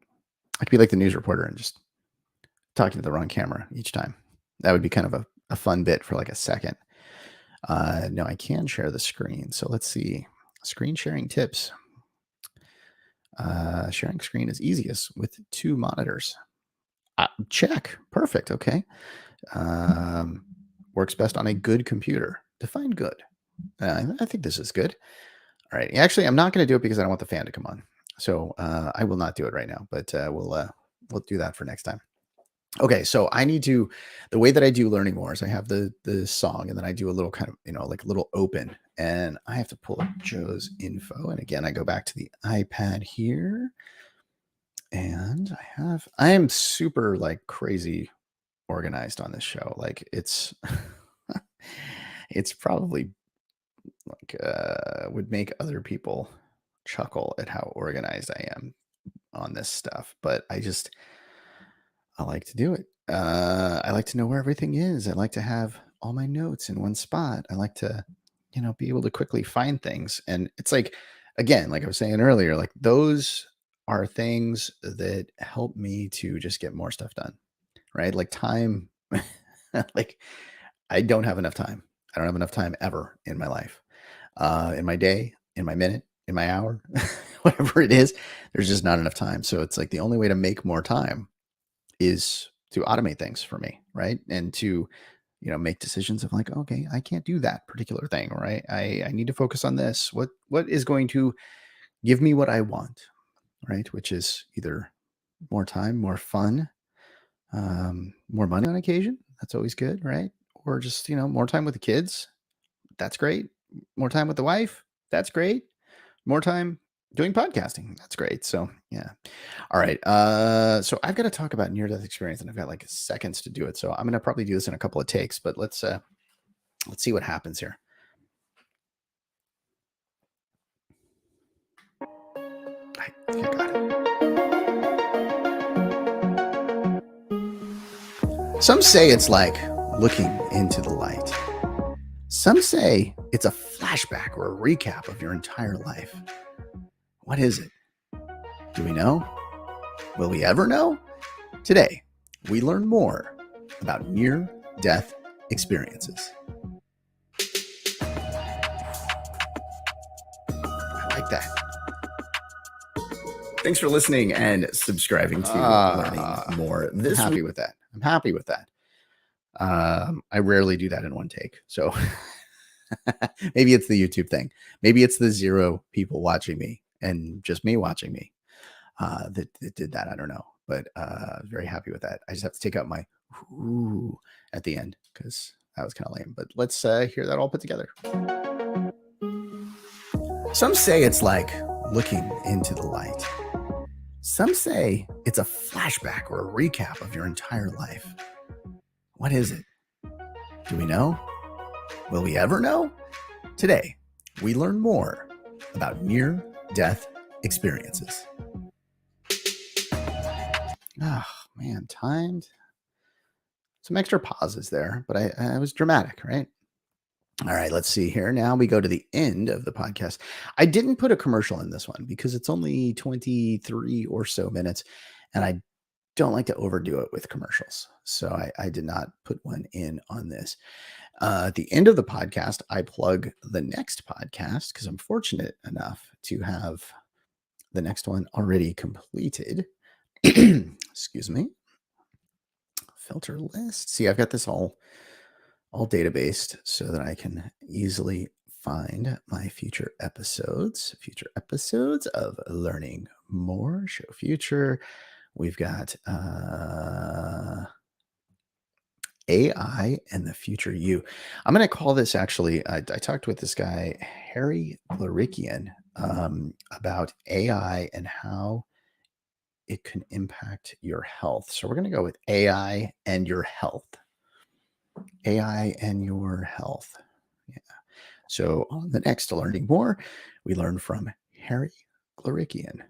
I could be like the news reporter and just talking to the wrong camera each time. That would be kind of a fun bit for like a second. No, I can share the screen. So let's see. Screen sharing tips. Sharing screen is easiest with 2 monitors. Check. Perfect. Okay. Works best on a good computer. Define good. I think this is good. All right. Actually, I'm not going to do it because I don't want the fan to come on. So I will not do it right now, but we'll do that for next time. Okay, so I need to, the way that I do Learning More is I have the song, and then I do a little kind of, like a little open, and I have to pull up Joe's info. And again, I go back to the iPad here, and I am super like crazy organized on this show. Like, it's it's probably like would make other people chuckle at how organized I am on this stuff, but I like to do it. I like to know where everything is. I like to have all my notes in one spot. I like to, be able to quickly find things. And it's like, again, like I was saying earlier, like, those are things that help me to just get more stuff done, right? Like, time, like, I don't have enough time. I don't have enough time ever in my life, in my day, in my minute, in my hour, whatever it is. There's just not enough time. So it's like the only way to make more time is to automate things for me, right? And to, make decisions of like, okay, I can't do that particular thing, right? I need to focus on this. What is going to give me what I want, right? Which is either more time, more fun, more money on occasion. That's always good, right? Or just, more time with the kids. That's great. More time with the wife. That's great. More time doing podcasting. That's great. So yeah. All right. So I've got to talk about near-death experience, and I've got like seconds to do it. So I'm gonna probably do this in a couple of takes, but let's see what happens here. I got it. Some say it's like looking into the light. Some say it's a flashback or a recap of your entire life. What is it? Do we know? Will we ever know? Today, we learn more about near-death experiences. I like that. Thanks for listening and subscribing to Learning More. I'm happy with that. I rarely do that in one take. So maybe it's the YouTube thing. Maybe it's the 0 people watching me and just me watching me that did that. I don't know. but very happy with that. I just have to take out my ooh at the end because that was kind of lame. But let's hear that all put together. Some say it's like looking into the light. Some say it's a flashback or a recap of your entire life. What is it? Do we know? Will we ever know? Today, we learn more about near-death experiences. Oh, man, timed. Some extra pauses there, but I was dramatic, right? All right, let's see here. Now we go to the end of the podcast. I didn't put a commercial in this one because it's only 23 or so minutes, and I don't like to overdo it with commercials. So I did not put one in on this. At the end of the podcast, I plug the next podcast because I'm fortunate enough to have the next one already completed. Excuse me. Filter list. See, I've got this all databased so that I can easily find my future episodes of Learning More, Show Future. We've got AI and the Future You. I'm going to call this actually, I talked with this guy, Harry Glarikian, about AI and how it can impact your health. So we're going to go with AI and your health. AI and your health. Yeah. So on the next Learning More, we learn from Harry Glarikian.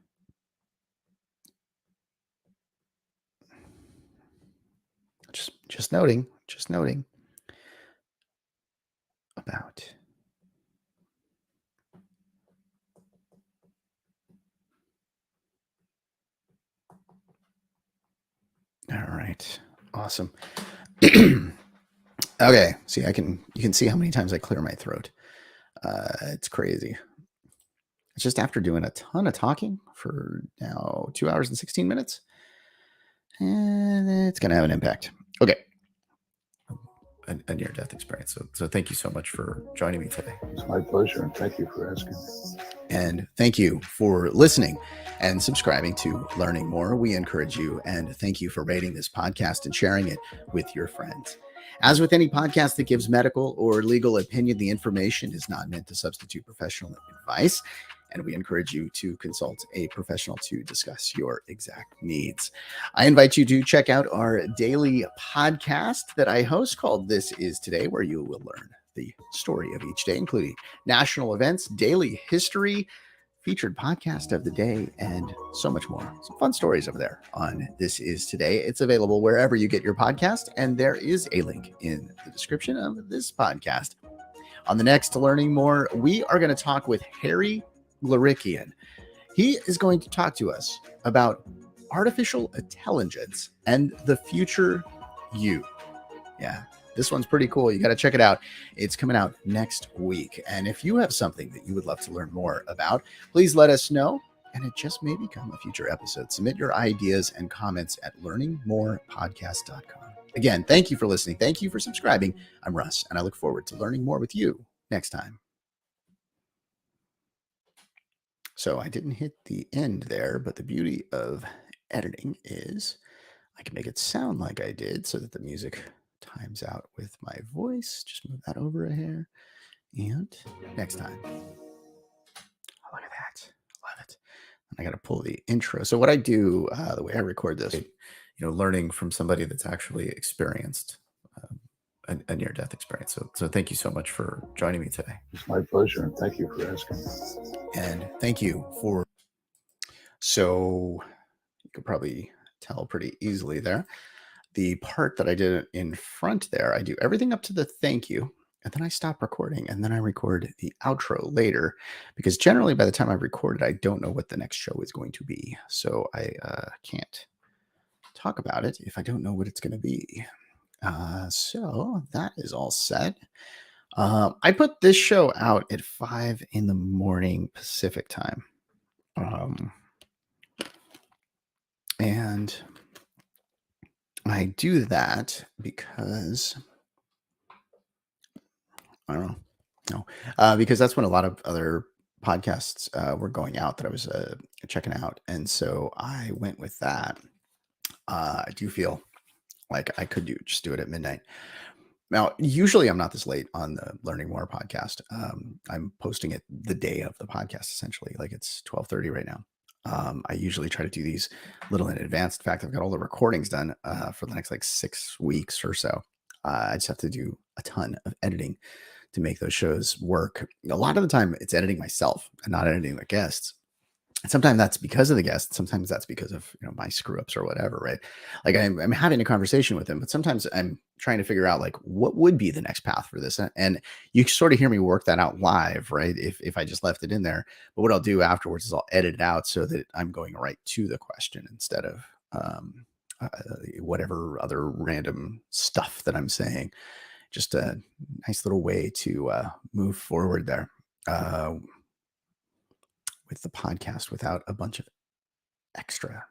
Just noting about all right. Awesome. Okay. See, you can see how many times I clear my throat. It's crazy. It's just after doing a ton of talking for now 2 hours and 16 minutes. And it's going to have an impact. Okay. A near-death experience. So thank you so much for joining me today. It's my pleasure, and thank you for asking me. And thank you for listening and subscribing to Learning More. We encourage you and thank you for rating this podcast and sharing it with your friends. As with any podcast that gives medical or legal opinion, the information is not meant to substitute professional advice, and we encourage you to consult a professional to discuss your exact needs. I invite you to check out our daily podcast that I host called This Is Today, where you will learn the story of each day, including national events, daily history, featured podcast of the day, and so much more. Some fun stories over there on This Is Today. It's available wherever you get your podcast, and there is a link in the description of this podcast. On the next Learning More, we are going to talk with Harry Glarikian. He is going to talk to us about artificial intelligence and the future you. Yeah, this one's pretty cool. You got to check it out. It's coming out next week. And if you have something that you would love to learn more about, please let us know. And it just may become a future episode. Submit your ideas and comments at learningmorepodcast.com. Again, thank you for listening. Thank you for subscribing. I'm Russ, and I look forward to learning more with you next time. So I didn't hit the end there, but the beauty of editing is I can make it sound like I did so that the music times out with my voice. Just move that over a hair. And next time. Oh, look at that. Love it. And I got to pull the intro. So what I do, the way I record this, learning from somebody that's actually experienced a near-death experience. So thank you so much for joining me today. It's my pleasure, and thank you for asking me. And thank you for... So you could probably tell pretty easily there. The part that I did in front there, I do everything up to the thank you, and then I stop recording, and then I record the outro later, because generally by the time I record it, I don't know what the next show is going to be. So I can't talk about it if I don't know what it's going to be. So that is all set. I put this show out at 5 a.m. Pacific time. And I do that because I don't know. No, because that's when a lot of other podcasts were going out that I was checking out. And so I went with that. I do feel like I could just do it at midnight. Now, usually I'm not this late on the Learning More podcast. I'm posting it the day of the podcast, essentially. Like it's 12:30 right now. I usually try to do these a little in advance. In fact, I've got all the recordings done for the next like 6 weeks or so. I just have to do a ton of editing to make those shows work. A lot of the time, it's editing myself and not editing the guests. And sometimes that's because of the guest. Sometimes that's because of my screw ups or whatever, right? Like I'm having a conversation with him, but sometimes I'm trying to figure out like what would be the next path for this, and you sort of hear me work that out live, right? If I just left it in there, but what I'll do afterwards is I'll edit it out so that I'm going right to the question instead of uh, whatever other random stuff that I'm saying. Just a nice little way to move forward there. With the podcast without a bunch of extra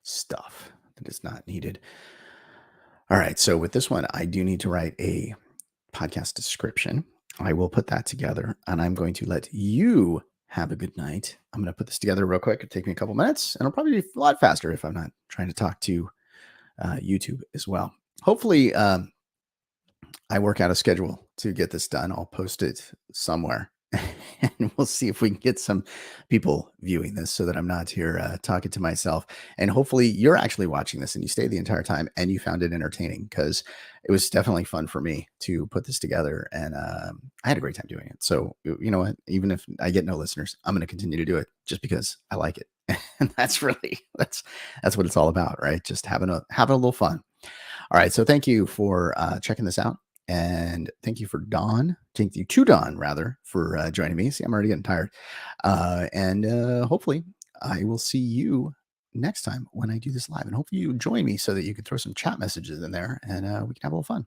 stuff that is not needed. All right. So with this one, I do need to write a podcast description. I will put that together and I'm going to let you have a good night. I'm going to put this together real quick. It'll take me a couple minutes and it'll probably be a lot faster if I'm not trying to talk to YouTube as well. Hopefully, I work out a schedule to get this done. I'll post it somewhere and we'll see if we can get some people viewing this so that I'm not here talking to myself. And hopefully you're actually watching this and you stayed the entire time and you found it entertaining, because it was definitely fun for me to put this together. And I had a great time doing it. So, you know what, even if I get no listeners, I'm going to continue to do it just because I like it. And that's what it's all about, right? Just having a little fun. All right. So thank you for checking this out. And thank you for Dawn. Thank you to Dawn, rather, for joining me. See, I'm already getting tired. And hopefully I will see you next time when I do this live. And hopefully you join me so that you can throw some chat messages in there and we can have a little fun.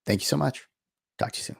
Thank you so much. Talk to you soon.